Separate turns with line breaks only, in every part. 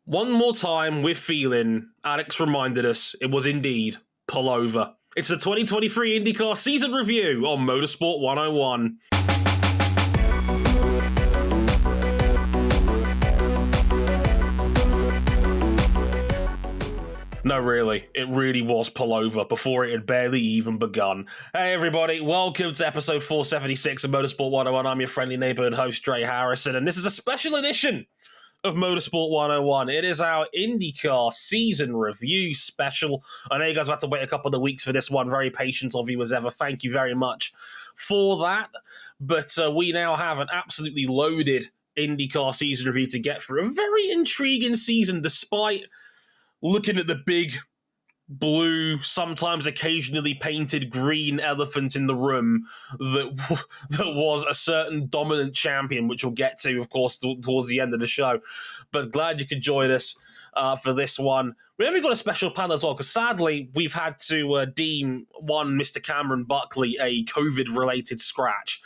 One more time, we're feeling, Alex reminded us, it was indeed Palou-over. It's the 2023 IndyCar season review on Motorsport 101. No, really. It really was Palou-over before it had barely even begun. Hey, everybody. Welcome to episode 476 of Motorsport 101. I'm your friendly neighborhood host, Dre Harrison, and this is a special edition of Motorsport 101. It is our IndyCar season review special. I know you guys have had to wait a couple of weeks for this one. Very patient of you as ever. Thank you very much for that. But we now have an absolutely loaded IndyCar season review to get through. A very intriguing season, despite looking at the big blue, sometimes occasionally painted green elephant in the room that was a certain dominant champion, which we'll get to, of course, towards the end of the show. But glad you could join us for this one. We haven't got a special panel as well, because sadly, we've had to deem one Mr. Cameron Buckley a COVID-related scratch.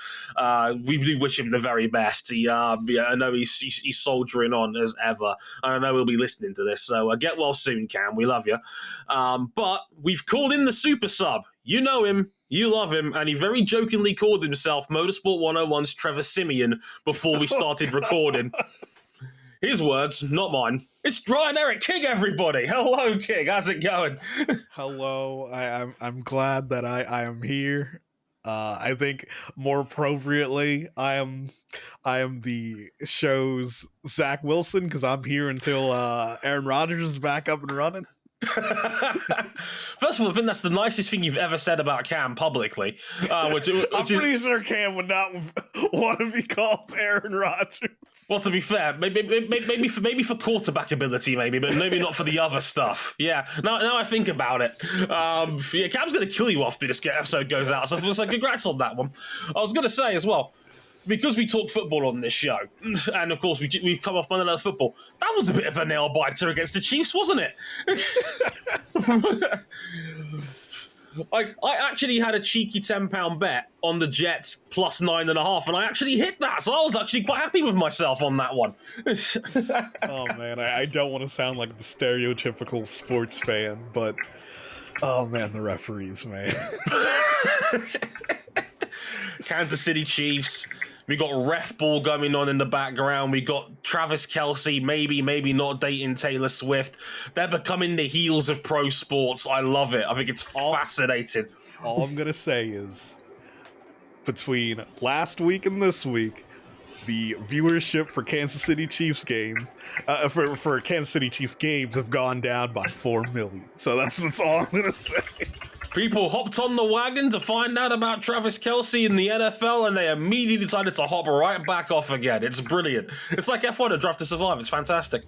We do wish him the very best. I know he's soldiering on as ever, and I know he'll be listening to this, so get well soon, Cam. We love you. But we've called in the super sub. You know him. You love him, and he very jokingly called himself Motorsport 101's Trevor Simeon before we started recording. His words, not mine. It's Ryan Erik King, everybody. Hello, King. How's it going?
Hello. I'm glad that I am here. I think more appropriately, I am the show's Zach Wilson, because I'm here until Aaron Rodgers is back up and running.
First of all, I think that's the nicest thing you've ever said about Cam publicly. Which
I'm pretty sure Cam would not want to be called Aaron Rodgers.
Well, to be fair, maybe for quarterback ability, but maybe not for the other stuff. Yeah, now I think about it. Cam's going to kill you after this episode goes out, so congrats on that one. I was going to say as well, because we talk football on this show, and of course we come off Monday Night Football, that was a bit of a nail-biter against the Chiefs, wasn't it? I actually had a cheeky £10 bet on the Jets plus 9.5, and I actually hit that, so I was actually quite happy with myself on that one.
Oh man, I don't want to sound like the stereotypical sports fan, but oh man, the referees, man.
Kansas City Chiefs. We got ref ball going on in the background. We got Travis Kelce, maybe not dating Taylor Swift. They're becoming the heels of pro sports. I love it. I think it's fascinating.
All I'm going to say is, between last week and this week, the viewership for Kansas City Chiefs games, for Kansas City Chiefs games have gone down by 4 million. So that's all I'm going to say.
People hopped on the wagon to find out about Travis Kelce in the NFL, and they immediately decided to hop right back off again. It's brilliant. It's like F1, a Drive to Survive. It's fantastic.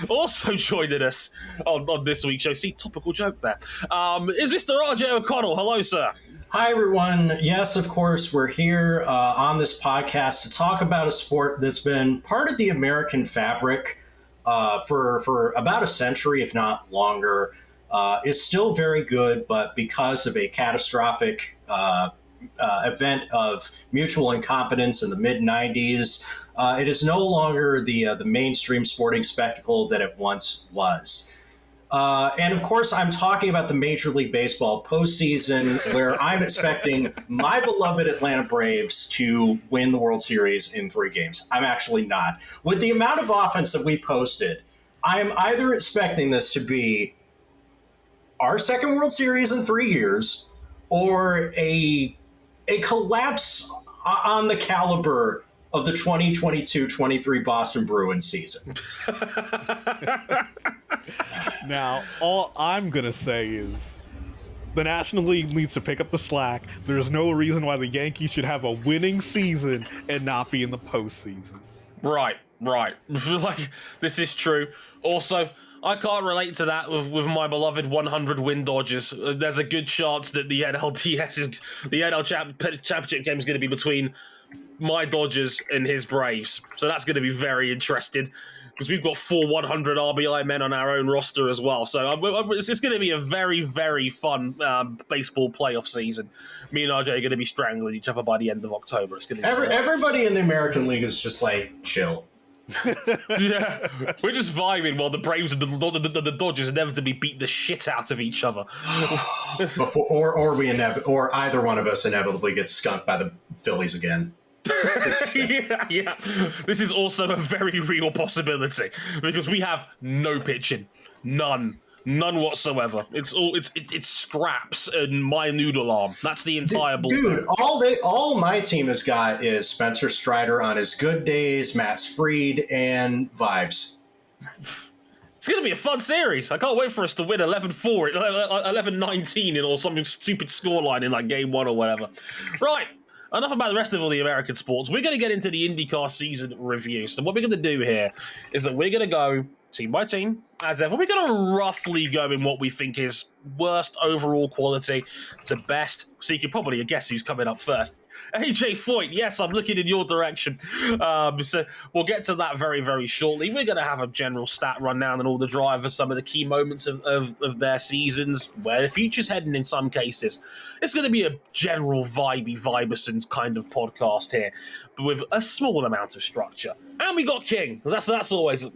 Also joining us on this week's show, see, topical joke there, is Mr. RJ O'Connell. Hello, sir.
Hi, everyone. Yes, of course, we're here on this podcast to talk about a sport that's been part of the American fabric for about a century, if not longer. Is still very good, but because of a catastrophic event of mutual incompetence in the mid-90s, it is no longer the mainstream sporting spectacle that it once was. And of course, I'm talking about the Major League Baseball postseason, where I'm expecting my beloved Atlanta Braves to win the World Series in 3 games. I'm actually not. With the amount of offense that we posted, I am either expecting this to be our second World Series in 3 years, or a collapse on the caliber of the 2022-23 Boston Bruins season.
Now, all I'm going to say is the National League needs to pick up the slack. There's no reason why the Yankees should have a winning season and not be in the postseason.
Right. Like, this is true. Also, I can't relate to that with my beloved 100-win Dodgers. There's a good chance that the NL Championship game is going to be between my Dodgers and his Braves. So that's going to be very interesting, because we've got 4 100 RBI men on our own roster as well. So it's going to be a very, very fun baseball playoff season. Me and RJ are going to be strangling each other by the end of October. It's going to be
everybody in the American League is just like, chill.
Yeah, we're just vibing while the Braves and the Dodgers inevitably beat the shit out of each other.
Or either one of us inevitably gets skunked by the Phillies again.
Yeah. This is also a very real possibility because we have no pitching, none whatsoever. It's scraps and my noodle arm. That's the entire ball.
Dude, all my team has got is Spencer Strider on his good days, Matt Fried, and Vibes.
It's going to be a fun series. I can't wait for us to win 11-4, 11-19 or something stupid scoreline in like game one or whatever. Right. Enough about the rest of all the American sports. We're going to get into the IndyCar season review. So what we're going to do here is that we're going to go team by team, as ever. We're going to roughly go in what we think is worst overall quality to best. So you can probably guess who's coming up first. AJ Foyt, yes, I'm looking in your direction. So we'll get to that very, very shortly. We're going to have a general stat rundown on all the drivers, some of the key moments of their seasons, where the future's heading in some cases. It's going to be a general vibey-vibersons kind of podcast here, but with a small amount of structure. And we got King. That's always a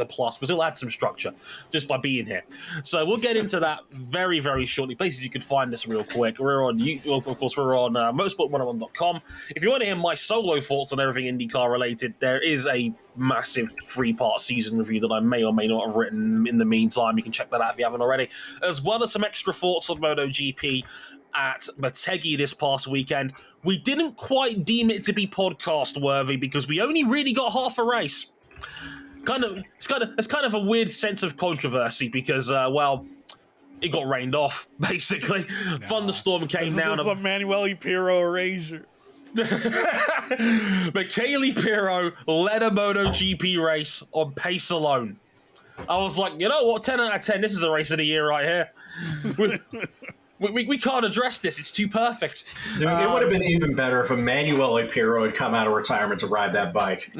plus, but he'll add some structure just by being here. So we'll get into that very, very shortly. Places you can find us real quick. We're on motorsport101.com. If you want to hear my solo thoughts on everything IndyCar related, there is a massive 3-part season review that I may or may not have written in the meantime. You can check that out if you haven't already, as well as some extra thoughts on MotoGP at Motegi this past weekend. We didn't quite deem it to be podcast worthy because we only really got half a race. It's kind of a weird sense of controversy because it got rained off basically. Thunderstorm came down.
This is a Manuel Pirro erasure.
Michele Pirro led a MotoGP race on pace alone. I was like, you know what, 10 out of 10, this is a race of the year right here. We can't address this. It's too perfect.
Dude, it would have been even better if Emanuele Pirro had come out of retirement to ride that bike.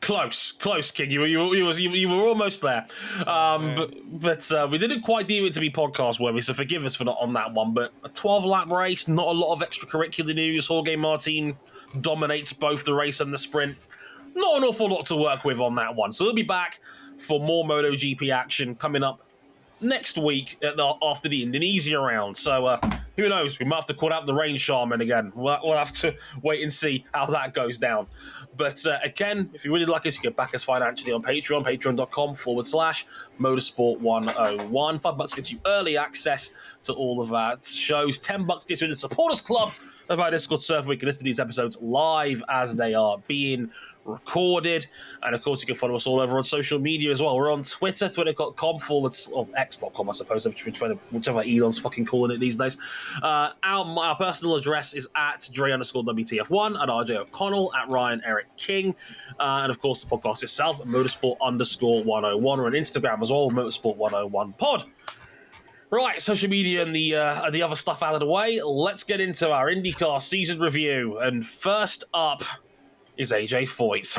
Close, King. You were almost there. But we didn't quite deem it to be podcast worthy, so forgive us for not on that one. But a 12-lap race, not a lot of extracurricular news. Jorge Martin dominates both the race and the sprint. Not an awful lot to work with on that one. So we'll be back for more MotoGP action coming up next week after the Indonesia round. So who knows? We might have to call out the rain shaman again. We'll have to wait and see how that goes down. But again, if you really like us, you can back us financially on Patreon, patreon.com/motorsport101. $5 gets you early access to all of our shows. $10 gets you in the supporters club of our Discord server. We can listen to these episodes live as they are being recorded, and of course you can follow us all over on social media as well. We're on Twitter, twitter.com/ or x.com, I suppose, whichever Elon's fucking calling it these days. Our personal address is at Dre_WTF1, at RJ O'Connell, at Ryan Erik King, and of course the podcast itself at Motorsport_101. We're on Instagram as well, Motorsport101pod. Right, social media and the other stuff out of the way. Let's get into our IndyCar season review, and first up is AJ Foyt.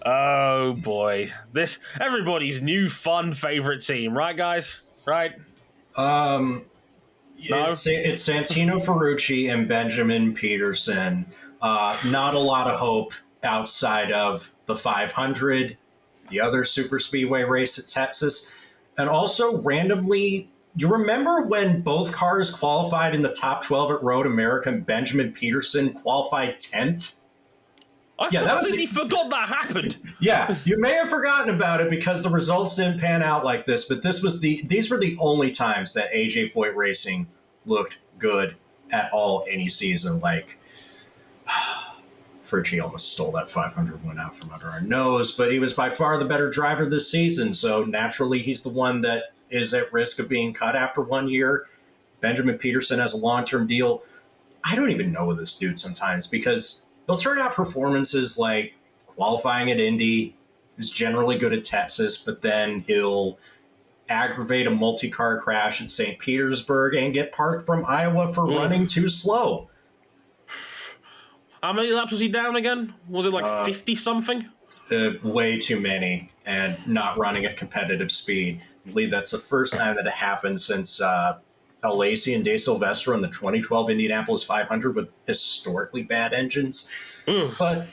Oh boy, this everybody's new fun favorite team, right, guys? Right?
No? It's Santino Ferrucci and Benjamin Peterson. Not a lot of hope outside of the 500, the other super speedway race at Texas, and also randomly. You remember when both cars qualified in the top 12 at Road America and Benjamin Peterson qualified 10th?
I completely forgot that happened.
Yeah, you may have forgotten about it because the results didn't pan out like this, but these were the only times that AJ Foyt Racing looked good at all any season. Like, Ferrucci almost stole that 500 win out from under our nose, but he was by far the better driver this season, so naturally he's the one that is at risk of being cut after 1 year. Benjamin Peterson has a long-term deal. I don't even know this dude sometimes because he'll turn out performances like qualifying at Indy, who's generally good at Texas, but then he'll aggravate a multi-car crash at St. Petersburg and get parked from Iowa for running too slow.
How many laps was he down again? Was it like 50-something?
Way too many, and not running at competitive speed. I believe that's the first time that it happened since Alesi and De Silvestro in the 2012 Indianapolis 500 with historically bad engines. But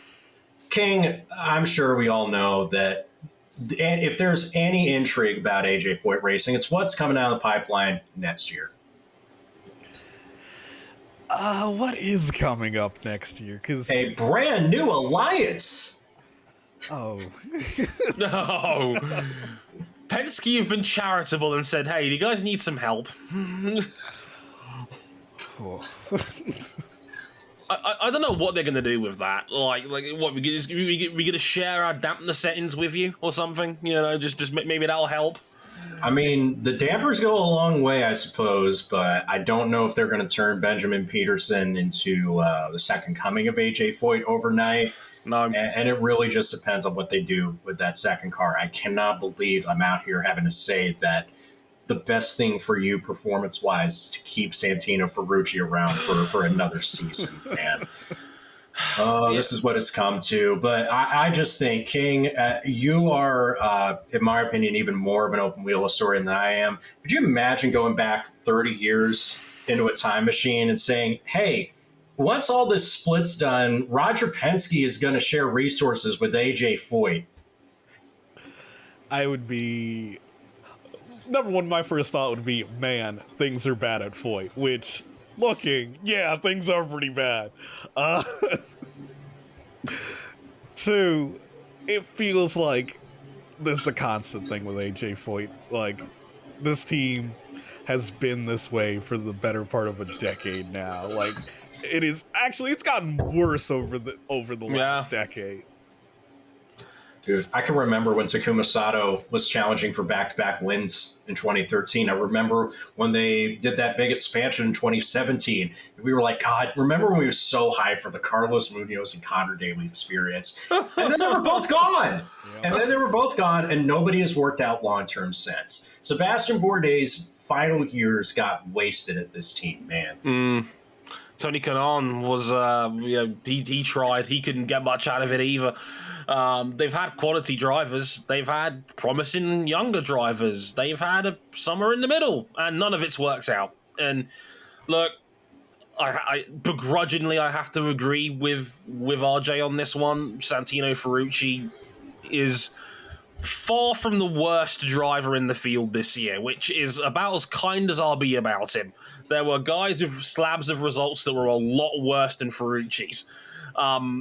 King, I'm sure we all know that if there's any intrigue about AJ Foyt Racing, it's what's coming out of the pipeline next year.
What is coming up next year? Because
a brand new alliance.
Oh.
No. Penske have been charitable and said, hey, do you guys need some help? I don't know what they're going to do with that. Like what, we going to share our dampener settings with you or something? You know, just maybe that'll help.
I mean, the dampers go a long way, I suppose, but I don't know if they're going to turn Benjamin Peterson into the second coming of AJ Foyt overnight.
No.
And it really just depends on what they do with that second car. I cannot believe I'm out here having to say that the best thing for you performance-wise is to keep Santino Ferrucci around for another season, man. This is what it's come to. But I just think, King, you are, in my opinion, even more of an open wheel historian than I am. Could you imagine going back 30 years into a time machine and saying, hey, once all this split's done, Roger Penske is going to share resources with AJ Foyt?
I would be... Number one, my first thought would be, man, things are bad at Foyt, which... yeah, things are pretty bad. Two, it feels like this is a constant thing with AJ Foyt. Like, this team has been this way for the better part of a decade now. Like, it is actually, it's gotten worse over the last decade.
Dude, I can remember when Takuma Sato was challenging for back-to-back wins in 2013. I remember when they did that big expansion in 2017. We were like, God, remember when we were so hyped for the Carlos Munoz and Connor Daly experience? And then they were both gone. And nobody has worked out long-term since. Sebastian Bourdais' final years got wasted at this team, man.
Tony Kanaan was, he tried. He couldn't get much out of it either. They've had quality drivers. They've had promising younger drivers. They've had somewhere in the middle, and none of it works out. And look, I begrudgingly, I have to agree with RJ on this one. Santino Ferrucci is far from the worst driver in the field this year, which is about as kind as I'll be about him. There were guys with slabs of results that were a lot worse than Ferrucci's.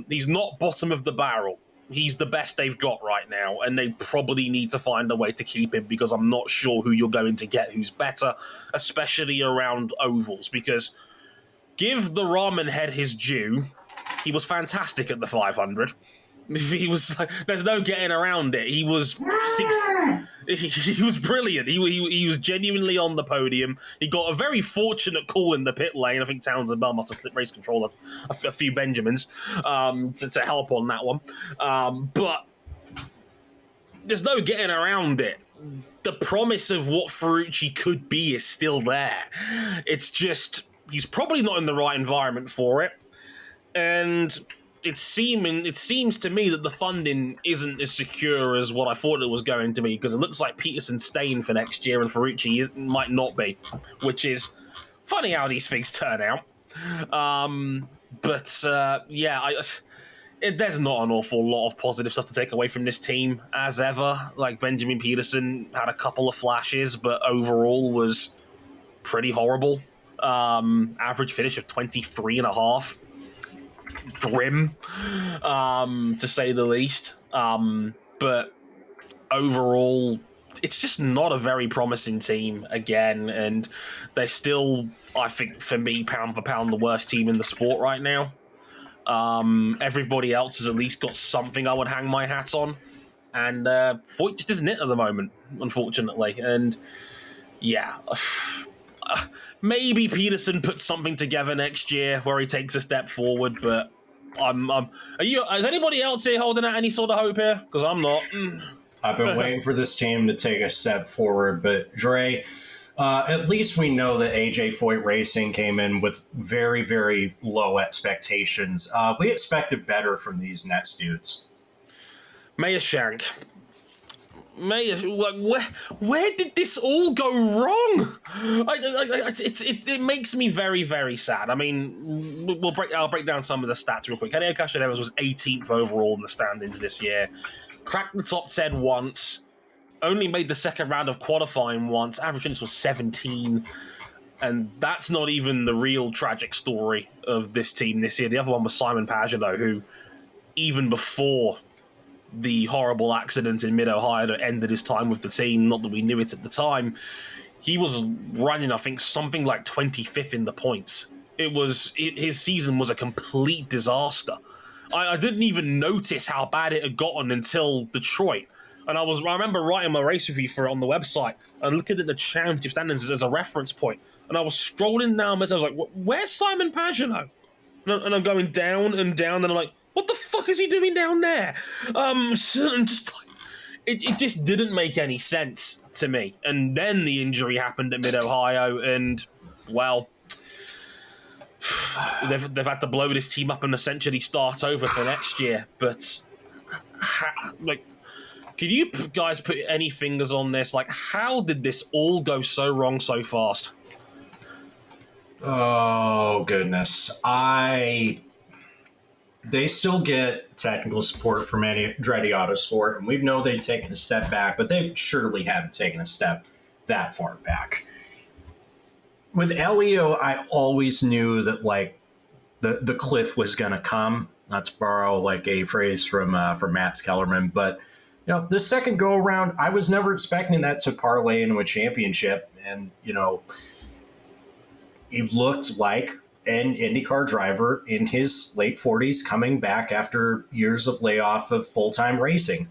He's not bottom of the barrel. He's the best they've got right now, and they probably need to find a way to keep him, because I'm not sure who you're going to get who's better, especially around ovals, because give the ramen head his due. He was fantastic at the 500. He was like, there's no getting around it. He was he was brilliant. He was genuinely on the podium. He got a very fortunate call in the pit lane. I think Townsend Bell must have slipped race control a few Benjamins to help on that one. But there's no getting around it. The promise of what Ferrucci could be is still there. It's just he's probably not in the right environment for it, and it seems to me that the funding isn't as secure as what I thought it was going to be, because it looks like Peterson's staying for next year and Ferrucci might not be, which is funny how these things turn out. There's not an awful lot of positive stuff to take away from this team as ever. Like, Benjamin Peterson had a couple of flashes, but overall was pretty horrible. Average finish of 23.5. Grim, to say the least. But overall, it's just not a very promising team again, and they're still, I think, for me, pound for pound, the worst team in the sport right now. Everybody else has at least got something I would hang my hat on, and Foyt just isn't it at the moment, unfortunately. And yeah, maybe Peterson puts something together next year where he takes a step forward, but is anybody else here holding out any sort of hope here? Because I'm not.
I've been waiting for this team to take a step forward, but Dre, at least we know that AJ Foyt Racing came in with very, very low expectations. We expected better from these next dudes.
Meyer Shank. Meyer, like, where did this all go wrong? It makes me very, very sad. I mean, I'll break down some of the stats real quick. Hideo Castroneves was 18th overall in the standings this year. Cracked the top 10 once. Only made the second round of qualifying once. Average finish was 17. And that's not even the real tragic story of this team this year. The other one was Simon Pagenaud, who, even before the horrible accident in Mid-Ohio that ended his time with the team, not that we knew it at the time, he was running, I think, something like 25th in the points. His season was a complete disaster. I didn't even notice how bad it had gotten until Detroit. And I remember writing my race review for it on the website and looking at the championship standings as a reference point. And I was scrolling down as I was like, where's Simon Pagenaud? And I'm going down and down, and I'm like, what the fuck is he doing down there? It just didn't make any sense to me. And then the injury happened at Mid-Ohio, and, well, they've had to blow this team up and essentially start over for next year. But, like, could you guys put any fingers on this? Like, how did this all go so wrong so fast?
Oh, goodness. They still get technical support from Andretti Autosport, and we know they've taken a step back, but they surely haven't taken a step that far back. With Elio, I always knew that, like, the cliff was going to come. Not to borrow, like, a phrase from Matt Kellerman, but, you know, the second go-around, I was never expecting that to parlay into a championship, and, you know, he looked like an IndyCar driver in his late 40s coming back after years of layoff of full-time racing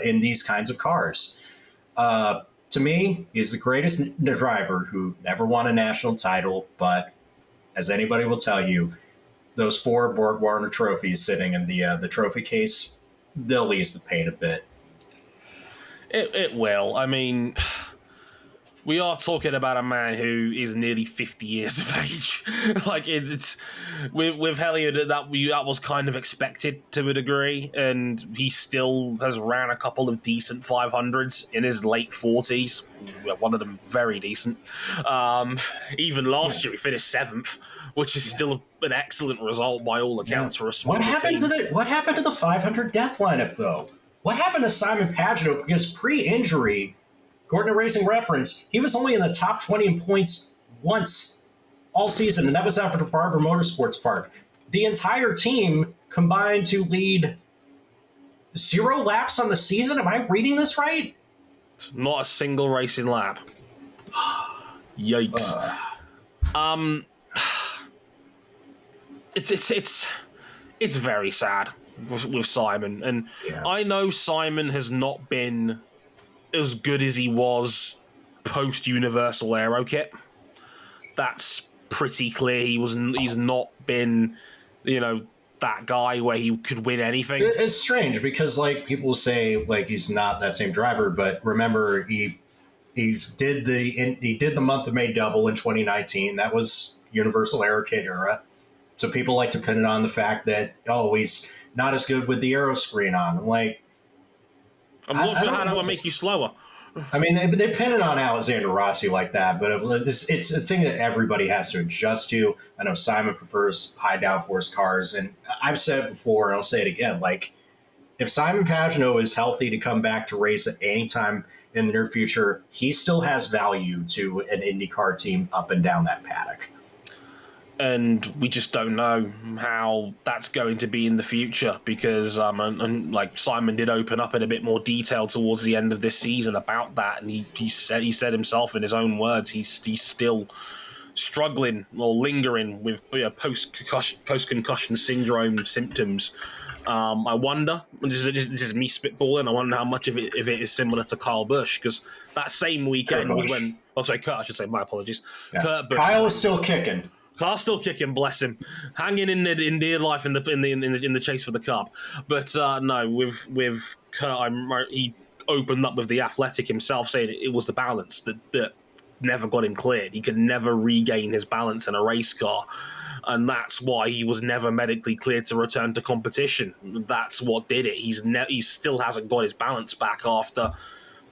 in these kinds of cars. To me, he's the greatest driver who never won a national title, but as anybody will tell you, those 4 Borg Warner trophies sitting in the trophy case, they'll ease the pain a bit.
It will. I mean, we are talking about a man who is nearly 50 years of age. Like, it's with Elliott, that was kind of expected to a degree, and he still has ran a couple of decent 500s in his late 40s. One of them very decent. Even last year, he finished 7th, which is still an excellent result by all accounts for a small team.
What happened to the 500 death lineup, though? What happened to Simon Pagenaud? Because pre-injury, according to Racing Reference, he was only in the top 20 in points once all season, and that was after the Barber Motorsports Park. The entire team combined to lead 0 laps on the season. Am I reading this right?
Not a single racing lap. Yikes. It's very sad with Simon, and I know Simon has not been as good as he was post Universal Aero Kit. That's pretty clear. He's not been, you know, that guy where he could win anything.
It's strange because, like, people say, like, he's not that same driver, but remember he did the month of May double in 2019. That was Universal Aero Kit era. So people like to pin it on the fact that, he's not as good with the aero screen on. I'm like,
I'm not sure how that would make you slower.
I mean, they pin it on Alexander Rossi like that, but it's a thing that everybody has to adjust to. I know Simon prefers high downforce cars, and I've said it before, and I'll say it again. Like, if Simon Pagenaud is healthy to come back to race at any time in the near future, he still has value to an IndyCar team up and down that paddock.
And we just don't know how that's going to be in the future because, like Simon did open up in a bit more detail towards the end of this season about that, and he said himself in his own words he's still struggling or lingering with post-concussion syndrome symptoms. I wonder, this is me spitballing, I wonder how much of it is similar to Kyle Busch, because that same weekend was when, Kurt, I should say, my apologies.
Yeah.
Kurt Busch,
Kyle is still kicking.
Car's still kicking, bless him, hanging in dear life in the chase for the cup. But no, with Kurt, he opened up with the Athletic himself, saying it was the balance that never got him cleared. He could never regain his balance in a race car. and that's why he was never medically cleared to return to competition. That's what did it. He still hasn't got his balance back after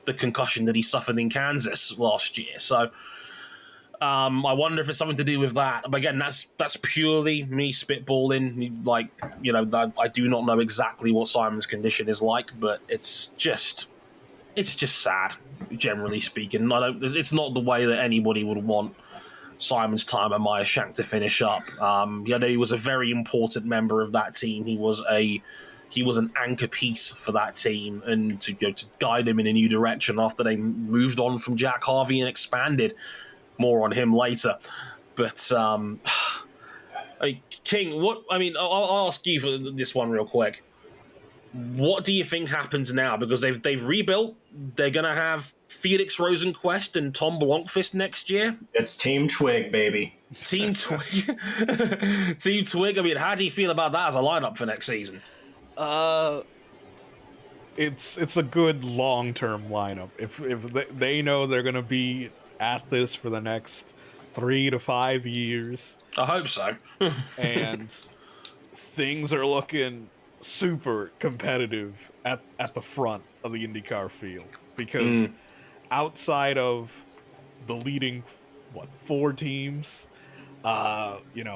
the concussion that he suffered in Kansas last year. So I wonder if it's something to do with that. But again, that's purely me spitballing. Like, I do not know exactly what Simon's condition is like, but it's just sad, generally speaking. It's not the way that anybody would want Simon's time at Meyer Shank to finish up. He was a very important member of that team. He was an anchor piece for that team, and to guide him in a new direction after they moved on from Jack Harvey and expanded. More on him later. But King, I'll ask you for this one real quick. What do you think happens now? Because they've rebuilt. They're going to have Felix Rosenqvist and Tom Blomqvist next year.
It's Team Twig, baby.
Team Twig. Team Twig. I mean, how do you feel about that as a lineup for next season?
It's a good long-term lineup. If they know they're going to be at this for the next 3 to 5 years.
I hope so.
And things are looking super competitive at the front of the IndyCar field, because outside of the leading 4 teams, Penske,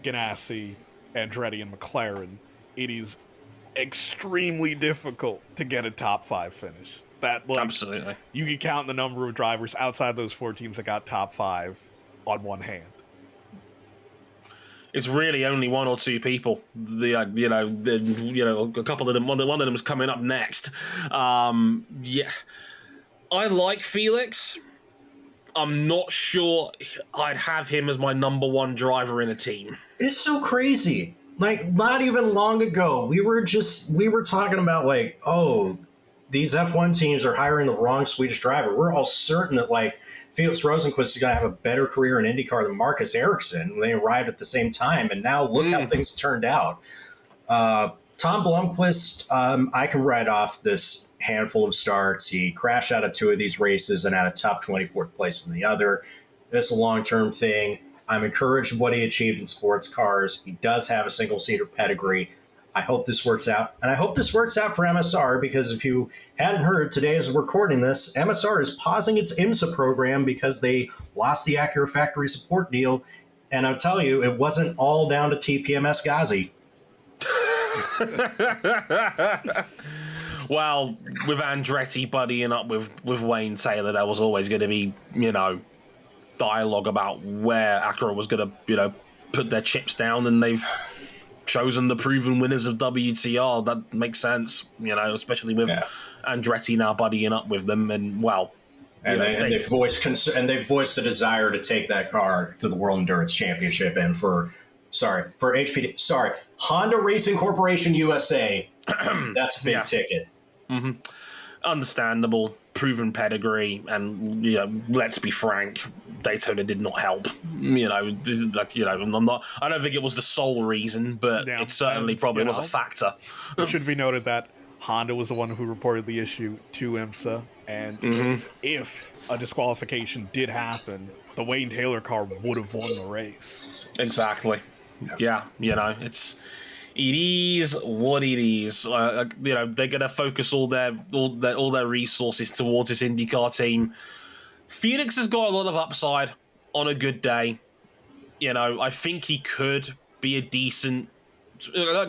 Ganassi, Andretti, and McLaren, it is extremely difficult to get a top 5 finish.
Absolutely.
You can count the number of drivers outside those 4 teams that got top 5 on one hand.
It's really only 1 or 2 people. A couple of them. One of them is coming up next. I like Felix. I'm not sure I'd have him as my number 1 driver in a team.
It's so crazy. Like, not even long ago, we were talking about, like, oh, these F1 teams are hiring the wrong Swedish driver. We're all certain that, like, Felix Rosenqvist is going to have a better career in IndyCar than Marcus Ericsson when they arrived at the same time. And now look how things turned out. Tom Blomqvist, I can write off this handful of starts. He crashed out of 2 of these races and had a tough 24th place in the other. It's a long-term thing. I'm encouraged with what he achieved in sports cars. He does have a single-seater pedigree. I hope this works out. And I hope this works out for MSR, because if you hadn't heard, today as we're recording this, MSR is pausing its IMSA program because they lost the Acura factory support deal. And I'll tell you, it wasn't all down to TPMS Ghazi.
Well, with Andretti buddying up with Wayne Taylor, there was always going to be, dialogue about where Acura was going to, put their chips down, and they've chosen the proven winners of WTR. That makes sense, especially with Andretti now buddying up with them, and they've voiced a desire to take that car to the World Endurance Championship, and for Honda Racing Corporation USA, that's big ticket. Mm-hmm. Understandable, proven pedigree, and let's be frank, Daytona did not help. I don't think it was the sole reason, but it certainly probably was a factor.
It should be noted that Honda was the one who reported the issue to IMSA, and if a disqualification did happen, the Wayne Taylor car would have won the race.
Exactly. Yeah, it is what it is. They're going to focus all their resources towards this IndyCar team. Felix has got a lot of upside on a good day. I think he could be a decent,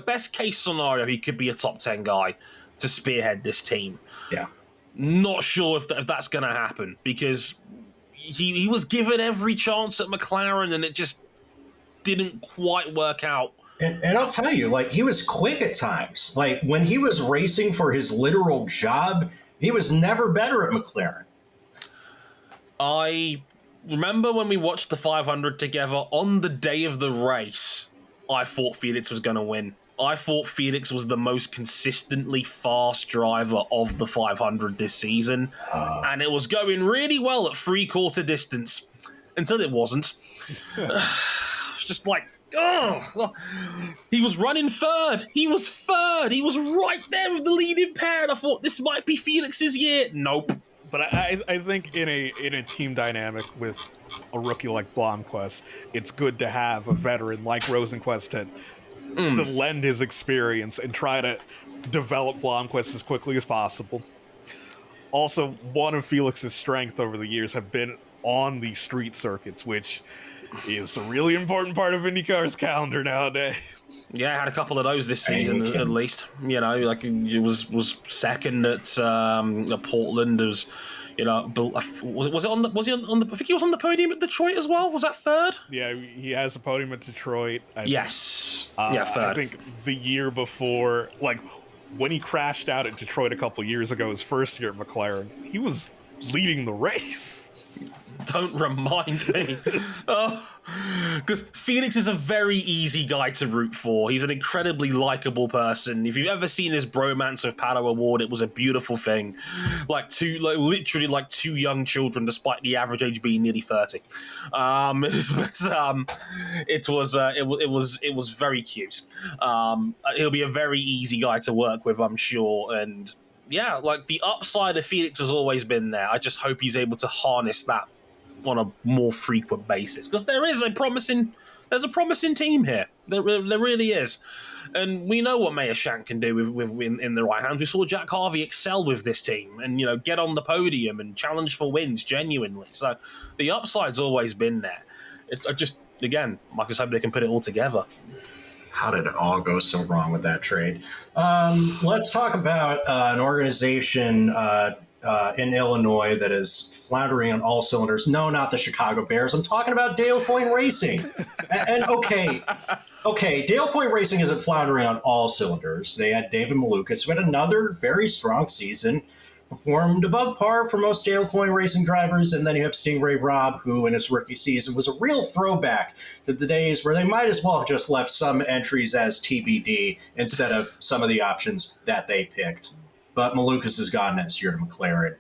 best case scenario, he could be a top 10 guy to spearhead this team.
Yeah. Not
sure if that's going to happen, because he was given every chance at McLaren and it just didn't quite work out.
And I'll tell you, he was quick at times. When he was racing for his literal job, he was never better at McLaren.
I remember when we watched the 500 together, on the day of the race, I thought Felix was going to win. I thought Felix was the most consistently fast driver of the 500 this season. And it was going really well at 3/4 distance until it wasn't. It's just he was running third. He was third. He was right there with the leading pair. And I thought, this might be Felix's year. Nope.
But I think in a team dynamic with a rookie like Blomqvist, it's good to have a veteran like Rosenqvist to lend his experience and try to develop Blomqvist as quickly as possible. Also, one of Felix's strengths over the years have been on the street circuits, which is a really important part of IndyCar's calendar nowadays.
Yeah, I had a couple of those this season at least. You know, like it was second at Portland. It was, you know, was he on the? I think he was on the podium at Detroit as well. Was that third?
Yeah, he has a podium at Detroit.
Yes. Third.
I think the year before, like when he crashed out at Detroit a couple of years ago, his first year at McLaren, he was leading the race.
Don't remind me. Because Felix is a very easy guy to root for. He's an incredibly likable person. If you've ever seen his bromance with Palou-over, it was a beautiful thing. Literally like two young children, despite the average age being nearly 30. It was very cute. He'll be a very easy guy to work with, I'm sure, and yeah, like the upside of Felix has always been there. I just hope he's able to harness that on a more frequent basis, because there's a promising team here. There really is, and we know what Meyer Shank can do with in the right hands. We saw Jack Harvey excel with this team, and you know, get on the podium and challenge for wins genuinely. So the upside's always been there. I just hope they can put it all together.
How did it all go so wrong with that trade? Let's talk about an organization in Illinois that is floundering on all cylinders. No, not the Chicago Bears. I'm talking about Dale Coyne Racing. and okay, Dale Coyne Racing isn't floundering on all cylinders. They had David Malukas, who had another very strong season, performed above par for most Dale Coyne Racing drivers, and then you have Stingray Robb, who in his rookie season was a real throwback to the days where they might as well have just left some entries as TBD instead of some of the options that they picked. But Malukas has gone next year to McLaren.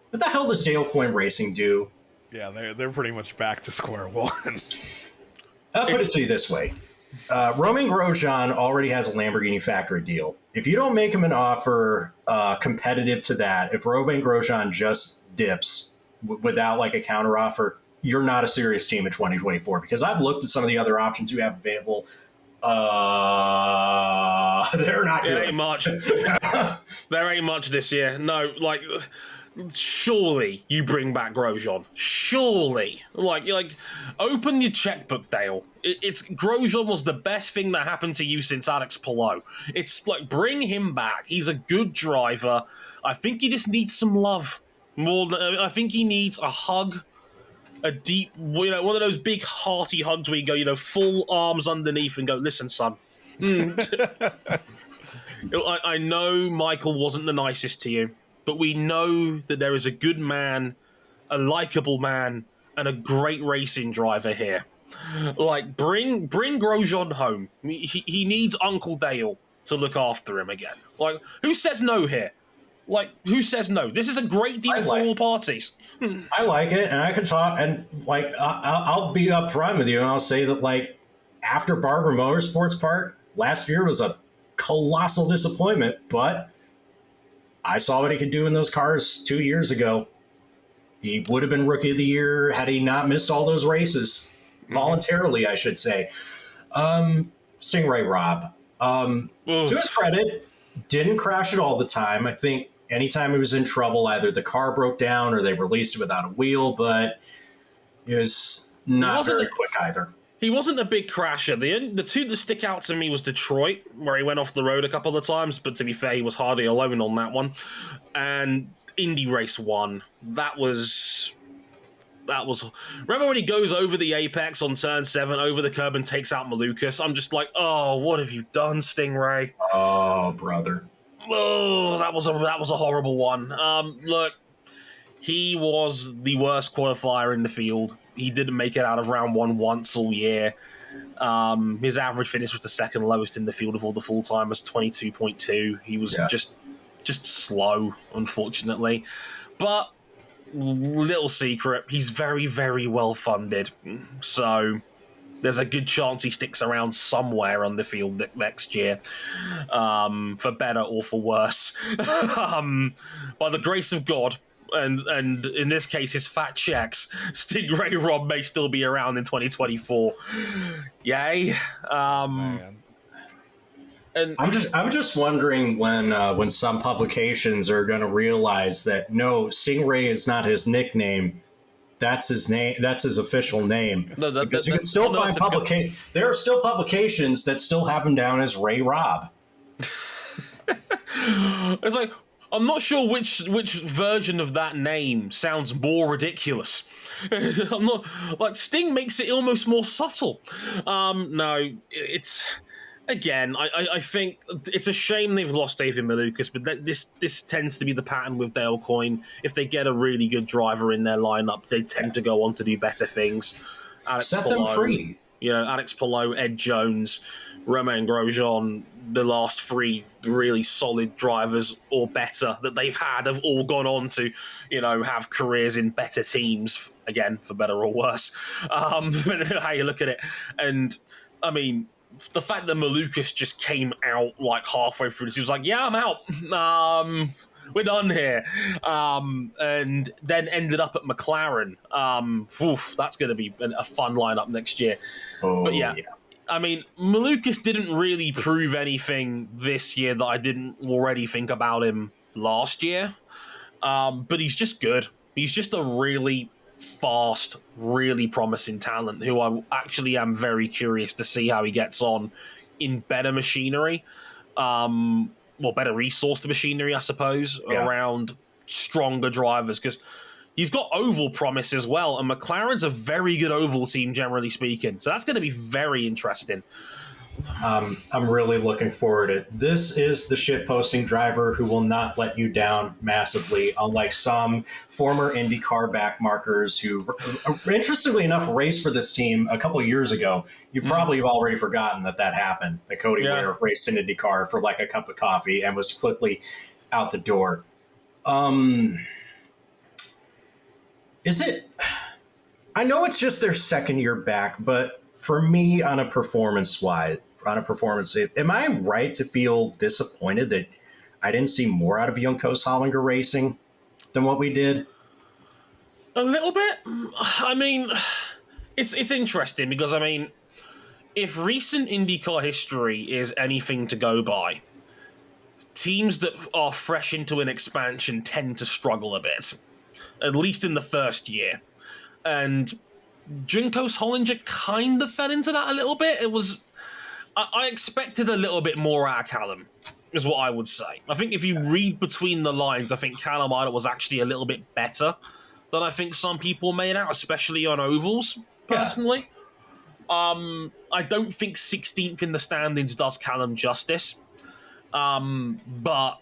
What the hell does Dale Coyne Racing do?
Yeah, they're pretty much back to square one.
I'll put it to you this way. Romain Grosjean already has a Lamborghini factory deal. If you don't make him an offer competitive to that, if Romain Grosjean just dips without like a counteroffer, you're not a serious team in 2024. Because I've looked at some of the other options you have available. They're not good.
There ain't much. There ain't much this year. No, like, surely you bring back Grosjean. Surely. Like, open your checkbook, Dale. It's Grosjean was the best thing that happened to you since Alex Palou. It's like, bring him back. He's a good driver. I think he just needs some love. I think he needs a hug. A deep, one of those big hearty hugs where you go, full arms underneath and go, listen, son. I know Michael wasn't the nicest to you, but we know that there is a good man, a likable man, and a great racing driver here. Like, bring Grosjean home. He needs Uncle Dale to look after him again. Like, who says no here? Like, who says no? This is a great deal for all parties.
I like it, and I can talk, and like I'll be upfront with you, and I'll say that like after Barber Motorsports Park last year was a colossal disappointment, but I saw what he could do in those cars 2 years ago. He would have been Rookie of the Year had he not missed all those races voluntarily, I should say. Stingray Robb, to his credit, didn't crash it all the time. I think anytime he was in trouble, either the car broke down or they released it without a wheel, but it was not very quick either.
He wasn't a big crasher. The two that stick out to me was Detroit, where he went off the road a couple of times, but to be fair, he was hardly alone on that one. And Indy Race 1. That was... Remember when he goes over the apex on turn 7, over the curb and takes out Malukas? I'm just like, oh, what have you done, Stingray?
Oh, brother.
Oh, that was a horrible one. Look, he was the worst qualifier in the field. He didn't make it out of round 1 once all year. His average finish was the second lowest in the field of all the full-timers, 22.2. He was just slow, unfortunately. But little secret, he's very, very well funded. So there's a good chance he sticks around somewhere on the field next year, for better or for worse. By the grace of God, and in this case, his fat checks. Stingray Rob may still be around in 2024. Yay!
Man.
And I'm just wondering when some publications are going to realize that no, Stingray is not his nickname. That's his name. That's his official name. No, because you can still find there are still publications that still have him down as Ray Robb.
It's like, I'm not sure which version of that name sounds more ridiculous. I'm not like Sting makes it almost more subtle. No, it's again. I think it's a shame they've lost Nathan Malukas, but this tends to be the pattern with Dale Coyne. If they get a really good driver in their lineup, they tend to go on to do better things.
Set them free.
You know, Alex Palou, Ed Jones, Romain Grosjean, the last three really solid drivers or better that they've had have all gone on to, you know, have careers in better teams, again, for better or worse. How you look at it. And, I mean, the fact that Malukas just came out like halfway through this, he was like, yeah, I'm out. We're done here. And then ended up at McLaren. That's going to be a fun lineup next year. But yeah. I mean, Malukas didn't really prove anything this year that I didn't already think about him last year. But he's just good. He's just a really fast, really promising talent who I actually am very curious to see how he gets on in better machinery. Better resourced machinery, I suppose, around stronger drivers, because he's got oval promise as well, and McLaren's a very good oval team, generally speaking. So that's going to be very interesting.
I'm really looking forward to it. This is the shit-posting driver who will not let you down massively, unlike some former IndyCar backmarkers who, interestingly enough, raced for this team a couple of years ago. You probably have already forgotten that happened, that Cody Ware raced in IndyCar for like a cup of coffee and was quickly out the door. Is it... I know it's just their second year back, but for me, on a performance, am I right to feel disappointed that I didn't see more out of Juncos Hollinger racing than what we did?
A little bit. I mean, it's interesting because, I mean, if recent IndyCar history is anything to go by, teams that are fresh into an expansion tend to struggle a bit, at least in the first year. And Juncos Hollinger kind of fell into that a little bit. It was... I expected a little bit more out of Callum, is what I would say. I think if you read between the lines, I think Callum Islet was actually a little bit better than I think some people made out, especially on ovals, personally. Yeah. I don't think 16th in the standings does Callum justice. But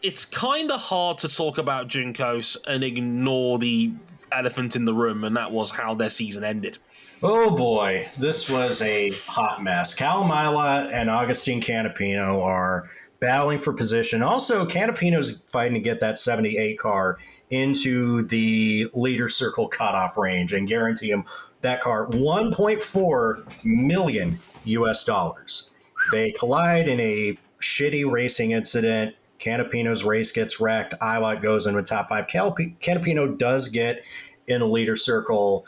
it's kind of hard to talk about Juncos and ignore the elephant in the room, and that was how their season ended.
Oh boy, this was a hot mess. Callum Islet and Agustin Canapino are battling for position. Also, Canapino's fighting to get that 78 car into the leader circle cutoff range and guarantee him that car $1.4 million US. They collide in a shitty racing incident. Canapino's race gets wrecked. Islet goes into top five. Canapino does get in the leader circle.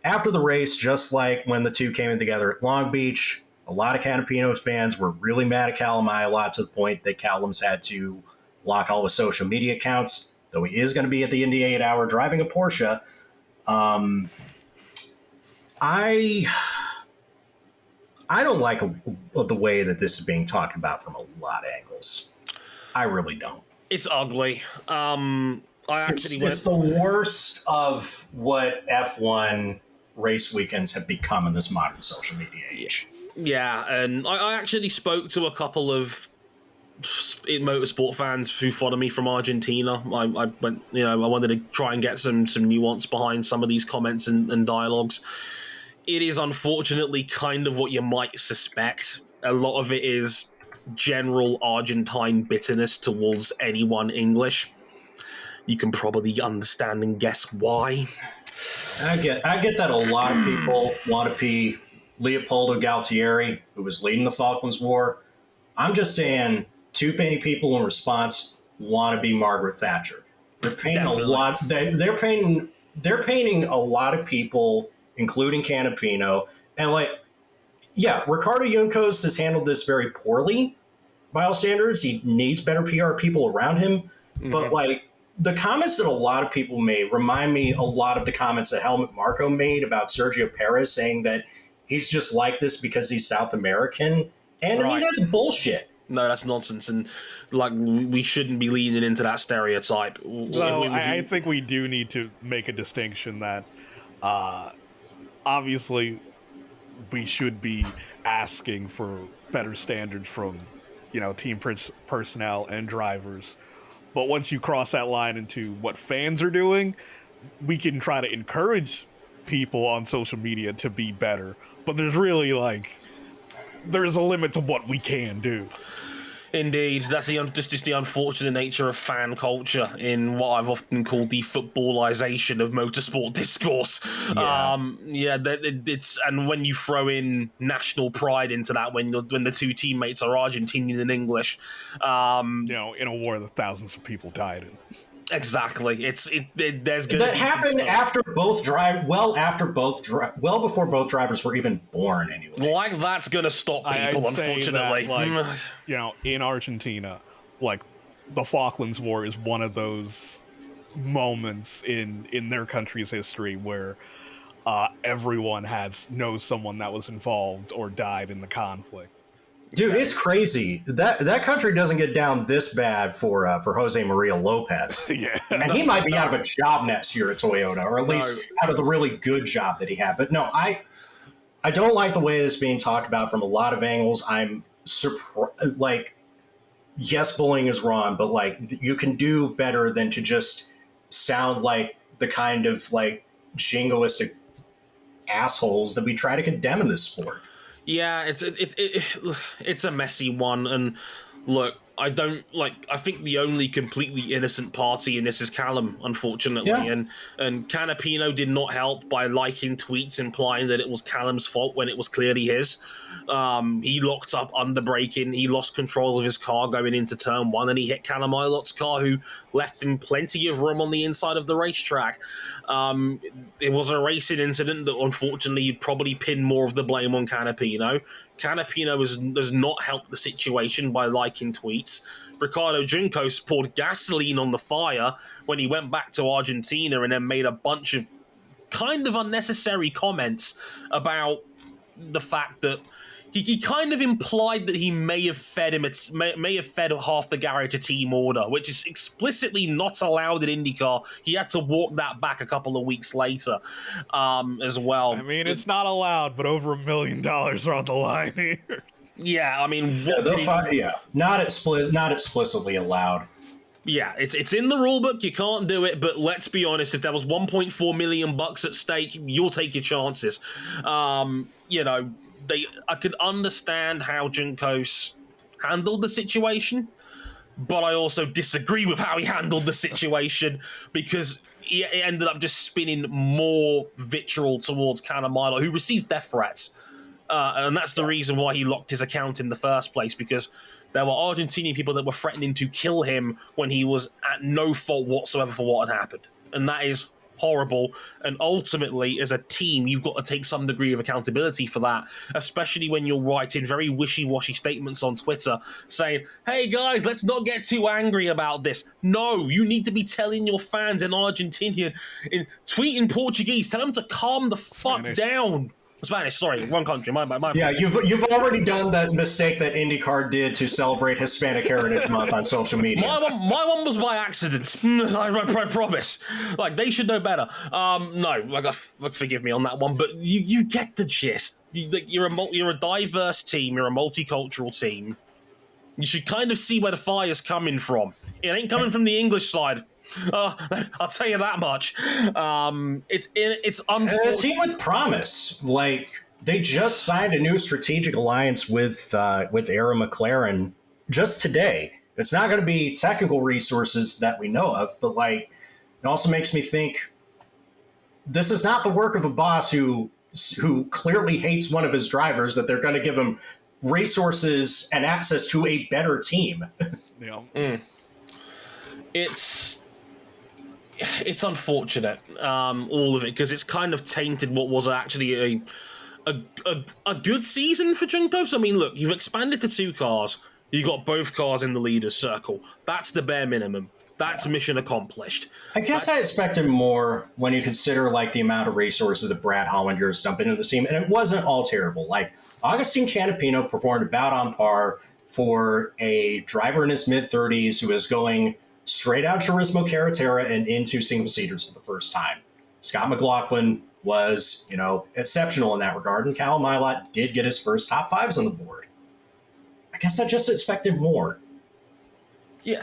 After the race, just like when the two came in together at Long Beach, a lot of Canapino's fans were really mad at Callum Islet to the point that Callum's had to lock all his social media accounts, though he is going to be at the Indy 8 Hour driving a Porsche. I don't like the way that this is being talked about from a lot of angles. I really don't.
It's ugly.
It's the worst of what F1 race weekends have become in this modern social media age.
Yeah, and I actually spoke to a couple of motorsport fans who follow me from Argentina. I went, I wanted to try and get some nuance behind some of these comments and dialogues. It is unfortunately kind of what you might suspect. A lot of it is general Argentine bitterness towards anyone English. You can probably understand and guess why.
I get that a lot of people want to be Leopoldo Galtieri, who was leading the Falklands War. I'm just saying too many people in response want to be Margaret Thatcher. They're painting a lot. They're painting a lot of people, including Canapino, and Ricardo Juncos has handled this very poorly by all standards. He needs better PR people around him, but the comments that a lot of people made remind me a lot of the comments that Helmut Marko made about Sergio Perez, saying that he's just like this because he's South American, and I mean that's bullshit.
No, that's nonsense, and we shouldn't be leaning into that stereotype.
So I think we do need to make a distinction that obviously we should be asking for better standards from team personnel and drivers, but once you cross that line into what fans are doing, we can try to encourage people on social media to be better, but there's really there's a limit to what we can do.
Indeed, that's just the unfortunate nature of fan culture in what I've often called the footballization of motorsport discourse. It's and when you throw in national pride into that, when the two teammates are Argentinian and English,
in a war that thousands of people died in.
Exactly. There's going
that happened after both well before both drivers were even born anyway.
That's going to stop people, unfortunately.
That, in Argentina, the Falklands War is one of those moments in their country's history where everyone knows someone that was involved or died in the conflict.
Dude, it's crazy. That country doesn't get down this bad for Jose Maria Lopez.
Yeah.
And he might be out of a job next year at Toyota, or at least out of the really good job that he had. But no, I don't like the way this is being talked about from a lot of angles. I'm surprised. Yes, bullying is wrong, but you can do better than to just sound like the kind of jingoistic assholes that we try to condemn in this sport.
Yeah, it's a messy one, and look, I think the only completely innocent party in this is Callum, unfortunately, and Canapino did not help by liking tweets implying that it was Callum's fault when it was clearly his. He locked up under braking, he lost control of his car going into turn one, and he hit Callum Ilot's car, who left him plenty of room on the inside of the racetrack. It was a racing incident that unfortunately you'd probably pin more of the blame on Canapino. Canapino has not helped the situation by liking tweets. Ricardo Juncos poured gasoline on the fire when he went back to Argentina and then made a bunch of kind of unnecessary comments about the fact that he kind of implied that he may have fed half the garage a team order, which is explicitly not allowed in IndyCar. He had to walk that back a couple of weeks later, as well.
I mean, it's not allowed, but over $1 million are on the line here.
Yeah, I mean,
not explicitly allowed.
Yeah, it's in the rule book. You can't do it, but let's be honest. If there was $1.4 million at stake, you'll take your chances. I could understand how Juncos handled the situation, but I also disagree with how he handled the situation because it ended up just spinning more vitriol towards Canamilo, who received death threats. And that's the reason why he locked his account in the first place, because there were Argentinian people that were threatening to kill him when he was at no fault whatsoever for what had happened. And that is horrible, and ultimately as a team you've got to take some degree of accountability for that, especially when you're writing very wishy-washy statements on Twitter saying, hey guys, let's not get too angry about this. No, you need to be telling your fans in Argentina, tweet in Portuguese, tell them to calm the fuck down. Spanish, sorry, wrong country. My
yeah, you've already done that mistake that IndyCar did to celebrate Hispanic Heritage Month on social media.
My one was by accident. I promise. They should know better. No, forgive me on that one, but you get the gist. You're a diverse team. You're a multicultural team. You should kind of see where the fire's coming from. It ain't coming from the English side. I'll tell you that much. It's unfortunate.
A team with promise. They just signed a new strategic alliance with Era McLaren just today. It's not going to be technical resources that we know of, but it also makes me think this is not the work of a boss who clearly hates one of his drivers, that they're going to give him resources and access to a better team.
Yeah.
it's unfortunate, all of it, because it's kind of tainted what was actually a good season for Juncos. I mean, look, you've expanded to 2 cars. You got both cars in the leader's circle. That's the bare minimum. That's mission accomplished.
I guess I expected more when you consider like the amount of resources that Brad Hollinger has dumped into the team, and it wasn't all terrible. Like Agustin Canapino performed about on par for a driver in his mid-30s who is going straight out Turismo Carretera and into single-seaters for the first time. Scott McLaughlin was, exceptional in that regard, and Callum Ilott did get his first top 5s on the board. I guess I just expected more.
Yeah.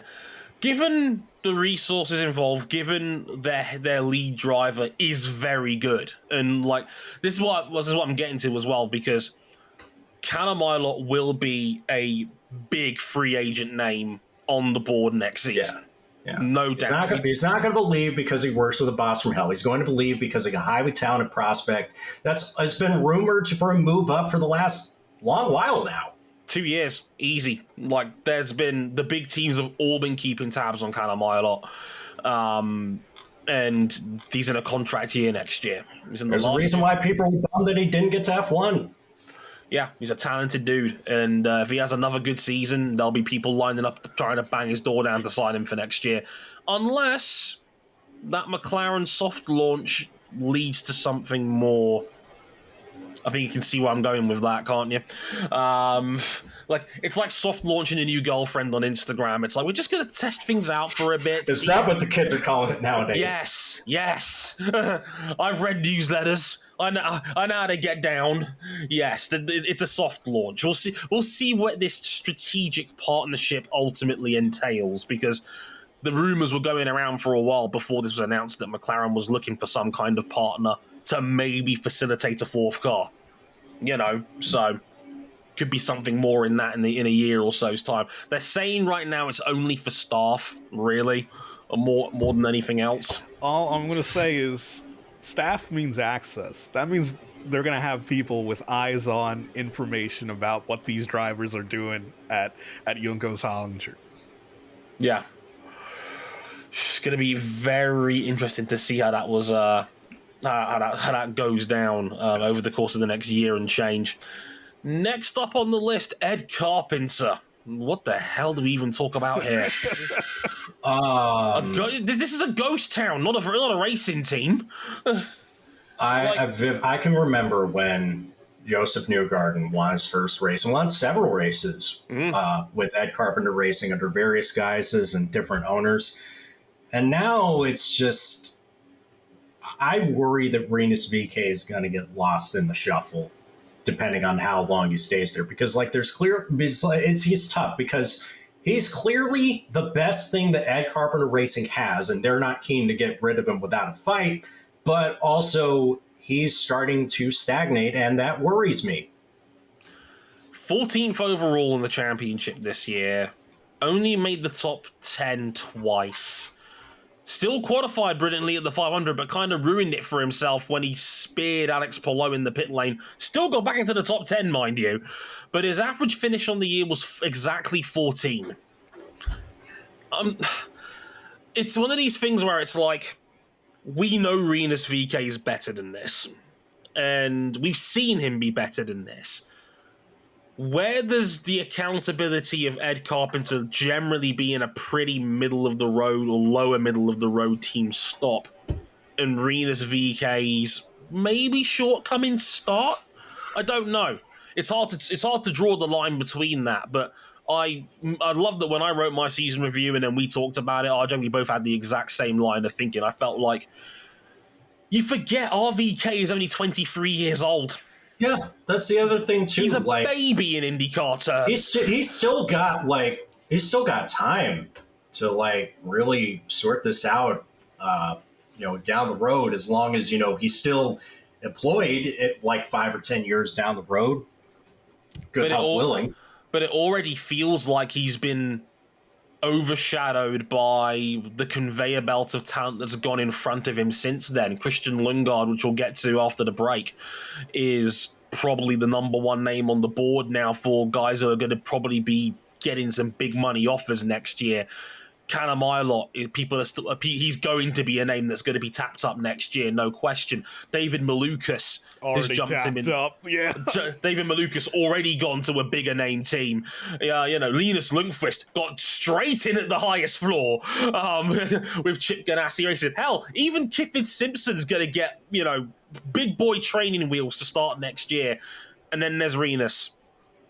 Given the resources involved, given their lead driver is very good, and like this is what I'm getting to as well, because Callum Ilott will be a big free agent name on the board next season.
Yeah.
No doubt.
He's not going to believe because he works with a boss from hell. He's going to believe because of a highly talented prospect has been rumored for a move up for the last long while now.
2 years, easy. Like, there's been, the big teams have all been keeping tabs on Callum Ilott. And he's in a contract year next year.
There's a reason why people are bummed that he didn't get to F1.
Yeah, he's a talented dude. And if he has another good season, there'll be people lining up trying to bang his door down to sign him for next year. Unless that McLaren soft launch leads to something more. I think you can see where I'm going with that, can't you? It's like soft launching a new girlfriend on Instagram. It's like, we're just going to test things out for a bit.
Is that what the kids are calling it nowadays?
Yes. I've read newsletters. I know how to get down. Yes, it's a soft launch. We'll see what this strategic partnership ultimately entails, because the rumors were going around for a while before this was announced that McLaren was looking for some kind of partner to maybe facilitate a 4th car. So could be something more in that in a year or so's time. They're saying right now it's only for staff, really, more than anything else.
All I'm going to say is staff means access. That means they're going to have people with eyes on information about what these drivers are doing at Juncos Hollinger.
Yeah. It's going to be very interesting to see how that was... how that goes down over the course of the next year and change. Next up on the list, Ed Carpenter. What the hell do we even talk about here? This is a ghost town, not a racing team.
I can remember when Josef Newgarden won his first race and won several races with Ed Carpenter Racing under various guises and different owners. And now it's just... I worry that Rinus Veekay is going to get lost in the shuffle, depending on how long he stays there. Because, he's tough because he's clearly the best thing that Ed Carpenter Racing has, and they're not keen to get rid of him without a fight. But also, he's starting to stagnate, and that worries me.
14th overall in the championship this year. Only made the top 10 twice. Still qualified brilliantly at the 500, but kind of ruined it for himself when he speared Alex Palou in the pit lane. Still got back into the top 10, mind you. But his average finish on the year was exactly 14. It's one of these things where it's like, we know Rinus Veekay is better than this. And we've seen him be better than this. Where does the accountability of Ed Carpenter generally be in a pretty middle-of-the-road or lower middle-of-the-road team stop? And Rinus Veekay's maybe shortcoming start? I don't know. It's hard to draw the line between that, but I love that when I wrote my season review and then we talked about it, RJ, we both had the exact same line of thinking. I felt like, you forget RVK is only 23 years old.
Yeah, that's the other thing too.
He's a baby in IndyCar terms.
He's still got time to really sort this out. Down the road, as long as he's still employed at 5 or 10 years down the road. Good health willing.
But it already feels like he's been overshadowed by the conveyor belt of talent that's gone in front of him since then. Christian Lundgaard, which we'll get to after the break, is probably the number one name on the board now for guys who are going to probably be getting some big money offers next year. Kanemailot, people are still. He's going to be a name that's going to be tapped up next year, no question. David Malukas has
Already
jumped him
tapped
in.
up, yeah.
David Malukas already gone to a bigger name team. Yeah, Rinus Veekay got straight in at the highest floor with Chip Ganassi racing. Hell, even Kiffin Simpson's going to get big boy training wheels to start next year, and then there's Rinus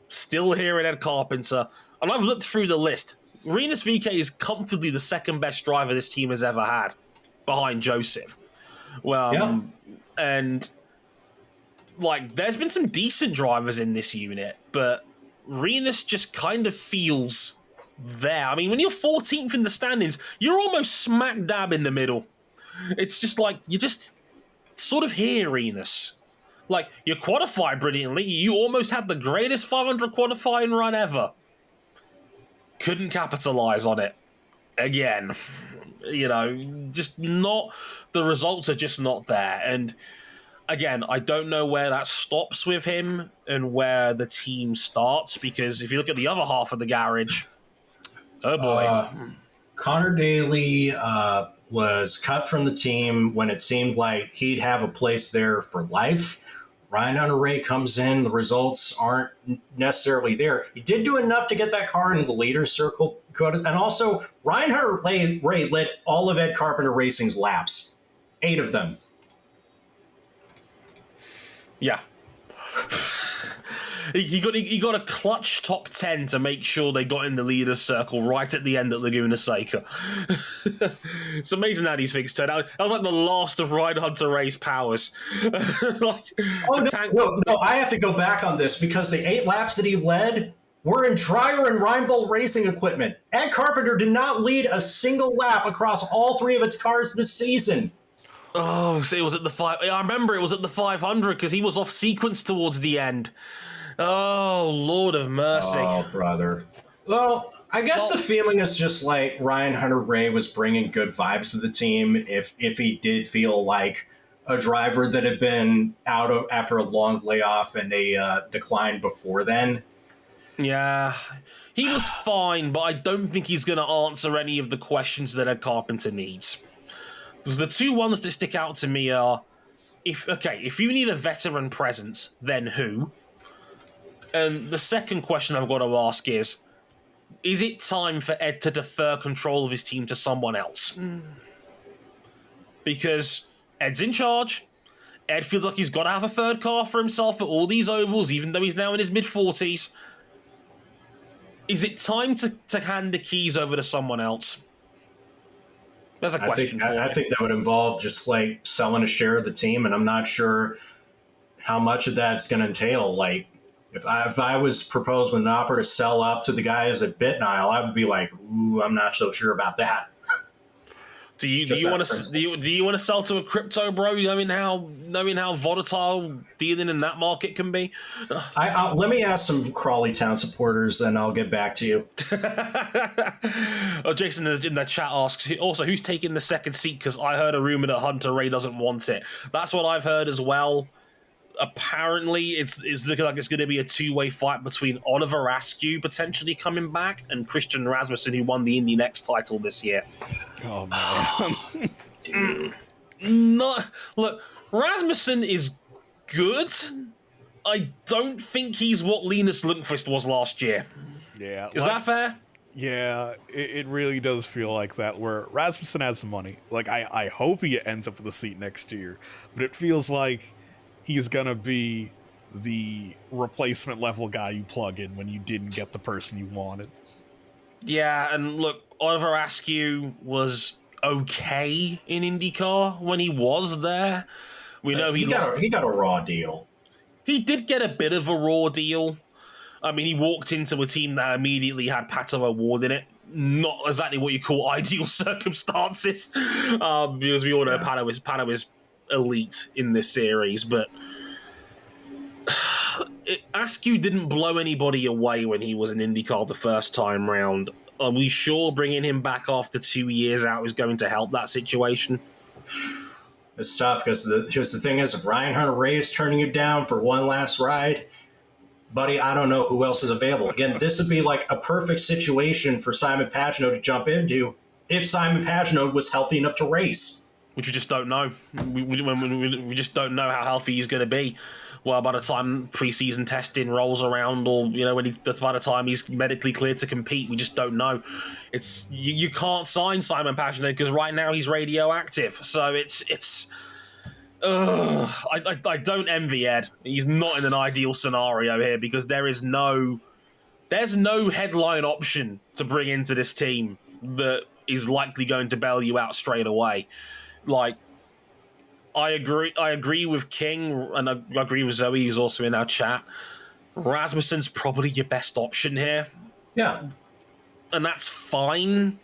still here in Ed Carpenter, and I've looked through the list. Rinus Veekay is comfortably the second best driver this team has ever had, behind Joseph. And there's been some decent drivers in this unit, but Rinus just kind of feels there. I mean, when you're 14th in the standings, you're almost smack dab in the middle. It's just you're just sort of here, Rinus. You qualified brilliantly. You almost had the greatest 500 qualifying run ever. Couldn't capitalize on it again. Just not, the results are just not there. And again, I don't know where that stops with him and where the team starts, because if you look at the other half of the garage, oh boy.
Connor Daly was cut from the team when it seemed like he'd have a place there for life. Ryan Hunter-Reay comes in. The results aren't necessarily there. He did do enough to get that car into the leaders circle. And also, Ryan Hunter-Reay led all of Ed Carpenter Racing's laps. 8 of them.
Yeah. He got a clutch top 10 to make sure they got in the leaders circle right at the end at Laguna Seca. It's amazing how these things turn out. That was like the last of Ryan Hunter-Reay's powers.
No, I have to go back on this, because the 8 laps that he led were in Dreyer and Reinbold racing equipment. Ed Carpenter did not lead a single lap across all 3 of its cars this season.
Oh, so it was at the 5. I remember it was at the 500 because he was off sequence towards the end. Oh, Lord of mercy.
Oh, brother. Well, I guess the feeling is just like Ryan Hunter-Reay was bringing good vibes to the team. If he did feel like a driver that had been out of after a long layoff and a decline before then.
Yeah, he was fine, but I don't think he's going to answer any of the questions that Ed Carpenter needs. The 2 ones that stick out to me are, if you need a veteran presence, then who? And the second question I've got to ask is it time for Ed to defer control of his team to someone else? Because Ed's in charge. Ed feels like he's got to have a third car for himself at all these ovals, even though he's now in his mid-40s. Is it time to hand the keys over to someone else? That's a question.
I think that would involve just selling a share of the team, and I'm not sure how much of that's going to entail. If I was proposed with an offer to sell up to the guys at BitNile, I would be like, ooh, I'm not so sure about that.
Do you want to sell to a crypto bro, knowing how volatile dealing in that market can be?
Let me ask some Crawley Town supporters, and I'll get back to you.
Jason in the chat asks also who's taking the second seat, because I heard a rumor that Hunter-Reay doesn't want it. That's what I've heard as well. Apparently, it's looking like it's going to be a 2-way fight between Oliver Askew potentially coming back and Christian Rasmussen, who won the Indy Next title this year.
Oh, man.
Look, Rasmussen is good. I don't think he's what Rinus Veekay was last year.
Yeah.
Is that fair?
Yeah, it really does feel like that, where Rasmussen has some money. I hope he ends up with a seat next year, but it feels like he's going to be the replacement level guy you plug in when you didn't get the person you wanted. Yeah,
and look, Oliver Askew was okay in IndyCar when he was there. We know he
got a raw deal.
He did get a bit of a raw deal. I mean, he walked into a team that immediately had Pato O'Ward in it. Not exactly what you call ideal circumstances, because we all know Pato is elite in this series, but Askew didn't blow anybody away when he was in IndyCar the first time round. Are we sure bringing him back after 2 years out is going to help that situation?
It's tough because the thing is, if Ryan Hunter-Reay is turning you down for one last ride, buddy, I don't know who else is available. Again, this would be like a perfect situation for Simon Pagenaud to jump into. if Simon Pagenaud was healthy enough to race.
Which we just don't know. We just don't know how healthy he's going to be. Well, by the time preseason testing rolls around, or by the time he's medically cleared to compete, we just don't know. It's you can't sign Simon Pagenaud because right now he's radioactive. So it's. I don't envy Ed. He's not in an ideal scenario here because there's no headline option to bring into this team that is likely going to bail you out straight away. Like, I agree with King, and I agree with Zoe, who's also in our chat. Rasmussen's probably your best option here.
Yeah.
And that's fine.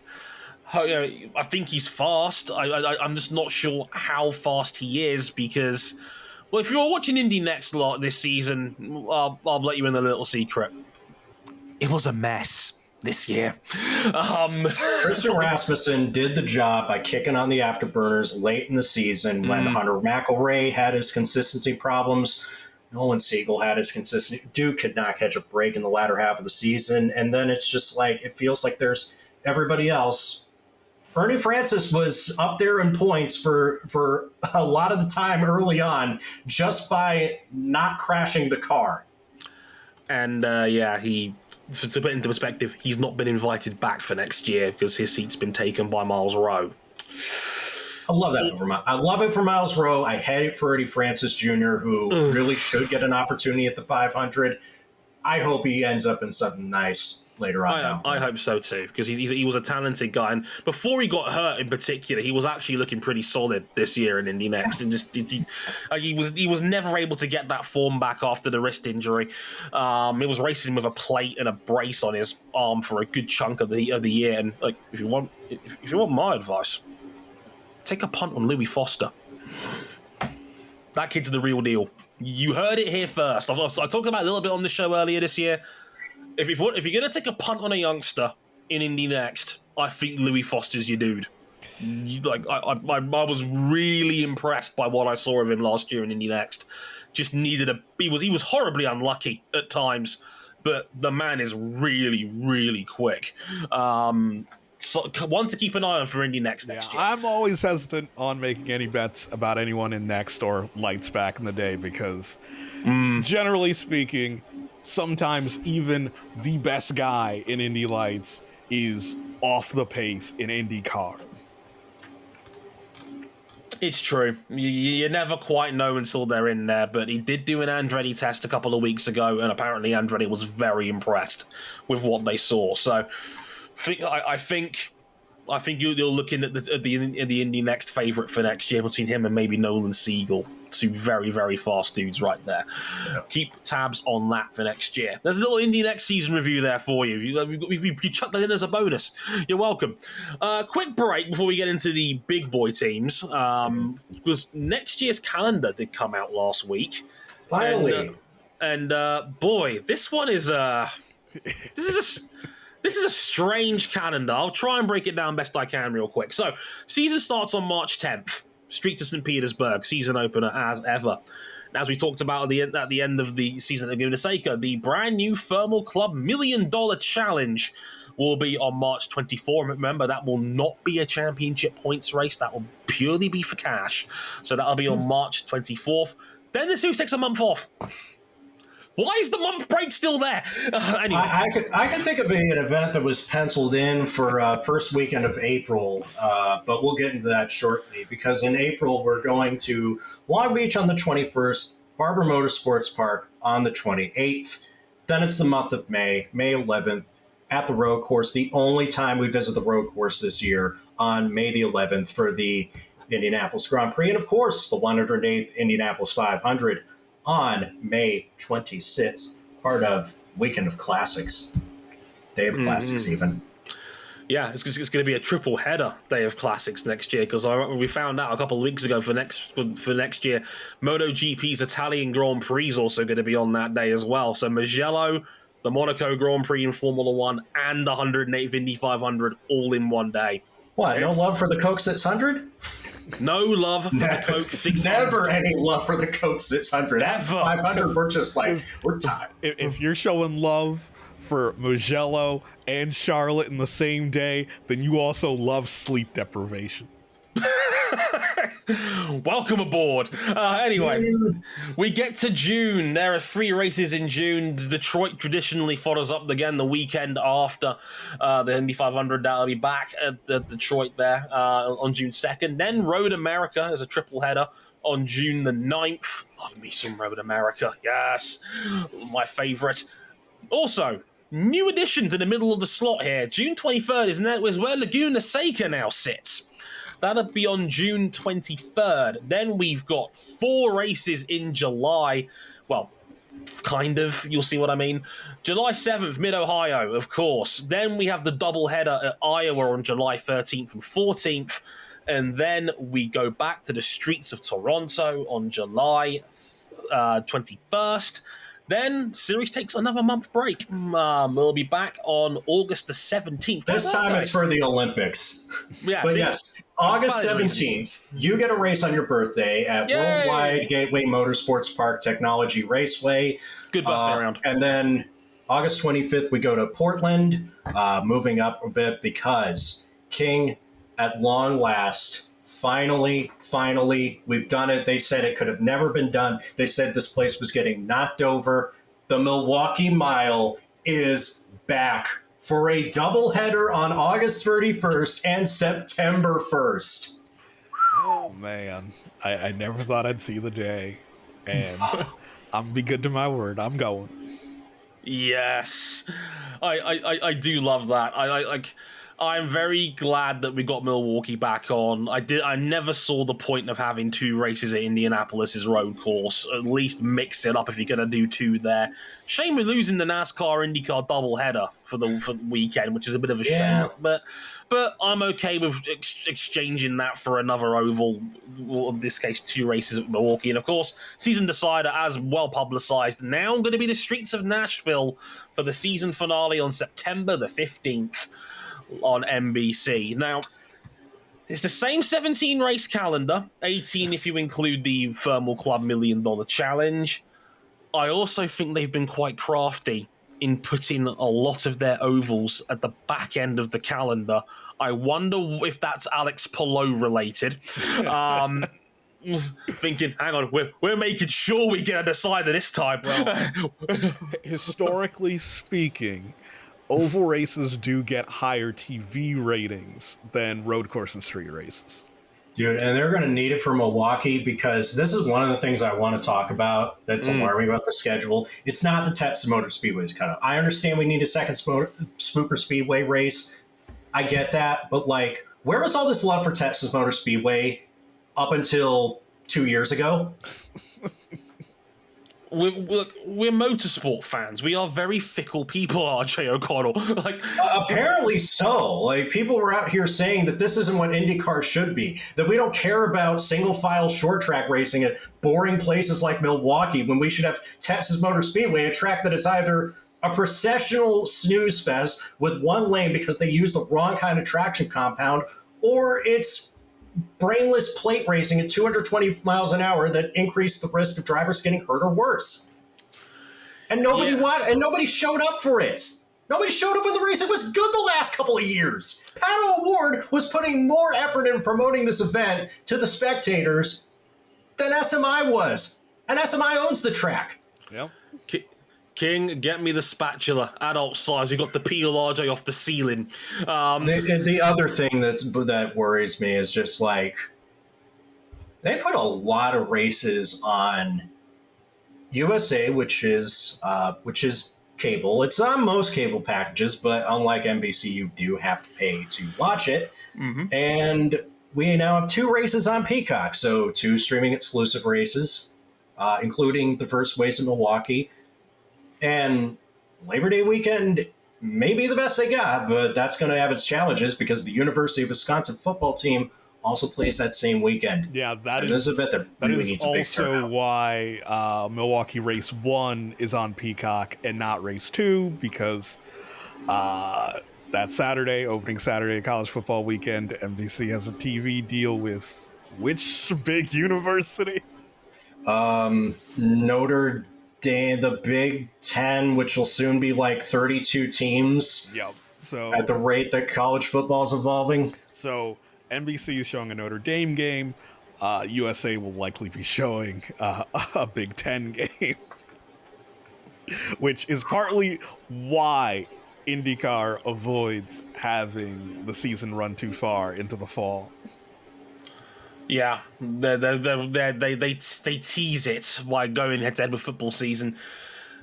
I think he's fast. I'm just not sure how fast he is because, well, if you're watching Indy Next lot this season, I'll let you in a little secret. It was a mess this year.
Christian Rasmussen did the job by kicking on the afterburners late in the season when Hunter McElrea had his consistency problems. Nolan Siegel had his consistency. Dude could not catch a break in the latter half of the season. And then it's just like, it feels like there's everybody else. Bernie Francis was up there in points for a lot of the time early on just by not crashing the car.
And to put into perspective, he's not been invited back for next year because his seat's been taken by Miles Rowe.
I love that I love it for Miles Rowe. I hate it for Eddie Francis Jr., who really should get an opportunity at the 500. I hope he ends up in something nice later on.
I hope so too, because he was a talented guy, and before he got hurt in particular, he was actually looking pretty solid this year in Indy Next, and just he was never able to get that form back after the wrist injury. He was racing with a plate and a brace on his arm for a good chunk of the year, and like if you want my advice, take a punt on Louis Foster. That kid's the real deal. You heard it here first. I talked about it a little bit on the show earlier this year. If you're going to take a punt on a youngster in Indy Next, I think Louis Foster's your dude. I was really impressed by what I saw of him last year in Indy Next. Just needed he was horribly unlucky at times, but the man is really, really quick. So one to keep an eye on for Indy Next year.
I'm always hesitant on making any bets about anyone in Next or Lights back in the day because, generally speaking, sometimes even the best guy in Indy Lights is off the pace in IndyCar.
It's true. You never quite know until they're in there, but he did do an Andretti test a couple of weeks ago, and apparently Andretti was very impressed with what they saw. So I think you're looking at the Indy Next favorite for next year between him and maybe Nolan Siegel. Two very, very fast dudes right there. Yeah. Keep tabs on that for next year. There's a little Indy Next season review there for you. You chucked that in as a bonus. You're welcome. Quick break before we get into the big boy teams. Because next year's calendar did come out last week.
Finally.
And boy, this one is this is a strange calendar. I'll try and break it down best I can real quick. So, season starts on March 10th. Street to St. Petersburg, season opener as ever. As we talked about at the end of the season at Laguna Seca, the brand new Thermal Club $1 Million Challenge will be on March 24. Remember, that will not be a championship points race. That will purely be for cash. So that'll be on March 24th. Then the series takes a month off. Why is the month break still there? Anyway.
I can think of an event that was penciled in for first weekend of April, but we'll get into that shortly because in April we're going to Long Beach on the 21st, Barber Motorsports Park on the 28th. Then it's the month of May 11th at the road course. The only time we visit the road course this year on May the 11th for the Indianapolis Grand Prix. And of course, the 108th Indianapolis 500 on May 26th, part of Weekend of Classics, Day of Classics even.
Yeah, it's going to be a triple header Day of Classics next year because we found out a couple of weeks ago for next year, MotoGP's Italian Grand Prix is also going to be on that day as well. So Mugello, the Monaco Grand Prix in Formula One, and the 108th Indy 500 all in one day.
What, no love for the Coke 600?
No love for the Coke 600.
Never any love for the Coke 600. After 500, we're just like, we're tired.
If you're showing love for Mugello and Charlotte in the same day, then you also love sleep deprivation.
Welcome aboard. Anyway, we get to June. There are 3 races in June. Detroit traditionally follows up again the weekend after the Indy 500. That'll be back at Detroit there on June 2nd. Then Road America is a triple header on June the 9th. Love me some Road America. Yes, my favorite. Also, new addition to the middle of the slot here. June 23rd is where Laguna Seca now sits. That'll be on June 23rd. Then we've got 4 races in July. Well, kind of. You'll see what I mean. July 7th, Mid-Ohio, of course. Then we have the doubleheader at Iowa on July 13th and 14th. And then we go back to the streets of Toronto on July 21st. Then series takes another month break. We'll be back on August the 17th.
This time it's for the Olympics.
Yeah,
but yes, August 17th, you get a race on your birthday at Worldwide Gateway Motorsports Park Technology Raceway.
Good birthday round.
And then August 25th, we go to Portland, moving up a bit because King, at long last, finally, we've done it. They said it could have never been done. They said this place was getting knocked over. The Milwaukee Mile is back for a doubleheader on August 31st and September 1st.
Oh, man. I never thought I'd see the day. And I'm be good to my word. I'm going.
Yes. I do love that. I'm very glad that we got Milwaukee back on. I never saw the point of having 2 races at Indianapolis's road course. At least mix it up if you're going to do 2 there. Shame we're losing the NASCAR IndyCar doubleheader for the weekend, which is a bit of a shame. But I'm okay with exchanging that for another oval. Well, in this case, 2 races at Milwaukee. And of course, season decider, as well publicized, now going to be the streets of Nashville for the season finale on September the 15th. On NBC. Now, it's the same 17 race calendar, 18 if you include the Thermal Club $1 Million Challenge. I also think they've been quite crafty in putting a lot of their ovals at the back end of the calendar. I wonder if that's Alex Palou related. Thinking, hang on, we're making sure we get a decider this time.
Well, historically speaking, oval races do get higher TV ratings than road course and street races.
Dude, and they're going to need it for Milwaukee because this is one of the things I want to talk about that's alarming about the schedule. It's not the Texas Motor Speedway's cut out. I understand we need a second Super Speedway race. I get that. But, like, where was all this love for Texas Motor Speedway up until 2 years ago?
We're motorsport fans. We are very fickle people, RJ O'Connell.
Apparently so. Like, people were out here saying that this isn't what IndyCar should be. That we don't care about single file short track racing at boring places like Milwaukee when we should have Texas Motor Speedway, a track that is either a processional snooze fest with 1 lane because they use the wrong kind of traction compound, or it's brainless plate racing at 220 miles an hour that increased the risk of drivers getting hurt or worse. And nobody showed up for it. Nobody showed up when the racing was good the last couple of years. Palou-over was putting more effort in promoting this event to the spectators than SMI was. And SMI owns the track.
Yep.
King, get me the spatula, adult size. We got to peel RJ off the ceiling.
The other thing that worries me is just like they put a lot of races on USA, which is cable. It's on most cable packages, but unlike NBC, you do have to pay to watch it. Mm-hmm. And we now have 2 races on Peacock, so 2 streaming exclusive races, including the first race in Milwaukee. And Labor Day weekend may be the best they got, but that's going to have its challenges because the University of Wisconsin football team also plays that same weekend.
Yeah, that
is a bit that really needs a big turnout.
Also why Milwaukee Race 1 is on Peacock and not Race 2, because that Saturday, opening Saturday, college football weekend, NBC has a TV deal with Which big university?
Notre Dame, the Big Ten, which will soon be like 32 teams.
Yep. So
at the rate that college football is evolving.
So NBC is showing a Notre Dame game. USA will likely be showing a Big Ten game, which is partly why IndyCar avoids having the season run too far into the fall.
Yeah, they tease it by going head-to-head with football season,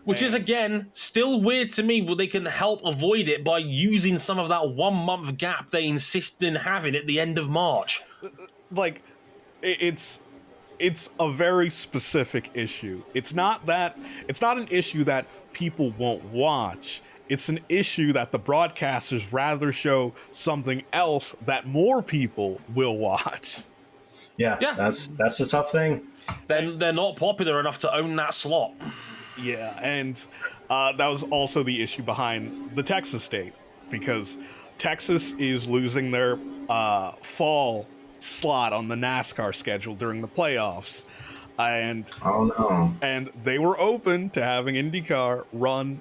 which is, again, still weird to me, but they can help avoid it by using some of that 1 month gap they insist in having at the end of March.
Like, it's a very specific issue. It's not an issue that people won't watch. It's an issue that the broadcasters rather show something else that more people will watch.
Yeah, that's the tough thing.
Then they're not popular enough to own that slot.
Yeah, and that was also the issue behind the Texas state, because Texas is losing their fall slot on the NASCAR schedule during the playoffs. And and they were open to having IndyCar run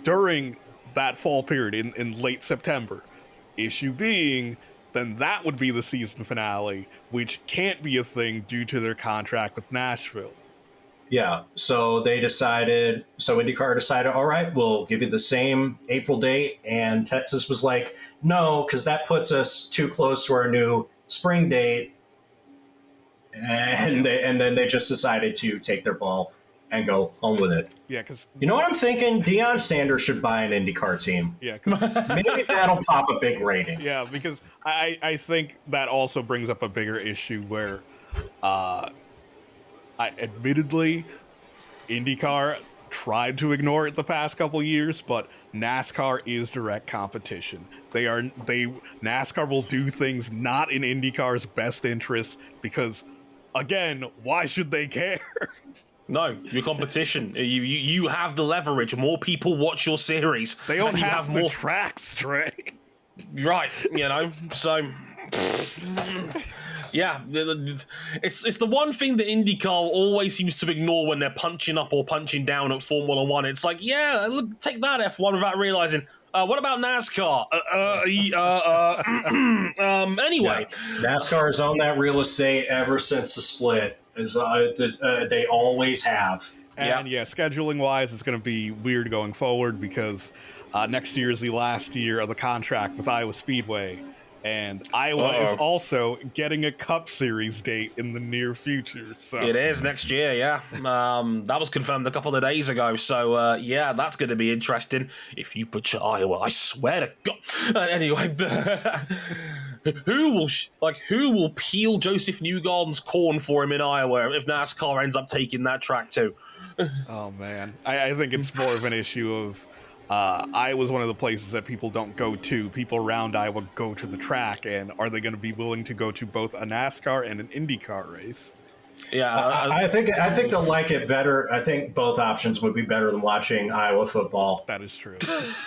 during that fall period in late September. Issue being, then that would be the season finale, which can't be a thing due to their contract with Nashville.
Yeah, so IndyCar decided, all right, we'll give you the same April date, and Texas was like, no, because that puts us too close to our new spring date, and then they just decided to take their ball and go home with it.
Yeah, because
you know what I'm thinking? Deion Sanders should buy an IndyCar team.
Yeah,
maybe that'll pop a big rating.
Yeah, because I think that also brings up a bigger issue where, admittedly, IndyCar tried to ignore it the past couple years, but NASCAR is direct competition. NASCAR will do things not in IndyCar's best interest because, again, why should they care?
No, your competition. You have the leverage. More people watch your series.
They don't
have
the
more
tracks, Trey.
Right, so... Yeah, it's the one thing that IndyCar always seems to ignore when they're punching up or punching down at Formula One. It's like, yeah, look, take that F1 without realizing, what about NASCAR? Anyway.
Yeah. NASCAR has owned that real estate ever since the split. They always have.
And scheduling wise, it's going to be weird going forward because next year is the last year of the contract with Iowa Speedway. And Iowa is also getting a Cup Series date in the near future. So
it is next year, yeah. That was confirmed a couple of days ago. So, yeah, that's going to be interesting. If you put your Iowa, I swear to God. Anyway, who will peel Joseph Newgarden's corn for him in Iowa if NASCAR ends up taking that track too?
Oh, man. I think it's more of an issue of Iowa's one of the places that people don't go to. People around Iowa go to the track, and are they going to be willing to go to both a NASCAR and an IndyCar race?
Yeah, I think they'll like it better. I think both options would be better than watching Iowa football.
That is true.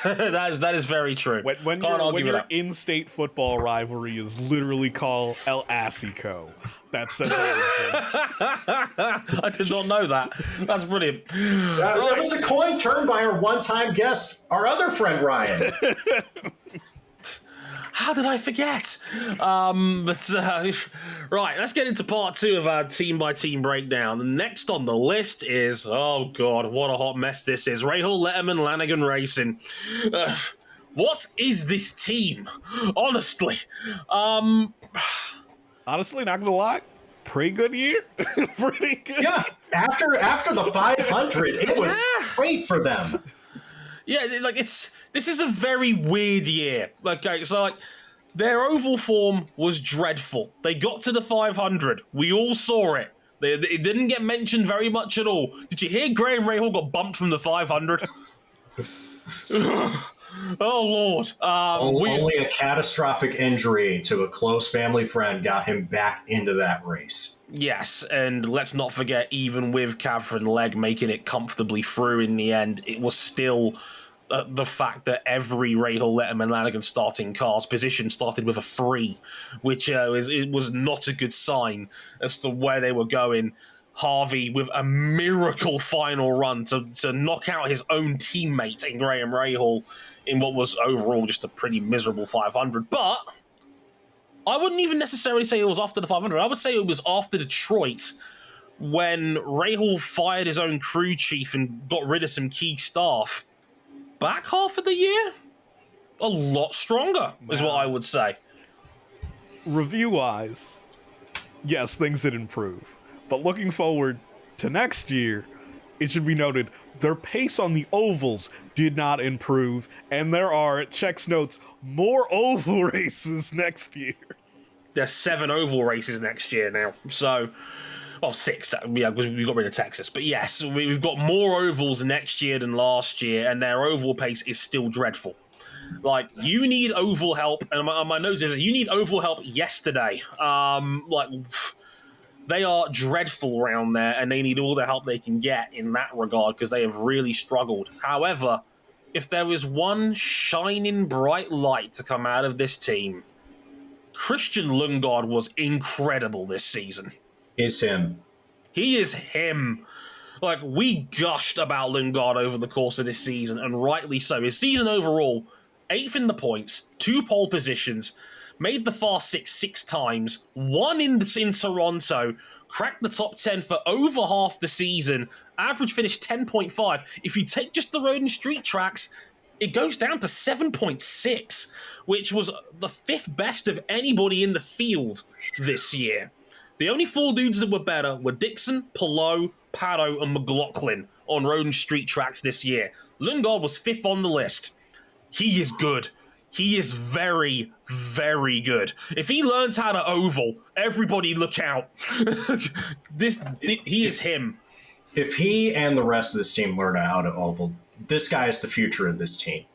that is very true.
When your in-state football rivalry is literally called El Asico, that says everything.
I did not know that. That's brilliant.
That was a coin turned by our one-time guest, our other friend Ryan.
How did I forget? Right, let's get into part two of our team-by-team breakdown. The next on the list is, oh God, what a hot mess this is. Rahal Letterman Lanigan Racing. What is this team? Honestly.
Honestly, not gonna lie, pretty good year. Pretty good.
Yeah, after the 500, it was great for them.
Yeah, this is a very weird year. Okay, so their oval form was dreadful. They got to the 500. We all saw it. It didn't get mentioned very much at all. Did you hear Graham Rahal got bumped from the 500? Oh, Lord.
Only a catastrophic injury to a close family friend got him back into that race.
Yes, and let's not forget, even with Catherine Legg making it comfortably through in the end, it was still the fact that every Rahal Letterman Lanigan starting car's position started with a 3, which it was not a good sign as to where they were going. Harvey with a miracle final run to knock out his own teammate in Graham Rahal in what was overall just a pretty miserable 500. But I wouldn't even necessarily say it was after the 500. I would say it was after Detroit, when Rahal fired his own crew chief and got rid of some key staff. Back half of the year, a lot stronger, is what I would say.
Review-wise, yes, things did improve. But looking forward to next year, it should be noted, their pace on the ovals did not improve, and there are, checks notes, more oval races next year.
There's 7 oval races next year now, so... Well, 6, yeah, because we got rid of Texas. But yes, we've got more ovals next year than last year, and their oval pace is still dreadful. Like, you need oval help, and my notes is, you need oval help yesterday. They are dreadful around there, and they need all the help they can get in that regard, because they have really struggled. However, if there is one shining bright light to come out of this team, Christian Lundgaard was incredible this season.
Is him.
He is him. Like, we gushed about Lundgaard over the course of this season, and rightly so. His season overall, 8th in the points, 2 pole positions, made the Fast 6 times, won in Toronto, cracked the top 10 for over half the season, average finish 10.5. If you take just the road and street tracks, it goes down to 7.6, which was the 5th best of anybody in the field this year. The only 4 dudes that were better were Dixon, Palou, Paddock, and McLaughlin on road and street tracks this year. Lundgaard was 5th on the list. He is good. He is very, very good. If he learns how to oval, everybody look out. He is him.
If he and the rest of this team learn how to oval, this guy is the future of this team.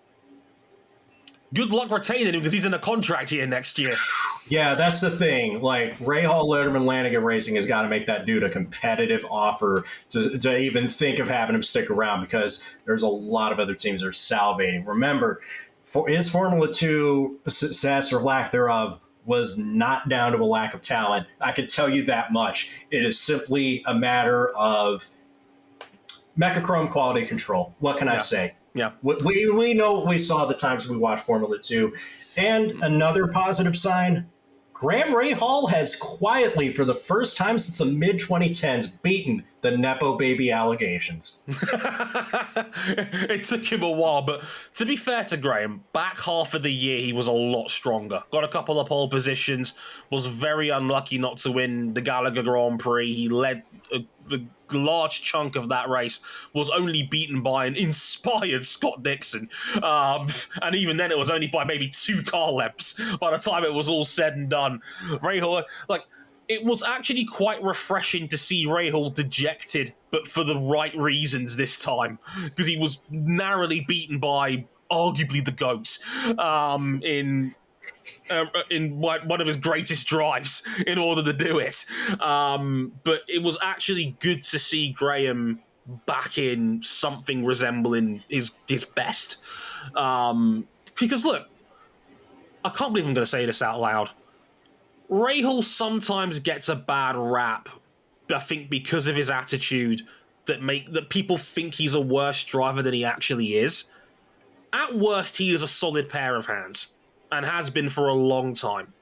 Good luck retaining him because he's in a contract here next year.
Yeah, that's the thing. Like, Rahal Letterman Lanigan Racing has got to make that dude a competitive offer to even think of having him stick around, because there's a lot of other teams that are salivating. Remember, his Formula 2 success or lack thereof was not down to a lack of talent. I can tell you that much. It is simply a matter of Mechachrome quality control. What can I say?
Yeah.
We know what we saw the times we watched Formula 2. And another positive sign, Graham Rahal has quietly, for the first time since the mid-2010s, beaten the Nepo baby allegations.
It took him a while, but to be fair to Graham, back half of the year he was a lot stronger. Got a couple of pole positions, was very unlucky not to win the Gallagher Grand Prix. He led the large chunk of that race, was only beaten by an inspired Scott Dixon. And even then it was only by maybe 2 car lengths by the time it was all said and done. Rahal, like, it was actually quite refreshing to see Rahal dejected, but for the right reasons this time, because he was narrowly beaten by arguably the GOAT in one of his greatest drives in order to do it. But it was actually good to see Graham back in something resembling his best. Because look, I can't believe I'm going to say this out loud. Rahal sometimes gets a bad rap, I think, because of his attitude that people think he's a worse driver than he actually is. At worst, he is a solid pair of hands, and has been for a long time.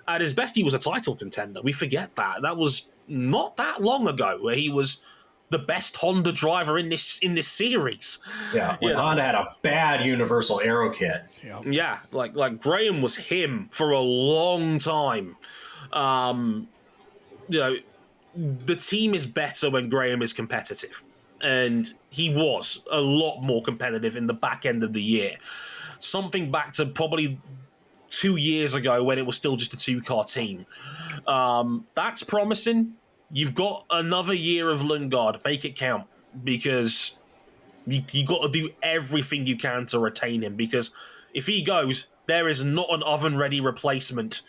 At his best, he was a title contender. We forget that. That was not that long ago, where he was the best Honda driver in this series.
Yeah, when Honda had a bad Universal Aero kit.
Yeah, like Graham was him for a long time. The team is better when Graham is competitive, and he was a lot more competitive in the back end of the year. Something back to probably 2 years ago when it was still just a 2-car team. That's promising. You've got another year of Lundgaard. Make it count, because you got to do everything you can to retain him, because if he goes, there is not an oven-ready replacement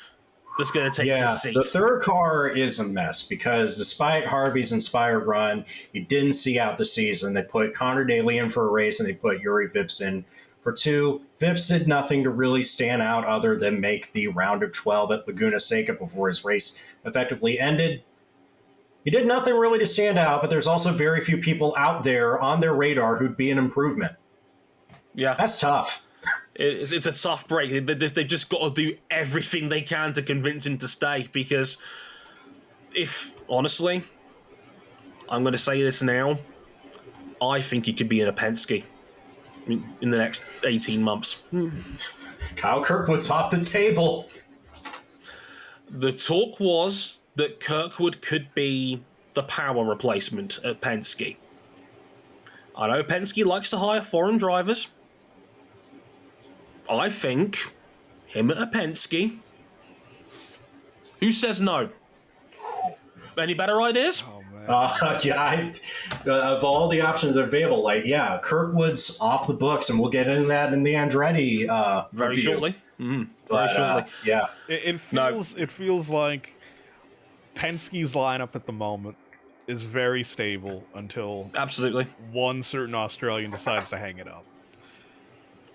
that's going to take his seat.
The third car is a mess because despite Harvey's inspired run, he didn't see out the season. They put Connor Daly in for a race and they put Yuri Vips in for 2. Vips did nothing to really stand out other than make the round of 12 at Laguna Seca before his race effectively ended. He did nothing really to stand out, but there's also very few people out there on their radar who'd be an improvement.
Yeah.
That's tough.
It's a tough break. They've just got to do everything they can to convince him to stay, because honestly, I'm going to say this now, I think he could be in a Penske in the next 18 months.
Kyle Kirkwood's off the table.
The talk was that Kirkwood could be the power replacement at Penske. I know Penske likes to hire foreign drivers. I think him at a Penske. Who says no? Any better ideas?
Oh, man.
Of all the options available, Kirkwood's off the books, and we'll get into that in the Andretti
very
review.
shortly.
Very
shortly.
Yeah.
It feels like Penske's lineup at the moment is very stable until
Absolutely.
one certain Australian decides to hang it up.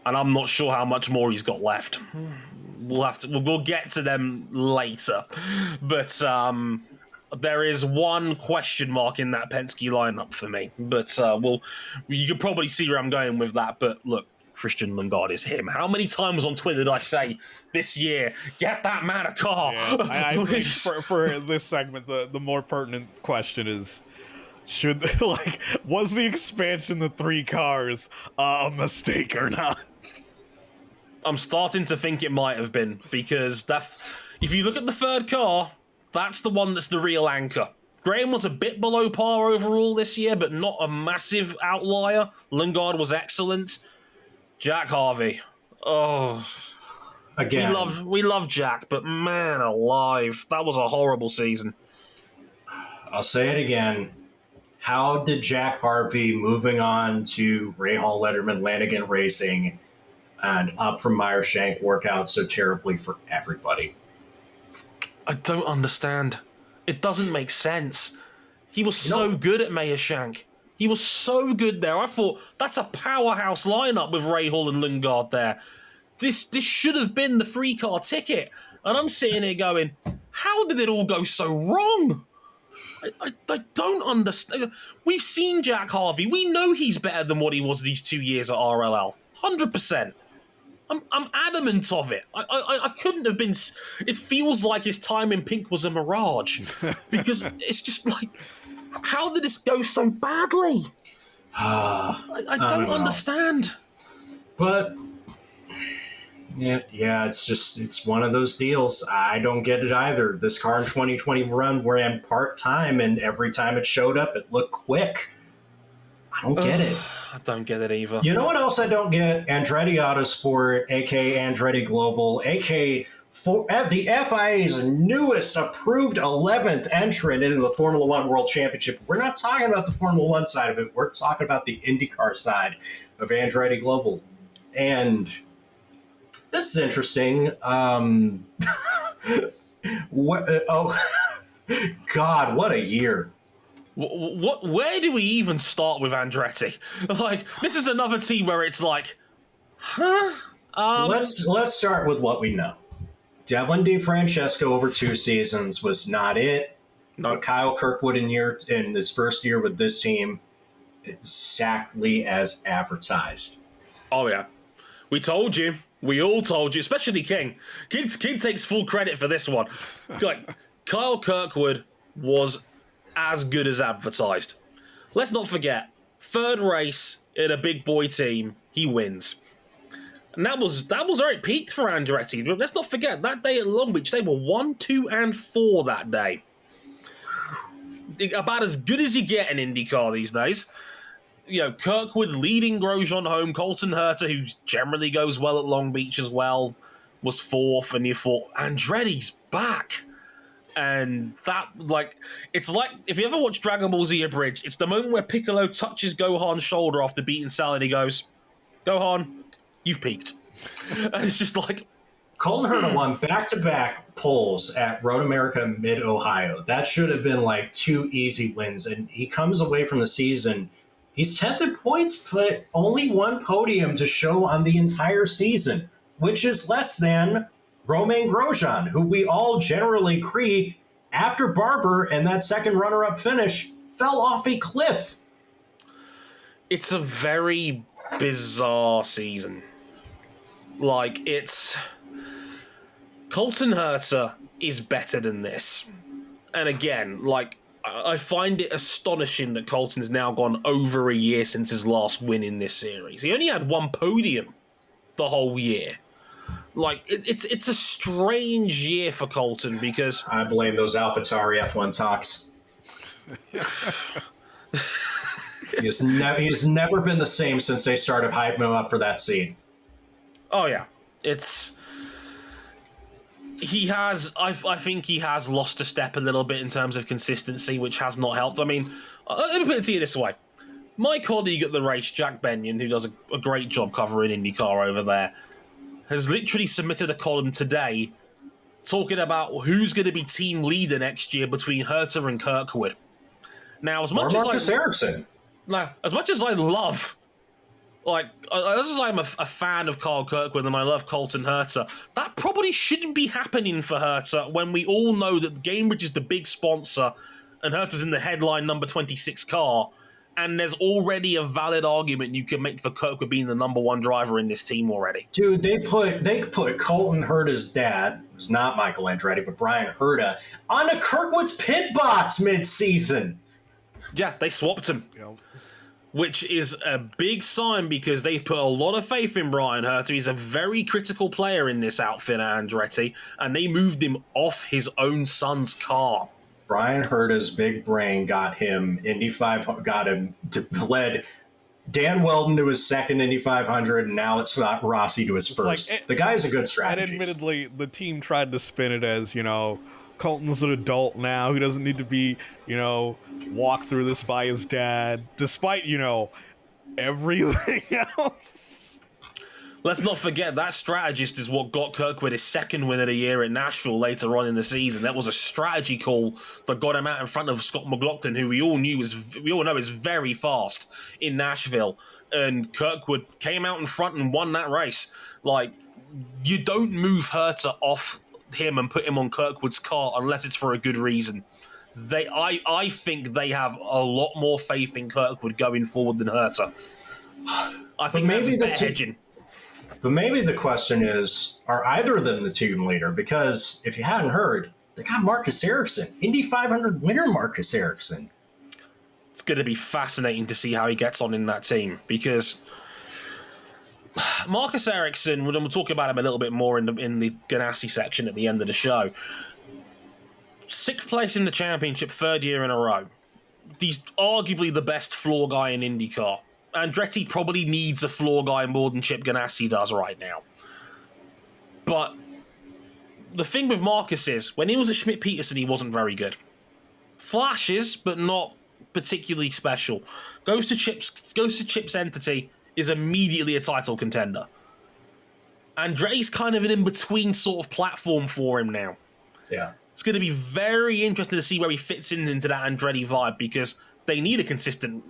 And I'm not sure how much more he's got left. We'll get to them later. But there is one question mark in that Penske lineup for me. But you can probably see where I'm going with that. But look, Christian Lundgaard is him. How many times on Twitter did I say this year, get that man a car?
Yeah, I think for this segment, the more pertinent question is, was the expansion to 3 cars a mistake or not?
I'm starting to think it might have been, because if you look at the third car, that's the one that's the real anchor. Graham was a bit below par overall this year, but not a massive outlier. Lundgaard was excellent. Jack Harvey. Oh.
Again.
We love Jack, but man alive, that was a horrible season.
I'll say it again. How did Jack Harvey, moving on to Rahal Letterman Lanigan Racing and up from Meyer Shank, work out so terribly for everybody?
I don't understand. It doesn't make sense. He was so good at Meyer Shank. He was so good there. I thought, that's a powerhouse lineup with Rahal and Lundgaard there. This should have been the 3-car ticket. And I'm sitting here going, how did it all go so wrong? I don't understand. We've seen Jack Harvey. We know he's better than what he was these 2 years at RLL. 100%. I'm adamant of it. I couldn't have been... It feels like his time in pink was a mirage. Because it's just like... How did this go so badly? I don't understand.
But... Yeah, it's one of those deals. I don't get it either. This car in 2020 run ran part-time, and every time it showed up, it looked quick. I don't get it.
I don't get it either.
You know what else I don't get? Andretti Autosport, a.k.a. Andretti Global, a.k.a. the FIA's newest approved 11th entrant into the Formula One World Championship. We're not talking about the Formula One side of it. We're talking about the IndyCar side of Andretti Global. And... this is interesting. God, what a year.
Where do we even start with Andretti? Like, this is another team where it's like, huh?
Let's start with what we know. Devlin DeFrancesco over 2 seasons was not it. No. Kyle Kirkwood in his first year with this team, exactly as advertised.
Oh, yeah. We told you. We all told you, especially King. King takes full credit for this one. Like, Kyle Kirkwood was as good as advertised. Let's not forget, 3rd race in a big boy team, he wins. And that was where it peaked for Andretti. But let's not forget, that day at Long Beach, they were 1, 2, and 4 that day. About as good as you get in IndyCar these days. You know, Kirkwood leading Grosjean home. Colton Herta, who generally goes well at Long Beach as well, was 4th. And you thought, Andretti's back. And that, like, it's like, if you ever watch Dragon Ball Z Abridged, it's the moment where Piccolo touches Gohan's shoulder after beating Cell and he goes, Gohan, you've peaked. And it's just like,
Colton Herta won back-to-back poles at Road America Mid-Ohio. That should have been like 2 easy wins, and he comes away from the season. He's 10th in points, but only 1 podium to show on the entire season, which is less than Romain Grosjean, who we all generally agree, after Barber and that second runner-up finish, fell off a cliff.
It's a very bizarre season. Like, Colton Herta is better than this. And again, like, I find it astonishing that Colton's now gone over a year since his last win in this series. He only had 1 podium the whole year. Like, it's a strange year for Colton because...
I blame those AlphaTauri F1 talks. He has never been the same since they started hyping him up for that scene.
Oh, yeah. I think he has lost a step a little bit in terms of consistency, which has not helped. I mean, let me put it to you this way. My colleague at the race, Jack Benyon, who does a great job covering IndyCar over there, has literally submitted a column today talking about who's going to be team leader next year between Herta and Kirkwood. Now, as much as
Ericsson.
Now, as much as I love... Like, as I'm a fan of Carl Kirkwood and I love Colton Herta, that probably shouldn't be happening for Herta when we all know that Cambridge is the big sponsor and Herta's in the headline number 26 car, and there's already a valid argument you can make for Kirkwood being the number 1 driver in this team already.
Dude, they put Colton Herta's dad, who's not Michael Andretti, but Brian Herta, on a Kirkwood's pit box mid-season.
Yeah, they swapped him.
Yep.
Which is a big sign because they put a lot of faith in Brian Herta. He's a very critical player in this outfit at Andretti, and they moved him off his own son's car.
Brian Herta's big brain got him led Dan Weldon to his second Indy 500, and now it's got Rossi to his first. The guy's a good strategist.
And admittedly, the team tried to spin it as, Colton's an adult now. He doesn't need to be, walk through this by his dad, despite, everything else.
Let's not forget that strategist is what got Kirkwood his second win of the year at Nashville later on in the season. That was a strategy call that got him out in front of Scott McLaughlin, who we all know is very fast in Nashville. And Kirkwood came out in front and won that race. Like, you don't move Herta off him and put him on Kirkwood's car unless it's for a good reason. I think they have a lot more faith in Kirkwood going forward than Herta. I think maybe that's hedging.
But maybe the question is, are either of them the team leader? Because if you hadn't heard, they got Marcus Ericsson, Indy 500 winner Marcus Ericsson.
It's going to be fascinating to see how he gets on in that team because Marcus Ericsson, we'll talk about him a little bit more in the Ganassi section at the end of the show. 6th place in the championship, 3rd year in a row. He's arguably the best floor guy in IndyCar. Andretti probably needs a floor guy more than Chip Ganassi does right now. But the thing with Marcus is, when he was at Schmidt-Peterson, he wasn't very good. Flashes, but not particularly special. Goes to Chip's entity, is immediately a title contender. Andretti's kind of an in-between sort of platform for him now.
Yeah.
It's going to be very interesting to see where he fits into that Andretti vibe because they need a consistent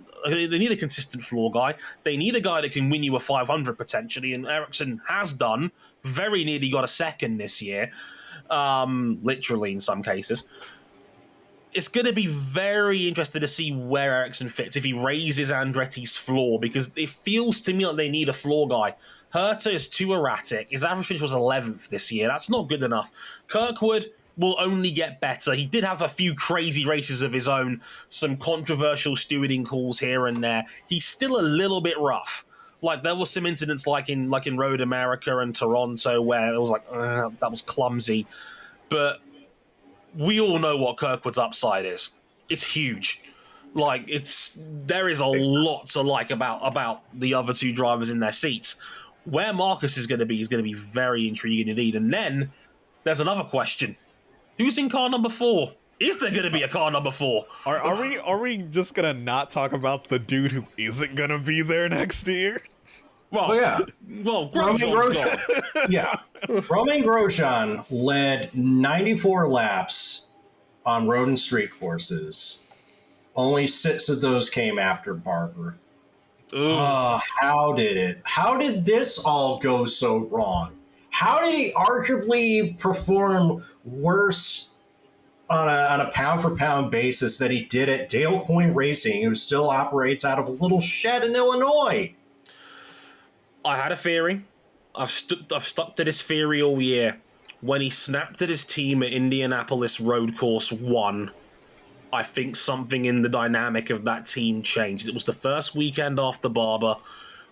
floor guy. They need a guy that can win you a 500 potentially, and Ericsson has done. Very nearly got a second this year, literally in some cases. It's going to be very interesting to see where Ericsson fits if he raises Andretti's floor, because it feels to me like they need a floor guy. Herta is too erratic. His average finish was 11th this year. That's not good enough. Kirkwood will only get better. He did have a few crazy races of his own, some controversial stewarding calls here and there. He's still a little bit rough. Like, there was some incidents like in Road America and Toronto where it was like, that was clumsy. But we all know what Kirkwood's upside is. It's huge. Like, there is a lot to like about the other two drivers in their seats. Where Marcus is going to be very intriguing indeed. And then there's another question. Who's in car number 4? Is there going to be a car number 4?
Are we just going to not talk about the dude who isn't going to be there next year?
Well,
Romain
Grosjean's
Grosjean.
gone.
Yeah. Romain Grosjean led 94 laps on road and street courses. Only 6 of those came after Barber. How did this all go so wrong? How did he arguably perform worse on a pound for pound basis that he did at Dale Coyne Racing, who still operates out of a little shed in Illinois?
I had a theory. I've stuck to this theory all year. When he snapped at his team at Indianapolis Road Course 1, I think something in the dynamic of that team changed. It was the first weekend after Barber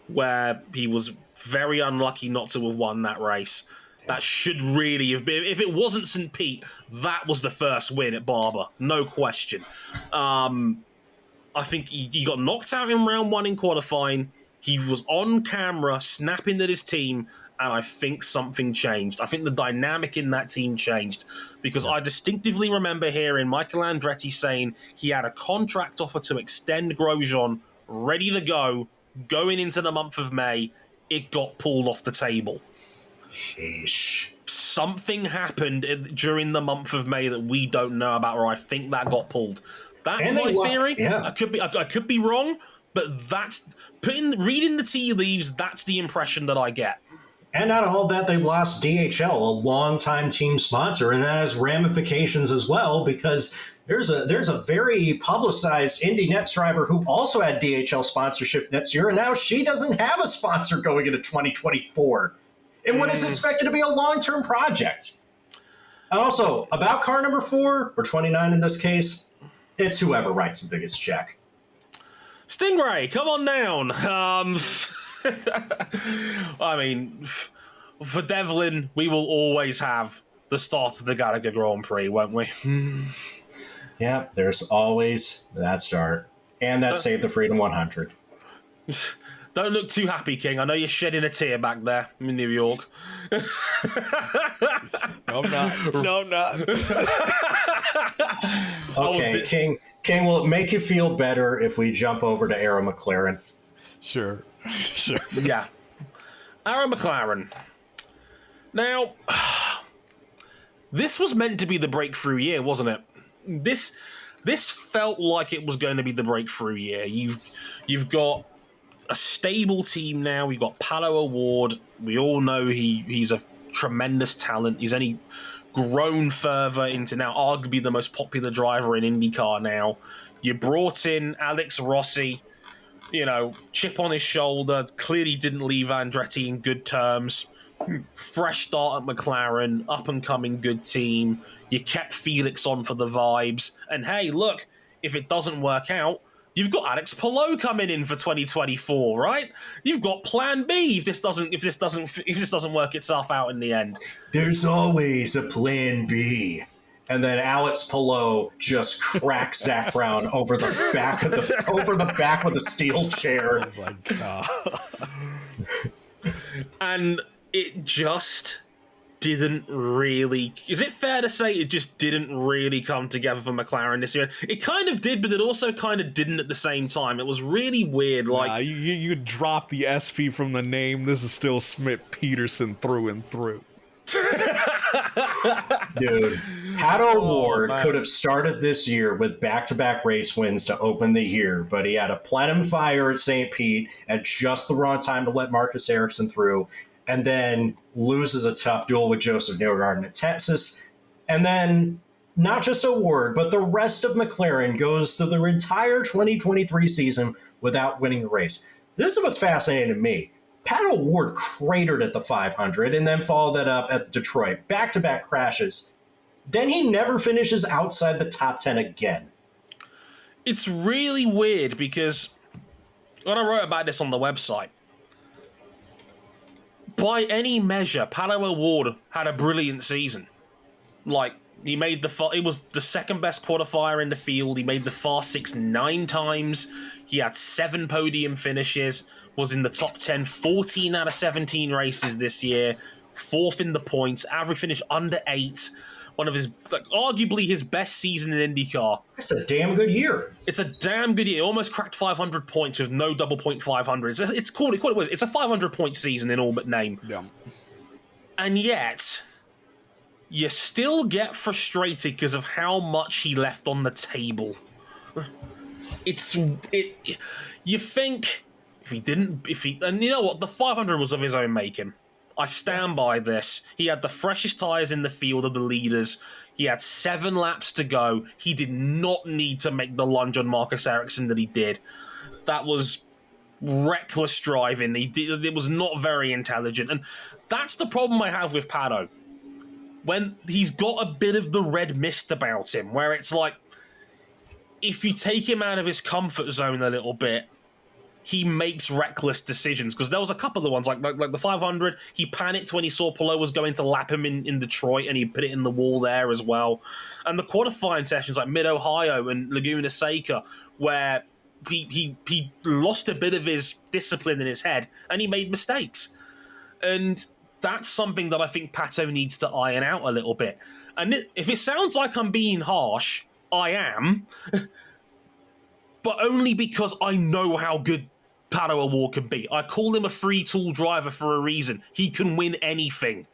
where he was very unlucky not to have won that race. That should really have been, if it wasn't St. Pete, that was the first win at Barber, no question. I think he got knocked out in round 1 in qualifying. He was on camera snapping at his team, and I think something changed. I think the dynamic in that team changed because I distinctively remember hearing Michael Andretti saying he had a contract offer to extend Grosjean ready to go going into the month of May. It got pulled off the table.
Sheesh.
Something happened during the month of May that we don't know about, or I think that got pulled. That's my theory.
Yeah.
I could be wrong, but that's reading the tea leaves. That's the impression that I get.
And out of all that, they've lost DHL, a longtime team sponsor, and that has ramifications as well because there's a very publicized Indy Nets driver who also had DHL sponsorship next year, and now she doesn't have a sponsor going into 2024 in what is expected to be a long-term project. And also, about car number 4, or 29 in this case, it's whoever writes the biggest check.
Stingray, come on down. I mean, for Devlin, we will always have the start of the Gallagher Grand Prix, won't we?
Yeah, there's always that start. And that Save the Freedom 100.
Don't look too happy, King. I know you're shedding a tear back there in New York.
No, I'm not.
Okay, King, will it make you feel better if we jump over to Aaron McLaren?
Sure.
Yeah. Aaron McLaren. Now, this was meant to be the breakthrough year, wasn't it? This felt like it was going to be the breakthrough year. You've got a stable team now. You've got Palou-over. We all know he's a tremendous talent. He's only grown further into now arguably the most popular driver in IndyCar now. You brought in Alex Rossi, chip on his shoulder, clearly didn't leave Andretti in good terms. Fresh start at McLaren, up-and-coming good team. You kept Felix on for the vibes. And hey, look, if it doesn't work out, you've got Alex Palou coming in for 2024, right? You've got Plan B if this doesn't work itself out in the end.
There's always a Plan B. And then Alex Palou just cracks Zach Brown over the back of the steel chair.
Oh my God.
And it just didn't really... Is it fair to say it just didn't really come together for McLaren this year? It kind of did, but it also kind of didn't at the same time. It was really weird.
You drop the SP from the name. This is still Smith-Peterson through and through.
Dude, Pato O'Ward could have started this year with back-to-back race wins to open the year, but he had a plenum fire at St. Pete at just the wrong time to let Marcus Ericsson through, and then loses a tough duel with Joseph Newgarden at Texas. And then not just O'Ward, but the rest of McLaren goes through the entire 2023 season without winning a race. This is what's fascinating to me. Pato O'Ward cratered at the 500 and then followed that up at Detroit. Back-to-back crashes. Then he never finishes outside the top 10 again.
It's really weird because when I wrote about this on the website, by any measure, Palou-over had a brilliant season. He made it was the second best qualifier in the field. He made the Fast 6 9 times. He had 7 podium finishes, was in the top 10, 14 out of 17 races this year, 4th in the points, average finish under 8, one of his, like, arguably his best season in IndyCar.
That's a damn good year.
It's a damn good year. Almost cracked 500 points with no double point 500. It's called it was. It's a 500-point season in all but name.
Yeah.
And yet, you still get frustrated because of how much he left on the table. You think and you know what? The 500 was of his own making. I stand by this. He had the freshest tyres in the field of the leaders. He had 7 laps to go. He did not need to make the lunge on Marcus Ericsson that he did. That was reckless driving. It was not very intelligent. And that's the problem I have with Paddock. When he's got a bit of the red mist about him, where it's like, if you take him out of his comfort zone a little bit, he makes reckless decisions. Because there was a couple of the ones, like the 500, he panicked when he saw Palou was going to lap him in Detroit, and he put it in the wall there as well. And the qualifying sessions like Mid-Ohio and Laguna Seca, where he lost a bit of his discipline in his head, and he made mistakes. And that's something that I think Pato needs to iron out a little bit. And if it sounds like I'm being harsh, I am, but only because I know how good Pato-O'Ward can be. I call him a free-tool driver for a reason. He can win anything.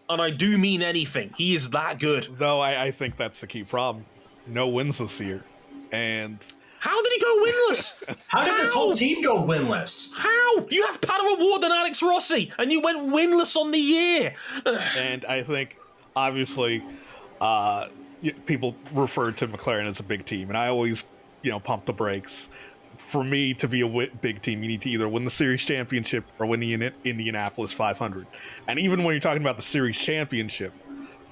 And I do mean anything. He is that good.
Though I think that's the key problem. No wins this year. And
how did he go winless?
How did this whole team go winless?
How? You have Pato-O'Ward and Alex Rossi, and you went winless on the year.
And I think, obviously, people refer to McLaren as a big team, and I always, pump the brakes. For me to be a big team, you need to either win the series championship or win the Indianapolis 500. And even when you're talking about the series championship,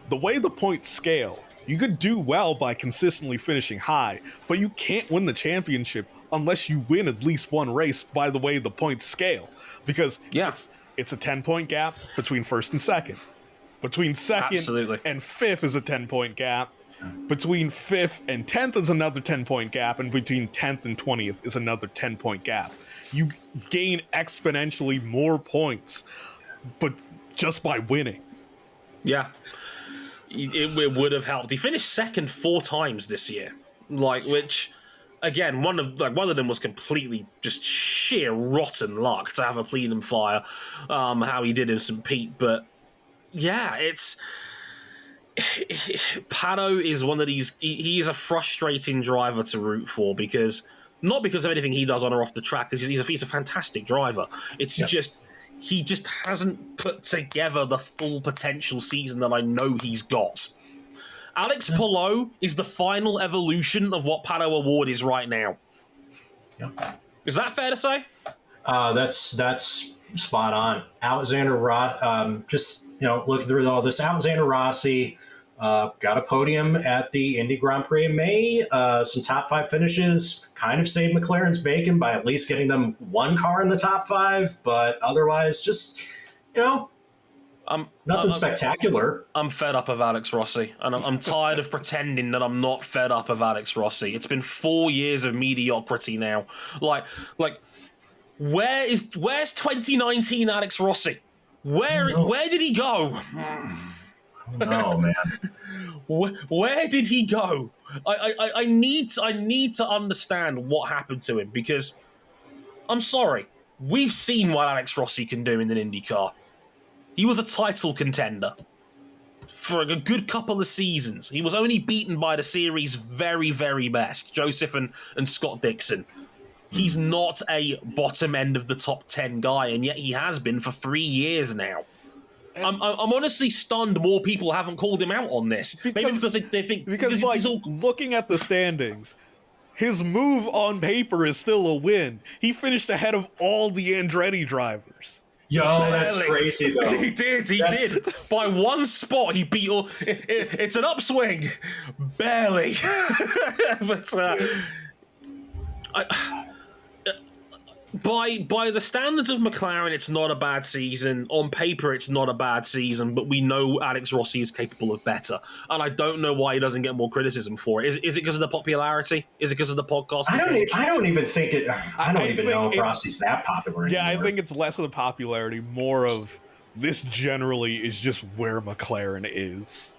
the way the points scale, you could do well by consistently finishing high, but you can't win the championship unless you win at least one race by the way the points scale. Because it's a 10-point gap between first and second. Between second and fifth is a 10-point gap. Between 5th and 10th is another 10-point gap, and between 10th and 20th is another 10-point gap. You gain exponentially more points, but just by winning.
Yeah. It would have helped. He finished second 4 times this year. Which, again, one of them was completely just sheer rotten luck to have a plenum fire, how he did in St. Pete, but yeah, it's... Pato is one of these. He is a frustrating driver to root for not because of anything he does on or off the track. Because he's a fantastic driver. It's just he just hasn't put together the full potential season that I know he's got. Alex Palou is the final evolution of what Pato-O'Ward is right now.
Yeah.
Is that fair to say?
That's spot on. Alexander Rossi, looking through all this, Alexander Rossi got a podium at the Indy Grand Prix in May. Some top 5 finishes, kind of saved McLaren's bacon by at least getting them one car in the top 5, but otherwise just, nothing spectacular.
I'm fed up of Alex Rossi, and I'm tired of pretending that I'm not fed up of Alex Rossi. It's been 4 years of mediocrity now. Where's 2019 Alex Rossi? Where did he go?
No, man.
Where did he go? I need to understand what happened to him, because I'm sorry, we've seen what Alex Rossi can do in an IndyCar. He was a title contender for a good couple of seasons. He was only beaten by the series' very, very best, Joseph and Scott Dixon. He's not a bottom end of the top 10 guy, and yet he has been for 3 years now. I'm honestly stunned more people haven't called him out on this. Maybe because they think...
Because looking at the standings, his move on paper is still a win. He finished ahead of all the Andretti drivers.
Yo, that's crazy, though.
He did. By one spot, he beat all... It's an upswing. Barely. But... By the standards of McLaren, it's not a bad season. On paper, it's not a bad season, but we know Alex Rossi is capable of better. And I don't know why he doesn't get more criticism for it. Is it because of the popularity? Is it because of the podcast?
I don't even think it. I don't even know if Rossi's that popular anymore.
Yeah, I think it's less of the popularity, more of this generally is just where McLaren is.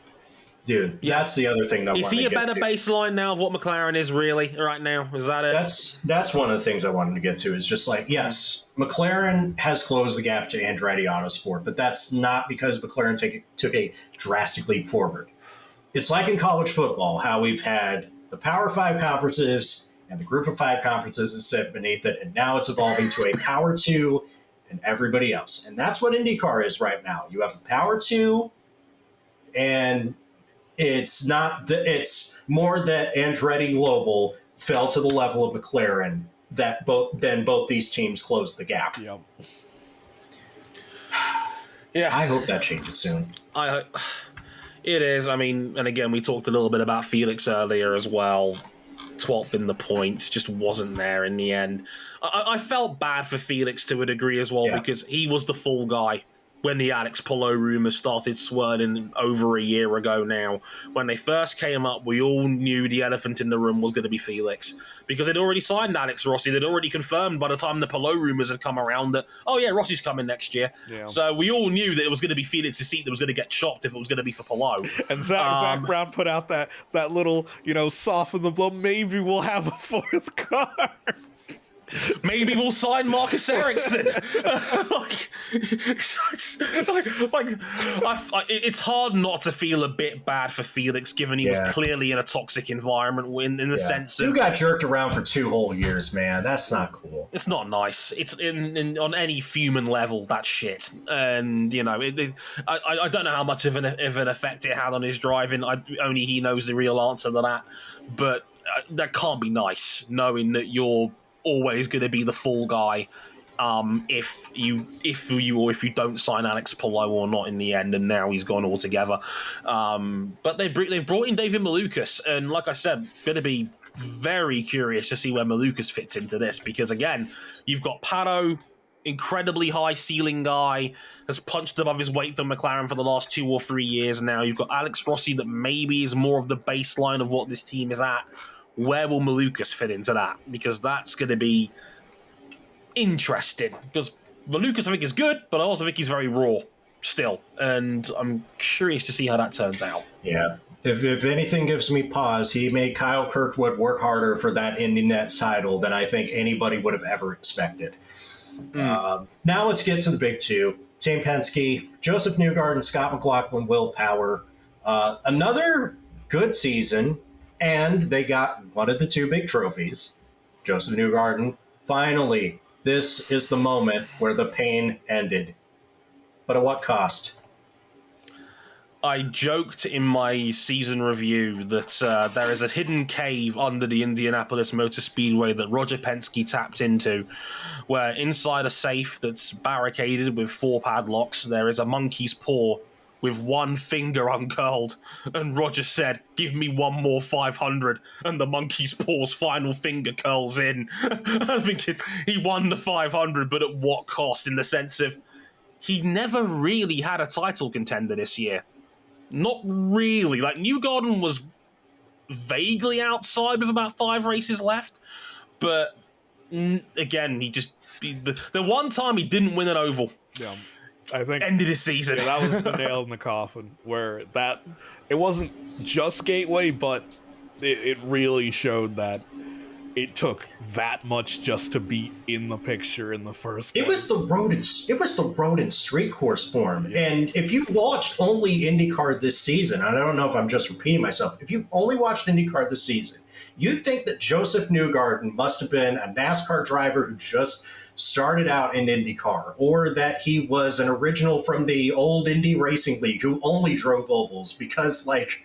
Dude, that's the other thing that I
is
wanted
he
to
a
get
better
to.
baseline now of what McLaren is really right now? Is that it?
That's one of the things I wanted to get to. Is just like, yes, McLaren has closed the gap to Andretti Autosport, but that's not because McLaren took a drastic leap forward. It's like in college football, how we've had the Power 5 conferences and the Group of 5 conferences that sit beneath it, and now it's evolving to a Power 2 and everybody else. And that's what IndyCar is right now. You have a Power 2, and it's more that Andretti Global fell to the level of McLaren that both these teams closed the gap.
Yep.
Yeah.
I hope that changes soon.
It is. I mean, and again, we talked a little bit about Felix earlier as well. 12th in the points, just wasn't there in the end. I felt bad for Felix to a degree as well, because he was the fall guy when the Alex Palou rumors started swirling over a year ago now. When they first came up, we all knew the elephant in the room was going to be Felix, because they'd already signed Alex Rossi. They'd already confirmed by the time the Palou rumors had come around that, oh yeah, Rossi's coming next year. Yeah. So we all knew that it was going to be Felix's seat that was going to get chopped if it was going to be for Palou.
And Zach Brown put out that little, soften the blow. Maybe we'll have a fourth car.
Maybe we'll sign Marcus Ericsson. It's hard not to feel a bit bad for Felix, given he was clearly in a toxic environment in the sense of...
You got jerked around for 2 whole years, man. That's not cool.
It's not nice. It's on any human level, that's shit. And, I don't know how much of an effect it had on his driving. Only he knows the real answer to that. But that can't be nice, knowing that you're always going to be the fall guy if you don't sign Alex Palou or not in the end, and now he's gone altogether. But they've brought in David Malukas, and like I said, going to be very curious to see where Malukas fits into this, because again, you've got Pato, incredibly high ceiling guy, has punched above his weight for McLaren for the last 2 or 3 years now. You've got Alex Rossi that maybe is more of the baseline of what this team is at. Where will Malukas fit into that? Because that's going to be interesting. Because Malukas, I think, is good, but I also think he's very raw still. And I'm curious to see how that turns out.
Yeah. If anything gives me pause, he made Kyle Kirkwood work harder for that Indy Nets title than I think anybody would have ever expected. Now let's get to the big two. Team Penske, Joseph Newgarden and Scott McLaughlin, Will Power. Another good season. And they got one of the 2 big trophies. Joseph Newgarden, finally, this is the moment where the pain ended. But at what cost?
I joked in my season review that there is a hidden cave under the Indianapolis Motor Speedway that Roger Penske tapped into, where inside a safe that's barricaded with 4 padlocks, there is a monkey's paw with 1 finger uncurled, and Roger said, "Give me 1 more 500," and the monkey's paw's final finger curls in. I'm thinking he won the 500, but at what cost? In the sense of he never really had a title contender this year. Not really. Like, Newgarden was vaguely outside with about 5 races left, but again, the one time he didn't win an oval.
Yeah. I think
ended his season.
Yeah, that was the nail in the coffin, where it wasn't just Gateway, but it really showed that it took that much just to be in the picture in the first place.
It was the road and street course form. Yeah. And if you watched only IndyCar this season, and I don't know if I'm just repeating myself, if you only watched IndyCar this season, you'd think that Joseph Newgarden must have been a NASCAR driver who just started out in IndyCar, or that he was an original from the old Indy Racing League who only drove ovals, because, like,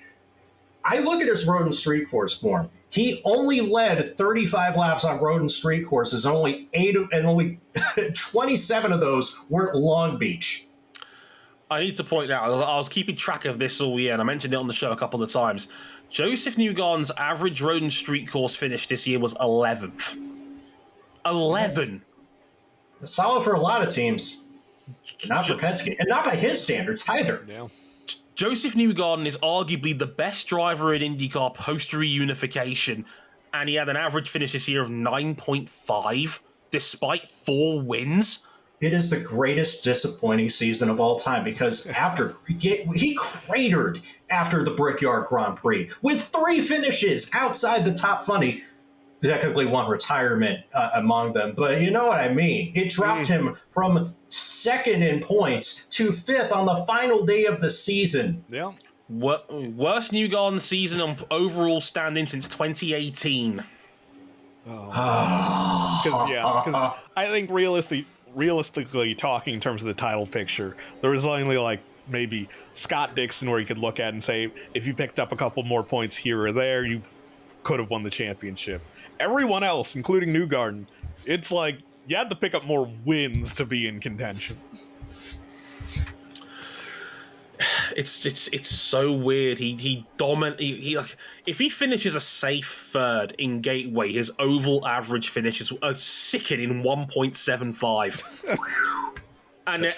I look at his road and street course form. He only led 35 laps on road and street courses, and only 27 of those were at Long Beach.
I need to point out, I was keeping track of this all year, and I mentioned it on the show a couple of times. Joseph Newgarden's average road and street course finish this year was 11th. 11.
That's solid for a lot of teams. Not for Penske, and not by his standards either.
Yeah.
Joseph Newgarden is arguably the best driver in IndyCar post-reunification, and he had an average finish this year of 9.5, despite 4 wins.
It is the greatest disappointing season of all time because he cratered after the Brickyard Grand Prix with 3 finishes outside the top 20. Technically one retirement among them, but you know what I mean. It dropped him from 2nd in points to 5th on the final day of the season.
Yeah.
Worst Newgarden season on overall standing since 2018.
Because I think realistically talking in terms of the title picture, there was only like maybe Scott Dixon where you could look at and say, if you picked up a couple more points here or there, you could have won the championship. Everyone else, including Newgarden, it's like you had to pick up more wins to be in contention.
It's so weird. He like, if he finishes a safe 3rd in Gateway, his oval average finishes a sickening 1.75. and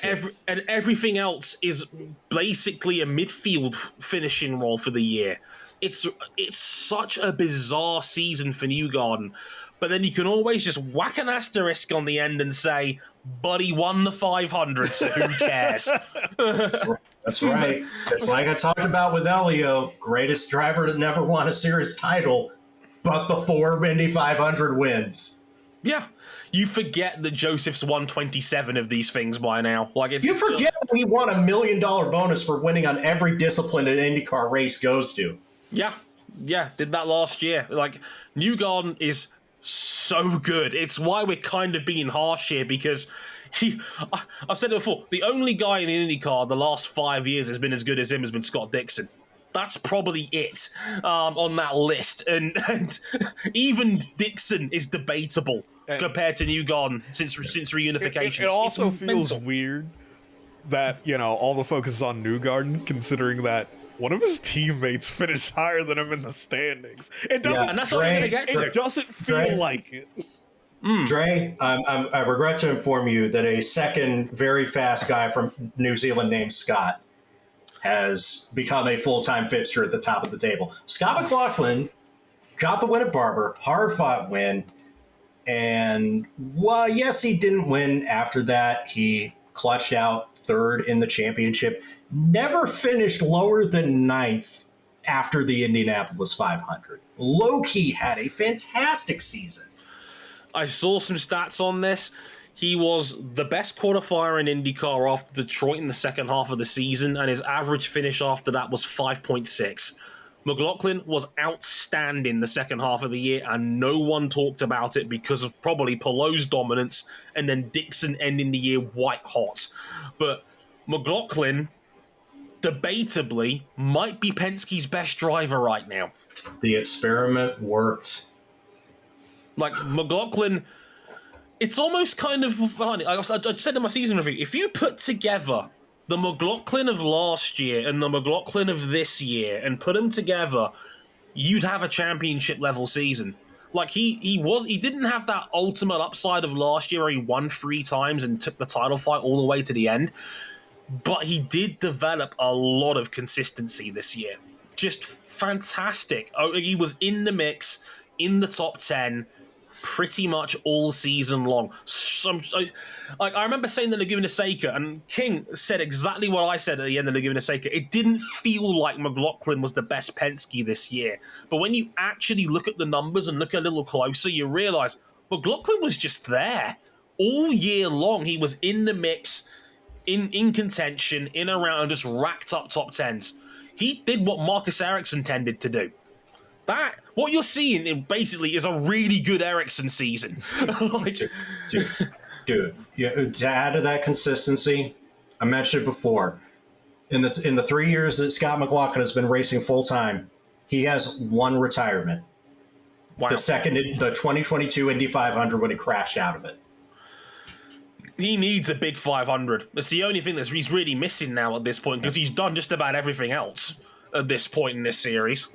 everything else is basically a midfield finishing role for the year. It's such a bizarre season for Newgarden, but then you can always just whack an asterisk on the end and say, but he won the 500, so who cares?
That's right. It's like I talked about with Elio, greatest driver to never won a series title, but the 4 Indy 500 wins.
Yeah. You forget that Joseph's won 27 of these things by now.
You forget that he won $1 million bonus for winning on every discipline an IndyCar race goes to.
Yeah, did that last year. Like, Newgarden is so good. It's why we're kind of being harsh here, because I've said it before, the only guy in the IndyCar the last 5 years has been as good as him has been Scott Dixon. That's probably it on that list. And even Dixon is debatable compared to Newgarden since reunification.
It also feels weird that, all the focus is on Newgarden, considering that one of his teammates finished higher than him in the standings. It doesn't.
And that's all you're gonna get to.
It doesn't feel like it.
Dre, I regret to inform you that a second very fast guy from New Zealand named Scott has become a full-time fixture at the top of the table. Scott McLaughlin got the win at Barber, hard-fought win, and yes, he didn't win after that. He clutched out 3rd in the championship. Never finished lower than 9th after the Indianapolis 500. Low-key had a fantastic season.
I saw some stats on this. He was the best qualifier in IndyCar after Detroit in the second half of the season, and his average finish after that was 5.6. McLaughlin was outstanding the second half of the year, and no one talked about it because of probably Palou's dominance, and then Dixon ending the year white hot. But McLaughlin, debatably, might be Penske's best driver right now.
The experiment worked.
Like, McLaughlin, it's almost kind of funny. I said in my season review, if you put together the McLaughlin of last year and the McLaughlin of this year and put them together, you'd have a championship level season. Like, he didn't have that ultimate upside of last year where he won 3 times and took the title fight all the way to the end. But he did develop a lot of consistency this year. Just fantastic. He was in the mix, in the top 10, pretty much all season long. I remember saying the Laguna Seca, and King said exactly what I said at the end of Laguna Seca. It didn't feel like McLaughlin was the best Penske this year. But when you actually look at the numbers and look a little closer, you realize McLaughlin was just there. All year long, he was in the mix, in contention, in around, and just racked up top 10s. He did what Marcus Ericsson tended to do. What you're seeing basically is a really good Ericsson season.
Dude, to add to that consistency, I mentioned it before. In the 3 years that Scott McLaughlin has been racing full time, he has 1 retirement. Wow. The 2022 Indy 500 when he crashed out of it.
He needs a big 500. It's the only thing that he's really missing now at this point, because he's done just about everything else at this point in this series.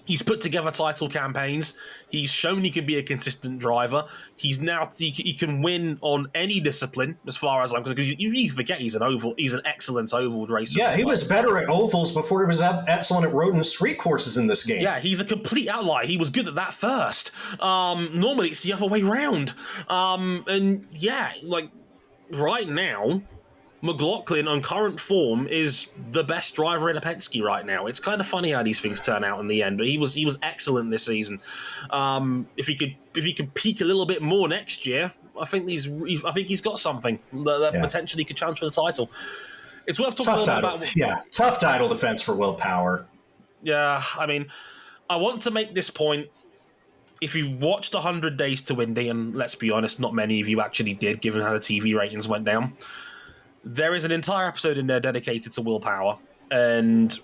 He's put together title campaigns. He's shown he can be a consistent driver. He can win on any discipline as far as I'm concerned. Because you forget he's an excellent oval racer.
Yeah, he was better at ovals before he was excellent at road and street courses in this game.
Yeah, he's a complete outlier. He was good at that first. Normally it's the other way round. And yeah, like right now, McLaughlin on current form is the best driver in a Penske right now. It's kind of funny how these things turn out in the end, but he was excellent this season. If he could peak a little bit more next year, I think he's got something that potentially could challenge for the title. It's worth talking a little bit about.
Tough title defense for Will Power.
Yeah, I mean, I want to make this point. If you watched 100 Days to Indy, and let's be honest, not many of you actually did, given how the TV ratings went down. There is an entire episode in there dedicated to Will Power, and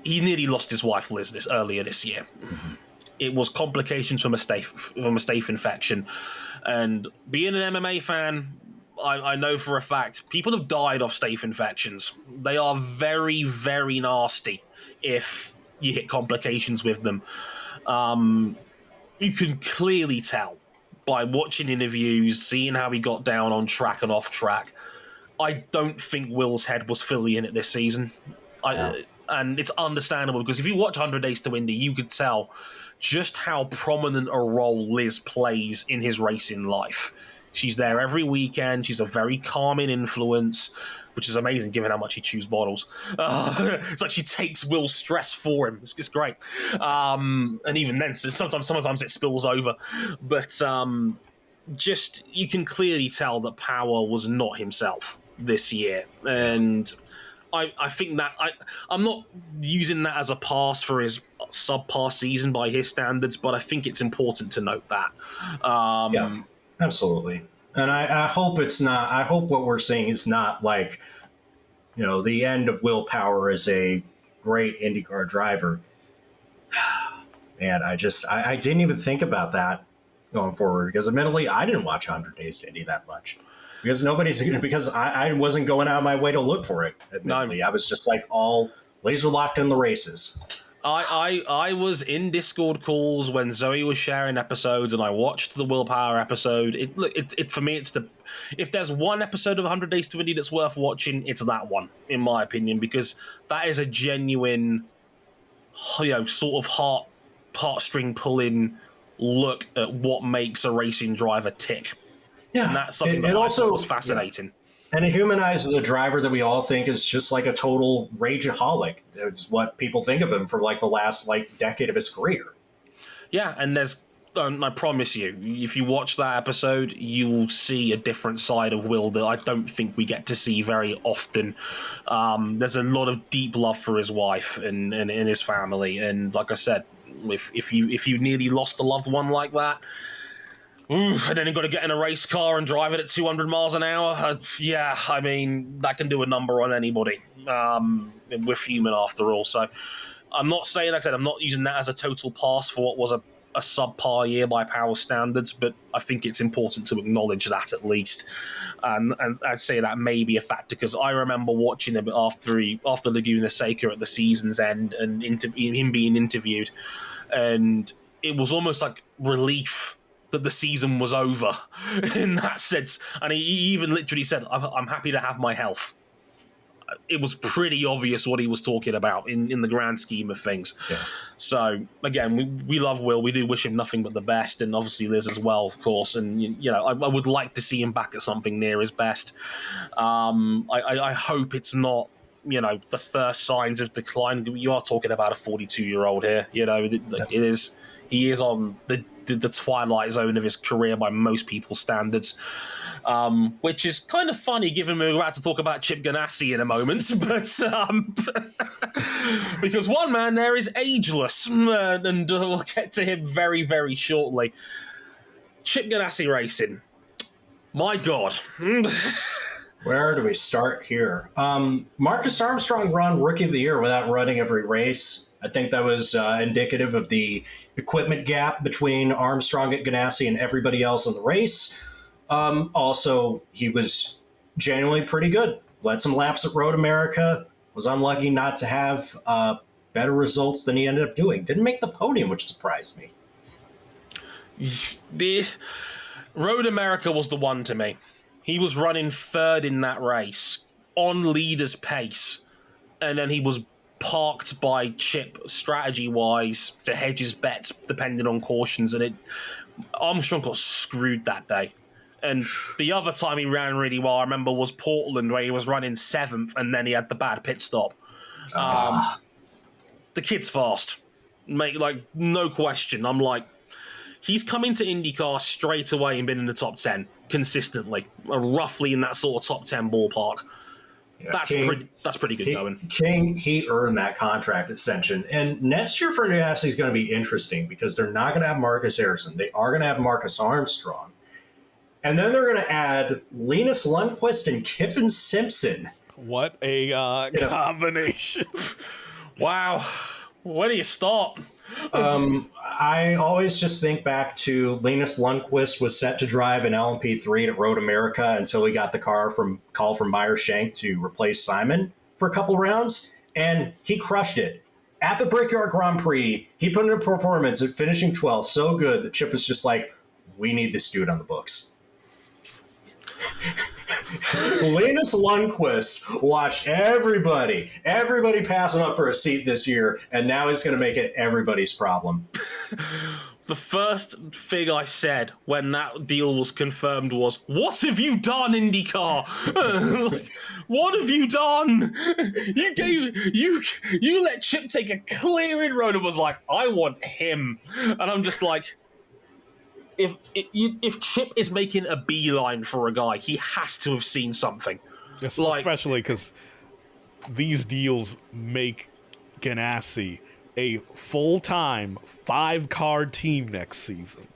he nearly lost his wife Liz earlier this year. It was complications from a staph infection, and being an MMA fan, I know for a fact people have died of staph infections. They are very, very nasty if you hit complications with them. You can clearly tell by watching interviews, seeing how he got down on track and off track. I don't think Will's head was fully in it this season. And it's understandable because if you watch 100 Days to Indy, you could tell just how prominent a role Liz plays in his racing life. She's there every weekend. She's a very calming influence, which is amazing given how much he chews bottles. It's like she takes Will's stress for him. It's great. And even then, sometimes it spills over. But just you can clearly tell that Power was not himself this year. And I think that I'm not using that as a pass for his subpar season by his standards, but I think it's important to note that.
Yeah, absolutely. And I hope it's not. I hope what we're seeing is not like, the end of Will Power as a great IndyCar driver. Man, I didn't even think about that going forward because admittedly I didn't watch 100 Days to Indy that much. Because I wasn't going out of my way to look for it, admittedly. I was just like all laser locked in the races.
I was in Discord calls when Zoe was sharing episodes and I watched the Will Power episode. For me, if there's one episode of 100 Days to Indy that's worth watching, it's that one, in my opinion, because that is a genuine, sort of heartstring pulling look at what makes a racing driver tick. Yeah, and that's something that also was fascinating.
Yeah. And it humanizes a driver that we all think is just like a total rageaholic. That's what people think of him for like the last decade of his career. Yeah,
and I promise you, if you watch that episode, you will see a different side of Will that I don't think we get to see very often. There's a lot of deep love for his wife and his family, and like I said, if you nearly lost a loved one like that. And then you've got to get in a race car and drive it at 200 miles an hour. I mean, that can do a number on anybody. We're human after all. So I'm not saying, like I said, I'm not using that as a total pass for what was a subpar year by Power standards, but I think it's important to acknowledge that at least. And I'd say that may be a factor because I remember watching him after Laguna Seca at the season's end and him being interviewed. And it was almost like relief that the season was over in that sense. And he even literally said, I'm happy to have my health. It was pretty obvious what he was talking about in the grand scheme of things. Yeah. So, again, we love Will. We do wish him nothing but the best, and obviously Liz as well, of course. And, I would like to see him back at something near his best. I hope it's not, the first signs of decline. You are talking about a 42-year-old here. It is. He is on the twilight zone of his career by most people's standards, which is kind of funny given we're about to talk about Chip Ganassi in a moment, but because one man there is ageless, and we'll get to him very, very shortly. Chip Ganassi Racing. My God.
Where do we start here? Marcus Armstrong won Rookie of the Year without running every race. I think that was indicative of the equipment gap between Armstrong at Ganassi and everybody else in the race. Also, he was genuinely pretty good. Led some laps at Road America. Was unlucky not to have better results than he ended up doing. Didn't make the podium, which surprised me.
The Road America was the one to me. He was running third in that race on leader's pace, and then he was parked by Chip strategy-wise to hedge his bets depending on cautions, and Armstrong got screwed that day. And the other time he ran really well, I remember, was Portland, where he was running 7th, and then he had the bad pit stop. The kid's fast. No question. I'm like, he's come into IndyCar straight away and been in the top 10 consistently, roughly in that sort of top 10 ballpark. Yeah, that's pretty good going.
King, he earned that contract extension. And next year for Andretti is going to be interesting because they're not going to have Marcus Ericsson. They are going to have Marcus Armstrong. And then they're going to add Rinus Lundgaard and Kyffin Simpson.
What a combination.
Wow. Where do you start?
I always just think back to Rinus Lundgaard was set to drive an LMP3 at Road America until he got the call from Meyer Shank to replace Simon for a couple rounds, and he crushed it. At the Brickyard Grand Prix, he put in a performance at finishing 12th so good that Chip was just like, we need this dude on the books. Rinus Lundgaard watched everybody passing up for a seat this year, and now he's going to make it everybody's problem.
The first thing I said when that deal was confirmed was, "What have you done, IndyCar? What have you done? You let Chip take a clearing road and was like, I want him." And I'm just like, If Chip is making a beeline for a guy, he has to have seen something.
Yes, especially because these deals make Ganassi a full-time 5-car team next season.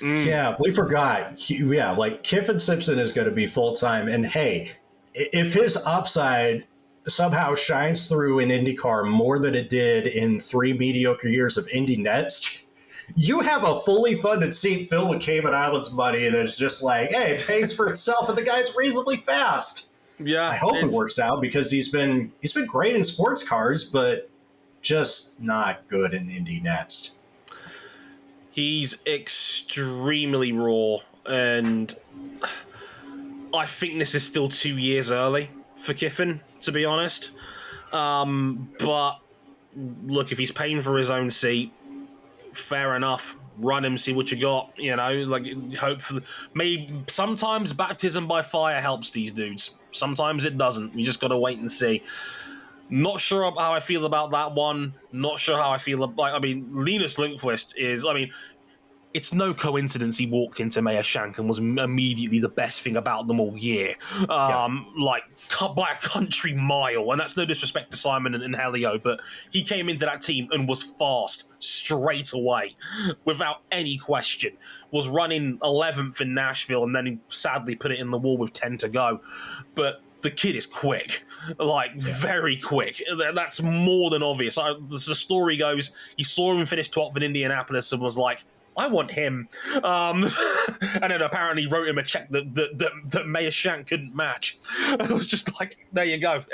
Yeah, we forgot. Kyffin Simpson is going to be full-time. And hey, if his upside somehow shines through in IndyCar more than it did in 3 mediocre years of Indy Nets, you have a fully funded seat filled with Cayman Islands money that's just like, hey, it pays for itself, and the guy's reasonably fast.
Yeah,
I hope it works out because he's been great in sports cars, but just not good in Indy Next.
He's extremely raw, and I think this is still 2 years early for Kyffin, to be honest. But look, if he's paying for his own seat, fair enough. Run him, see what you got. Hopefully, maybe sometimes baptism by fire helps these dudes. Sometimes it doesn't. You just got to wait and see. Not sure how I feel about that one. Not sure how I feel about. Rinus Lundgaard is. It's no coincidence he walked into Meyer Shank and was immediately the best thing about them all year. By a country mile. And that's no disrespect to Simon and Helio, but he came into that team and was fast straight away without any question. Was running 11th in Nashville, and then he sadly put it in the wall with 10 to go. But the kid is quick, very quick. That's more than obvious. The story goes, he saw him finish 12th in Indianapolis and was like, I want him. And then apparently wrote him a check that Meyer Shank couldn't match. It was just like, there you go.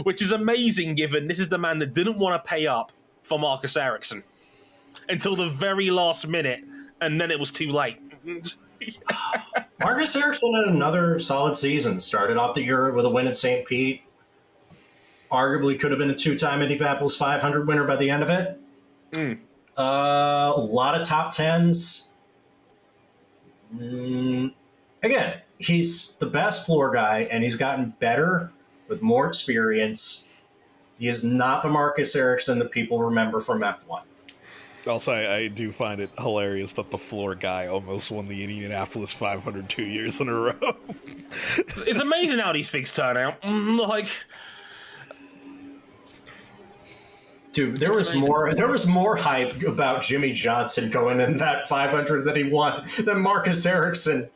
Which is amazing given this is the man that didn't want to pay up for Marcus Ericsson until the very last minute, and then it was too late.
Marcus Ericsson had another solid season. Started off the year with a win at St. Pete. Arguably could have been a 2-time Indianapolis 500 winner by the end of it. A lot of top 10s. Again, he's the best floor guy, and he's gotten better with more experience. He is not the Marcus Ericsson that people remember from F1.
Also, I do find it hilarious that the floor guy almost won the Indianapolis 500 2 years in a row.
It's amazing how these things turn out.
Dude, there was more hype about Jimmy Johnson going in that 500 that he won than Marcus Ericsson.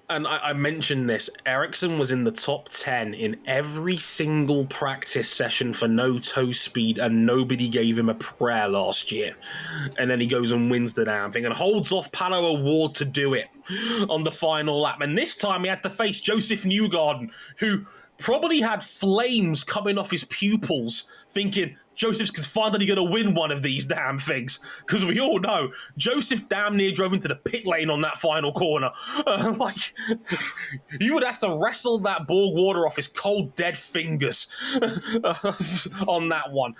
And I mentioned this. Ericsson was in the top 10 in every single practice session for no toe speed, and nobody gave him a prayer last year. And then he goes and wins the damn thing and holds off Palou-over to do it on the final lap. And this time he had to face Joseph Newgarden, who probably had flames coming off his pupils, thinking, Joseph's finally going to win one of these damn things. Because we all know Joseph damn near drove into the pit lane on that final corner. You would have to wrestle that Borg water off his cold, dead fingers on that one.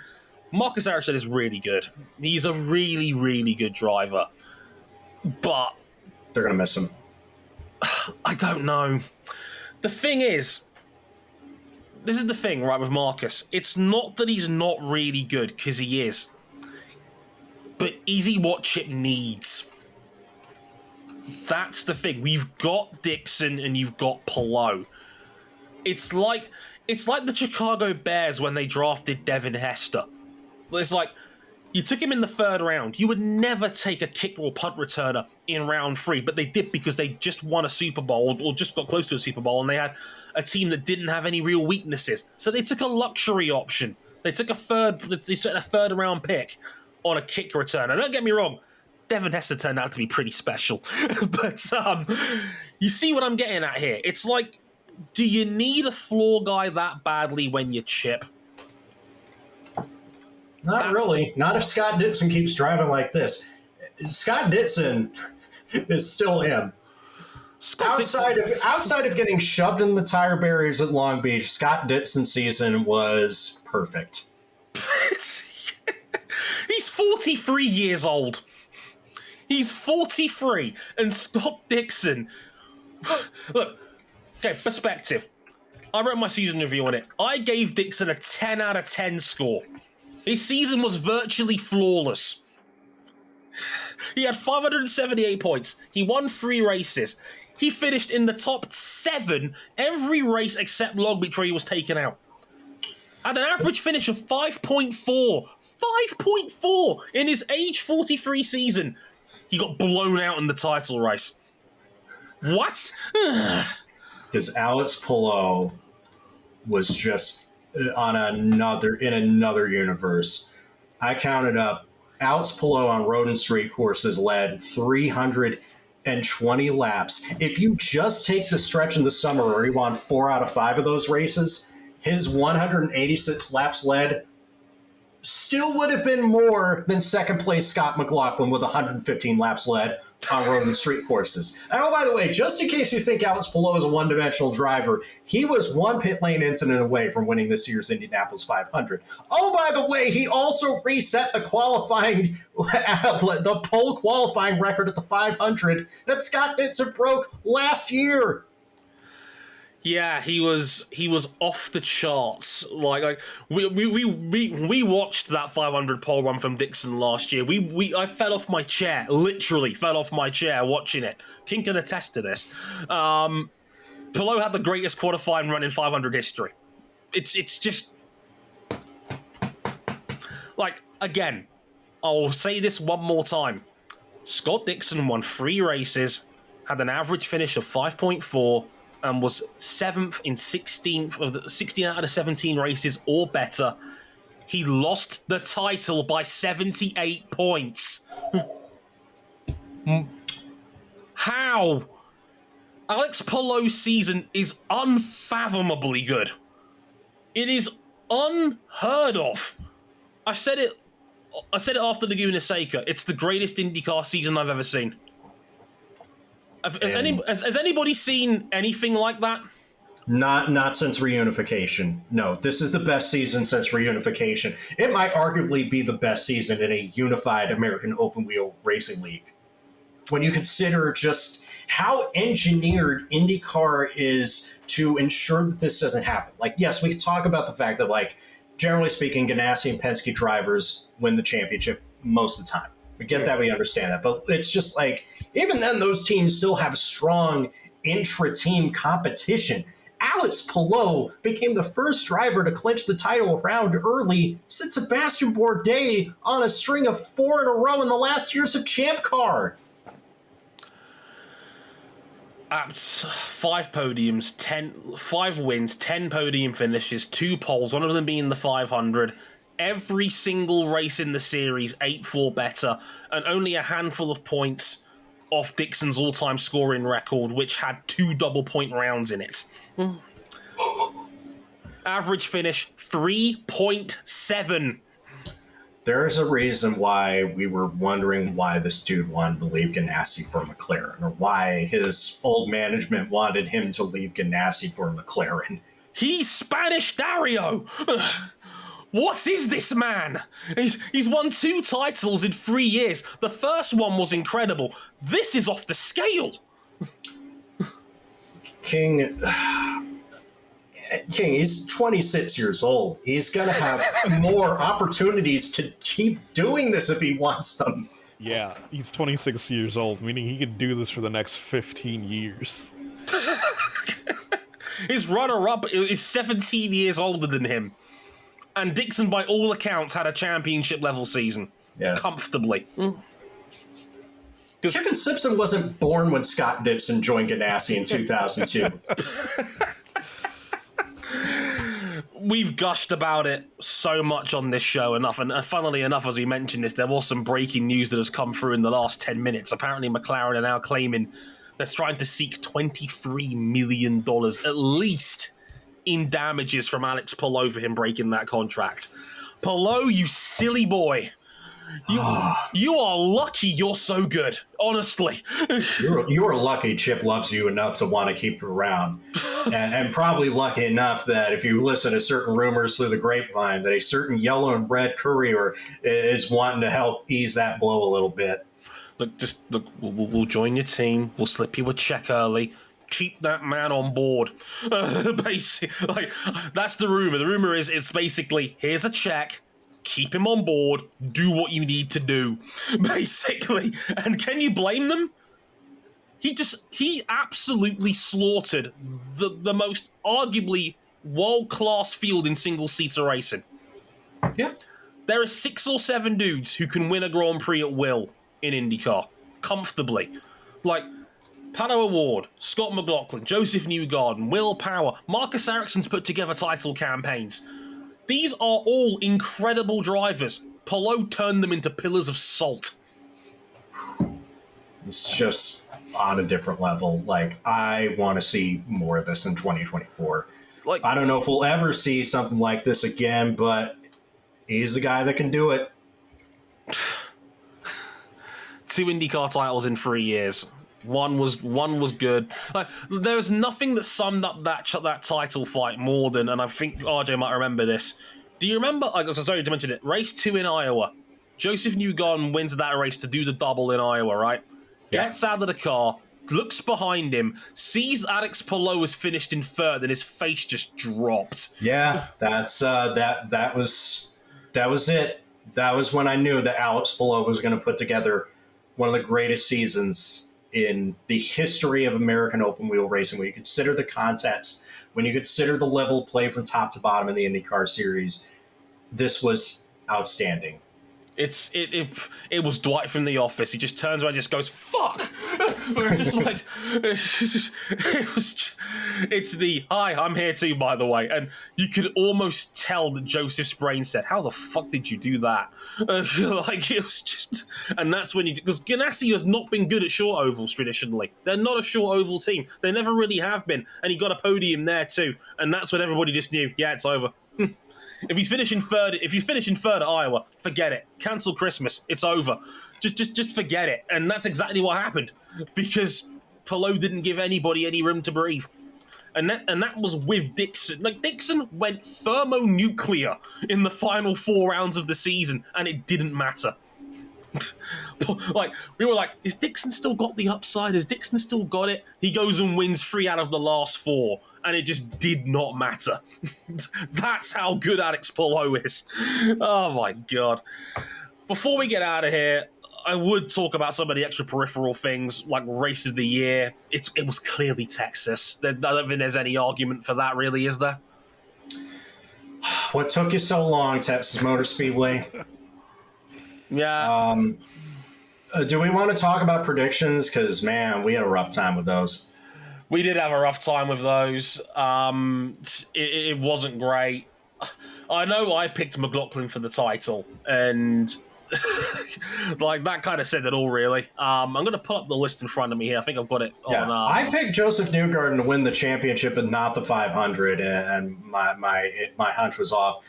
Marcus Ericsson is really good. He's a really, really good driver. But
they're going to miss him.
I don't know. The thing is, this is the thing, right, with Marcus. It's not that he's not really good, because he is. But is he what Chip needs? That's the thing. We've got Dixon and you've got Palou. It's like the Chicago Bears when they drafted Devin Hester. It's like, you took him in the third round. You would never take a kick or punt returner in round 3, but they did because they just won a Super Bowl or just got close to a Super Bowl, and they had a team that didn't have any real weaknesses. So they took a luxury option. They took a third round pick on a kick returner. Don't get me wrong, Devin Hester turned out to be pretty special. But you see what I'm getting at here. It's like, do you need a floor guy that badly when you Chip?
Not really. Not if Scott Dixon keeps driving like this. Scott Dixon is still him. Outside of getting shoved in the tire barriers at Long Beach, Scott Dixon's season was perfect.
He's 43 years old. He's 43, and Scott Dixon. Look, okay, perspective. I wrote my season review on it. I gave Dixon a 10 out of 10 score. His season was virtually flawless. He had 578 points. He won 3 races. He finished in the top 7 every race except Long Beach where he was taken out. Had an average finish of 5.4. 5.4 in his age 43 season. He got blown out in the title race. What?
Because Alex Palou was just in another universe. I counted up Alex Palou on road and street courses led 320 laps. If you just take the stretch in the summer where he won 4 out of 5 of those races, his 186 laps led still would have been more than second place Scott McLaughlin with 115 laps led on road and street courses. And oh, by the way, just in case you think Alex Palou is a one-dimensional driver, he was one pit lane incident away from winning this year's Indianapolis 500. Oh, by the way, he also reset the pole qualifying record at the 500 that Scott Dixon broke last year.
Yeah, he was off the charts. Like we watched that 500 pole run from Dixon last year. I fell off my chair, literally fell off my chair watching it. King can attest to this. Palou had the greatest qualifying run in 500 history. It's just like, again, I'll say this one more time. Scott Dixon won 3 races, had an average finish of 5.4. and was 7th in 16th of the 16 out of the 17 races or better. He lost the title by 78 points. How? Alex Palou's season is unfathomably good. It is unheard of. I said it after Laguna Seca. It's the greatest IndyCar season I've ever seen. Has anybody seen anything like that?
Not since reunification. No, this is the best season since reunification. It might arguably be the best season in a unified American open wheel racing league. When you consider just how engineered IndyCar is to ensure that this doesn't happen. Like, yes, we can talk about the fact that, like, generally speaking, Ganassi and Penske drivers win the championship most of the time. We get that, we understand that. But it's just like, even then, those teams still have strong intra-team competition. Alex Palou became the first driver to clinch the title round early since Sebastian Bourdais on a string of 4 in a row in the last years of Champ Car.
5 podiums, 5 wins, 10 podium finishes, 2 poles, one of them being the 500. Every single race in the series, 8-4 better, and only a handful of points off Dixon's all-time scoring record, which had 2 double-point rounds in it. Average finish, 3.7.
There's a reason why we were wondering why this dude wanted to leave Ganassi for McLaren, or why his old management wanted him to leave Ganassi for McLaren.
He's Spanish Dario. What is this man? He's won 2 titles in 3 years. The first one was incredible. This is off the scale.
King, he's 26 years old. He's going to have more opportunities to keep doing this if he wants them.
Yeah, he's 26 years old, meaning he could do this for the next 15 years.
His runner-up is 17 years older than him. And Dixon, by all accounts, had a championship-level season. Yeah. Comfortably.
Kevin Simpson wasn't born when Scott Dixon joined Ganassi in 2002.
We've gushed about it so much on this show enough, and funnily enough, as we mentioned this, there was some breaking news that has come through in the last 10 minutes. Apparently, McLaren are now claiming they're trying to seek $23 million at least in damages from Alex Palou for him breaking that contract. Palou, you silly boy. You are lucky you're so good, honestly.
You're lucky Chip loves you enough to want to keep you around. and probably lucky enough that if you listen to certain rumors through the grapevine, that a certain yellow and red courier is wanting to help ease that blow a little bit.
Look, we'll join your team. We'll slip you a check early. Keep that man on board. Basically, like, that's the rumor. The rumor is it's basically, here's a check. Keep him on board. Do what you need to do, basically. And can you blame them? He absolutely slaughtered the most arguably world-class field in single-seater racing.
Yeah.
There are 6 or 7 dudes who can win a Grand Prix at will in IndyCar. Comfortably. Like, Pato O'Ward, Scott McLaughlin, Joseph Newgarden, Will Power, Marcus Ericsson's put together title campaigns. These are all incredible drivers. Palou turned them into pillars of salt.
It's just on a different level. Like, I want to see more of this in 2024. Like, I don't know if we'll ever see something like this again, but he's the guy that can do it.
2 IndyCar titles in 3 years. One was good. Like, there was nothing that summed up that title fight more than, and I think RJ might remember this. Do you remember? Like, sorry to mention it. Race 2 in Iowa. Joseph Newgarden wins that race to do the double in Iowa, right? Yeah. Gets out of the car, looks behind him, sees Alex Palou has finished in 3rd, and his face just dropped.
Yeah, that's that was it. That was when I knew that Alex Palou was going to put together one of the greatest seasons in the history of American open wheel racing. When you consider the context, when you consider the level of play from top to bottom in the IndyCar series, this was outstanding.
It was Dwight from The Office. He just turns around and just goes, fuck! It's the, hi, I'm here too, by the way. And you could almost tell that Joseph's brain said, how the fuck did you do that? Like, it was just, and that's when because Ganassi has not been good at short ovals traditionally. They're not a short oval team. They never really have been. And he got a podium there too. And that's when everybody just knew, yeah, it's over. If he's finishing third at Iowa, forget it. Cancel Christmas. It's over. Just forget it. And that's exactly what happened, because Palou didn't give anybody any room to breathe. And that was with Dixon. Like, Dixon went thermonuclear in the final 4 rounds of the season, and it didn't matter. Like, we were like, is Dixon still got the upside? Has Dixon still got it? He goes and wins 3 out of the last 4. And it just did not matter. That's how good Alex Palou is. Oh, my God. Before we get out of here, I would talk about some of the extra peripheral things, like Race of the Year. It was clearly Texas. I don't think there's any argument for that, really, is there?
What took you so long, Texas Motor Speedway?
Yeah.
Do we want to talk about predictions? Because, man, we had a rough time with those.
We did have a rough time with those. It wasn't great. I know I picked McLaughlin for the title, and Like, that kind of said it all, really. I'm going to put up the list in front of me here. I think I've got it on.
I picked Joseph Newgarden to win the championship and not the 500, and my hunch was off.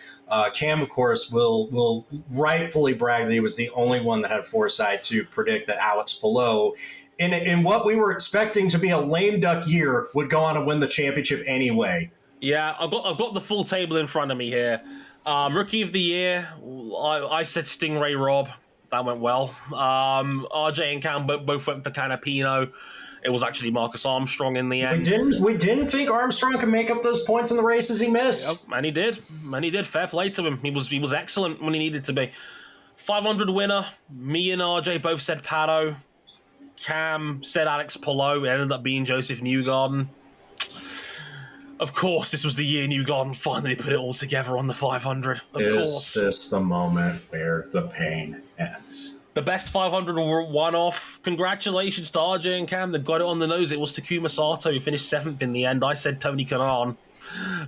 Cam, of course, will rightfully brag that he was the only one that had foresight to predict that Alex Palou, in what we were expecting to be a lame duck year, would go on to win the championship anyway.
Yeah, I've got the full table in front of me here. Rookie of the year, I said Stingray Rob. That went well. RJ and Cam both went for Canapino. It was actually Marcus Armstrong in the end.
We didn't think Armstrong could make up those points in the races he missed.
Yep, and he did. Fair play to him. He was excellent when he needed to be. 500 winner. Me and RJ both said Pato. Cam said Alex Palou. It ended up being Joseph Newgarden. Of course, this was the year Newgarden finally put it all together on the 500. Of course.
Is this the moment where the pain ends?
The best 500 one-off. Congratulations to RJ and Cam. They got it on the nose. It was Takuma Sato who finished 7th in the end. I said Tony Kanaan.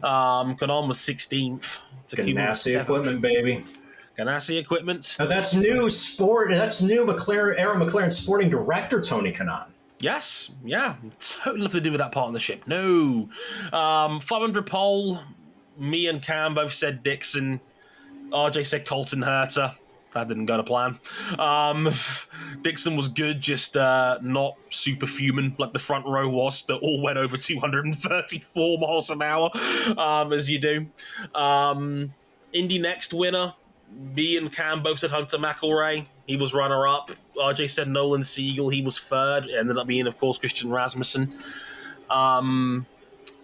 Kanaan was 16th.
Ganassi equipment, baby.
Ganassi equipment.
Now that's new sport. That's new McLaren sporting director Tony Kanaan.
Yes, yeah, totally nothing to do with that partnership. No. 500 pole, me and Cam both said Dixon. RJ said Colton Herta. That didn't go to plan. Dixon was good, just not superhuman like the front row was, that all went over 234 miles an hour, as you do. Indy Next winner. Me and Cam both said Hunter McElroy. He was runner-up. RJ said Nolan Siegel. He was third. It ended up being, of course, Christian Rasmussen.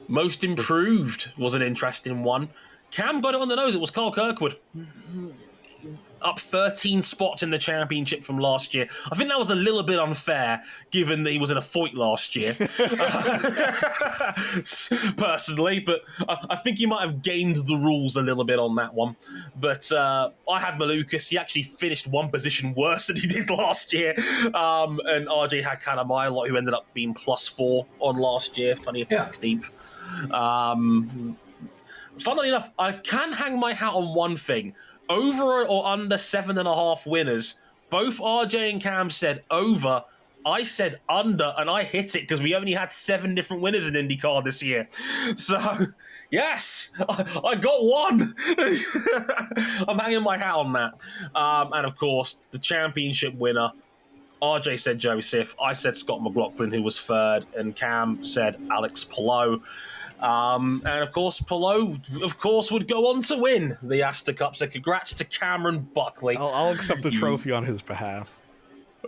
Most improved was an interesting one. Cam got it on the nose. It was Carl Kirkwood. Up 13 spots in the championship from last year. I think that was a little bit unfair, given that he was in a Foyt last year, personally. But I think he might have gained the rules a little bit on that one. But I had Malukas. He actually finished one position worse than he did last year. And RJ had Kanamailot, who ended up being +4 on last year, 20th to 16th. Funnily enough, I can hang my hat on one thing. Over or under 7.5 winners. Both RJ and Cam said over. I said under, and I hit it because we only had 7 different winners in IndyCar this year. So, yes, I got one. I'm hanging my hat on that. And, of course, the championship winner. RJ said Joseph. I said Scott McLaughlin, who was third. And Cam said Alex Palou. And of course, Palou, of course, would go on to win the Astor Cup. So congrats to Cameron Buckley.
I'll accept the trophy on his behalf.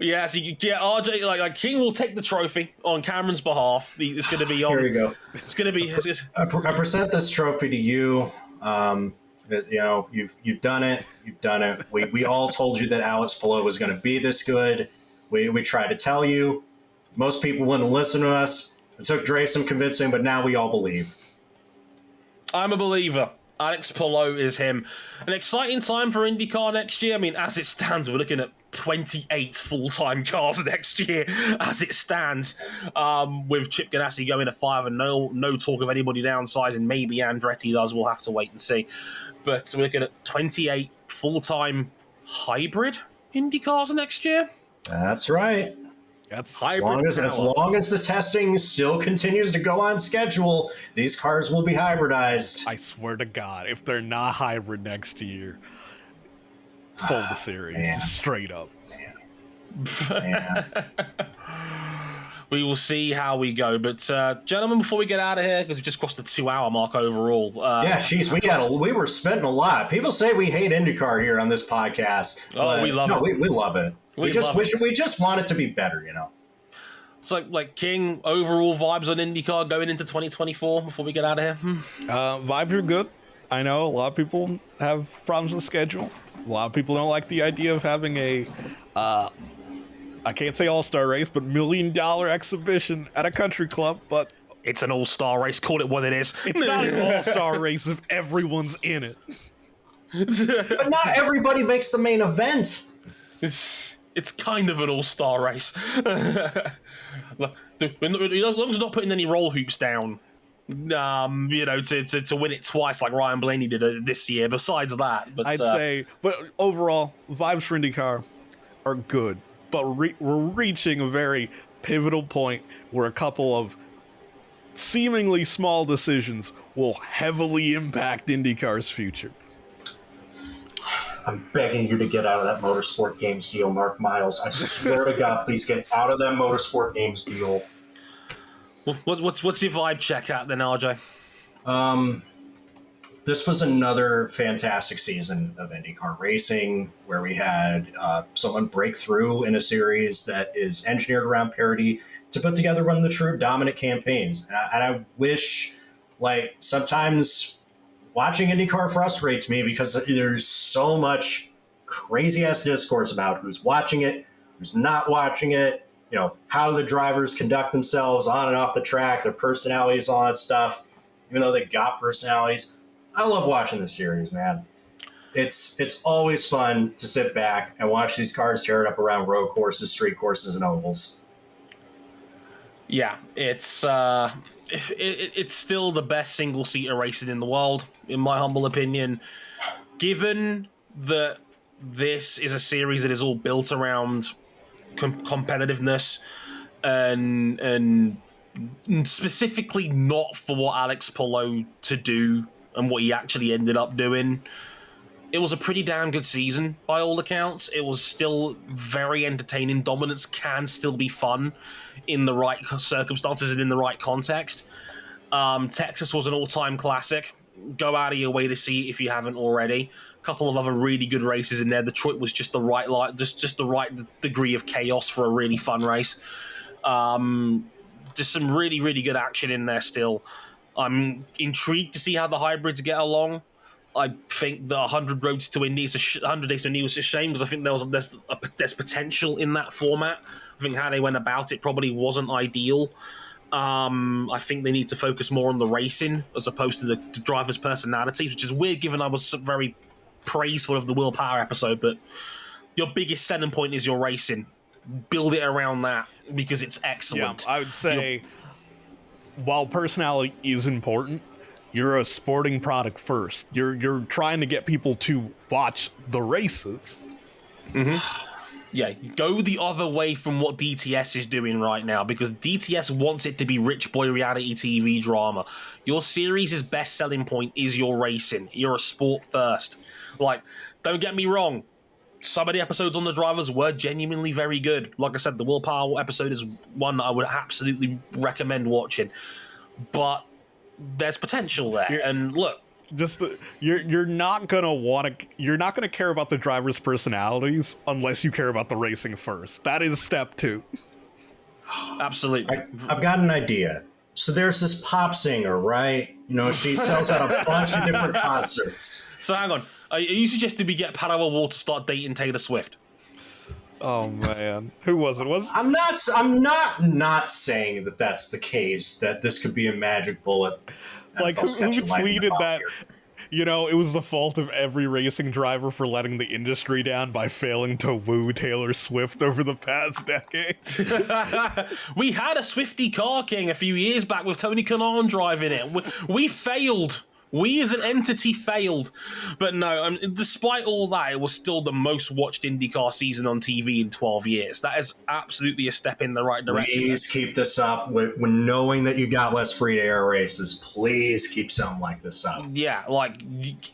Yeah, so you get RJ, like King will take the trophy on Cameron's behalf. It's going to be on.
Here you go.
It's going to be.
I present this trophy to you. You've done it. You've done it. We all told you that Alex Palou was going to be this good. We tried to tell you. Most people wouldn't listen to us. It took Dre some convincing, but now we all believe.
I'm a believer. Alex Palou is him. An exciting time for IndyCar next year. I mean, as it stands, we're looking at 28 full-time cars next year, as it stands, with Chip Ganassi going to 5 and no talk of anybody downsizing. Maybe Andretti does. We'll have to wait and see. But we're looking at 28 full-time hybrid IndyCars next year.
That's right.
That's
as long as the testing still continues to go on schedule, these cars will be hybridized.
I swear to God, if they're not hybrid next year, fold the series. Just straight up.
Man.
We will see how we go. But, gentlemen, before we get out of here, because we just crossed the 2-hour mark overall.
We were spending a lot. People say we hate IndyCar here on this podcast.
Oh, we love it.
We love it. We just want it to be better, you know.
So, King, overall vibes on IndyCar going into 2024 before we get out of here?
Vibes are good. I know a lot of people have problems with schedule. A lot of people don't like the idea of having a, I can't say all-star race, but $1 million exhibition at a country club, but...
It's an all-star race. Call it what it is.
It's not an all-star race if everyone's in it.
But not everybody makes the main event.
It's kind of an all-star race. As long as we're not putting any roll hoops down, to win it twice like Ryan Blaney did this year. Besides that, but
I'd say, but overall, vibes for IndyCar are good, but we're reaching a very pivotal point where a couple of seemingly small decisions will heavily impact IndyCar's future.
I'm begging you to get out of that Motorsport Games deal, Mark Miles. I swear to God, please get out of that Motorsport Games deal.
What's your vibe check out then, RJ?
This was another fantastic season of IndyCar racing where we had someone break through in a series that is engineered around parity to put together one of the true dominant campaigns. And I wish, like, sometimes watching IndyCar frustrates me because there's so much crazy-ass discourse about who's watching it, who's not watching it, how the drivers conduct themselves on and off the track, their personalities, all that stuff, even though they got personalities. I love watching this series, man. It's always fun to sit back and watch these cars tear it up around road courses, street courses, and ovals.
Yeah, it's still the best single-seater racing in the world, in my humble opinion. Given that this is a series that is all built around competitiveness and specifically not for what Alex Palou to do and what he actually ended up doing, it was a pretty damn good season by all accounts. It was still very entertaining. Dominance can still be fun in the right circumstances and in the right context. Texas was an all-time classic. Go out of your way to see it if you haven't already. A couple of other really good races in there. Detroit was just the right just the right degree of chaos for a really fun race. Just some really, really good action in there still. I'm intrigued to see how the hybrids get along. I think the 100 roads to Indy, 100 days to Indy was a shame because I think there's potential in that format. I think how they went about it probably wasn't ideal. I think they need to focus more on the racing as opposed to the driver's personalities, which is weird given I was very praiseful of the willpower episode, but your biggest selling point is your racing. Build it around that because it's excellent.
Yeah, I would say while personality is important, you're a sporting product first. You're trying to get people to watch the races.
Mm-hmm. Yeah, go the other way from what DTS is doing right now because DTS wants it to be rich boy reality TV drama. Your series' best selling point is your racing. You're a sport first. Like, don't get me wrong. Some of the episodes on the drivers were genuinely very good. Like I said, the willpower episode is one that I would absolutely recommend watching. But there's potential there. And look,
you're not gonna care about the drivers' personalities unless you care about the racing first. That is step 2.
Absolutely.
I've got an idea. So there's this pop singer, right? She sells out a bunch of different concerts.
So hang on. Are you suggesting we get Palou-over to start dating Taylor Swift?
Oh man, who was it?
I'm not saying that that's the case. That this could be a magic bullet.
Like who tweeted that? It was the fault of every racing driver for letting the industry down by failing to woo Taylor Swift over the past decade.
We had a Swiftie car king a few years back with Tony Kanaan driving it. We failed. We as an entity failed. But no, despite all that, it was still the most watched IndyCar season on TV in 12 years. That is absolutely a step in the right direction.
Please keep this up. When knowing that you got less free-to-air races, please keep something like this up.
Yeah, like,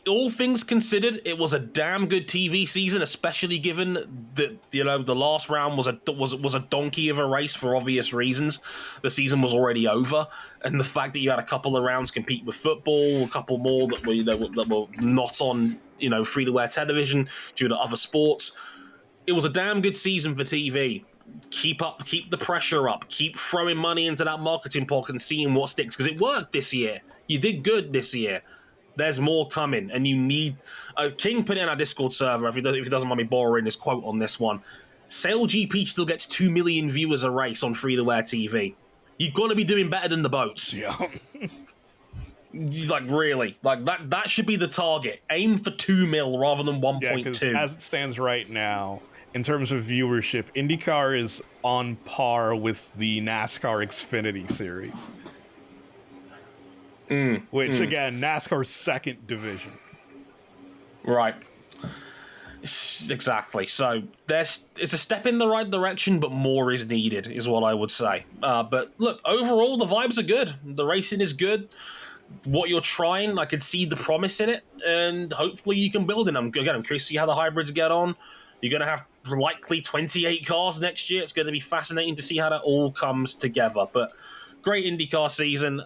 all things considered, it was a damn good TV season, especially given that, the last round was a donkey of a race for obvious reasons. The season was already over. And the fact that you had a couple of rounds compete with football, a couple more that were not on, free-to-air television due to other sports, it was a damn good season for TV. Keep the pressure up. Keep throwing money into that marketing pot and seeing what sticks because it worked this year. You did good this year. There's more coming, and you need. King put it in our Discord server. If he doesn't mind me borrowing his quote on this one, Sail GP still gets 2 million viewers a race on free-to-air TV. You've got to be doing better than the boats.
Yeah.
Like, really. Like, that should be the target. Aim for 2 mil rather than 1.2.
Yeah, as it stands right now, in terms of viewership, IndyCar is on par with the NASCAR Xfinity series. which again, NASCAR's second division.
Right. Exactly. So it's a step in the right direction, but more is needed, is what I would say. But look, overall, the vibes are good. The racing is good. What you're trying, I can see the promise in it, and hopefully you can build in them. Again, I'm curious to see how the hybrids get on. You're going to have likely 28 cars next year. It's going to be fascinating to see how that all comes together. But great IndyCar season.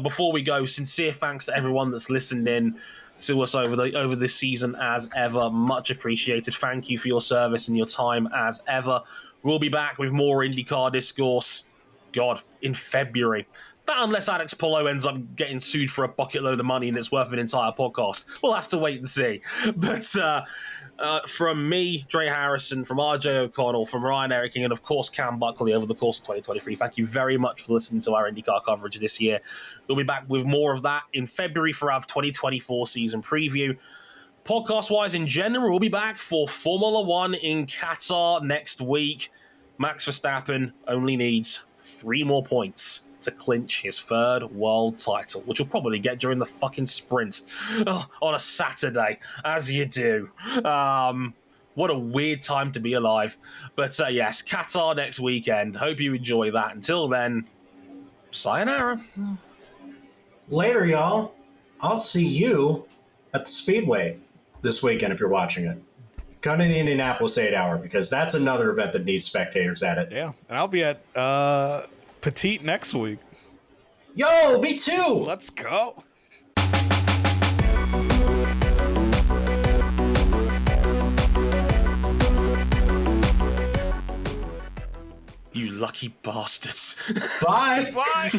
Before we go, sincere thanks to everyone that's listened in to us over this season as ever. Much appreciated. Thank you for your service and your time as ever. We'll be back with more IndyCar discourse, in February. That unless Alex Palou ends up getting sued for a bucket load of money and it's worth an entire podcast. We'll have to wait and see. But from me, Dre Harrison, from RJ O'Connell, from Ryan Erik, and of course Cam Buckley over the course of 2023, thank you very much for listening to our IndyCar coverage this year. We'll be back with more of that in February for our 2024 season preview. Podcast-wise in general, we'll be back for Formula One in Qatar next week. Max Verstappen only needs 3 more points to clinch his 3rd world title, which he'll probably get during the fucking sprint on a Saturday, as you do. What a weird time to be alive. But yes, Qatar next weekend. Hope you enjoy that. Until then, sayonara.
Later, y'all. I'll see you at the Speedway this weekend if you're watching it. Come to the Indianapolis 8 Hour, because that's another event that needs spectators at it.
Yeah, and I'll be at Petite next week.
Yo, me too.
Let's go.
You lucky bastards.
Bye.
Bye.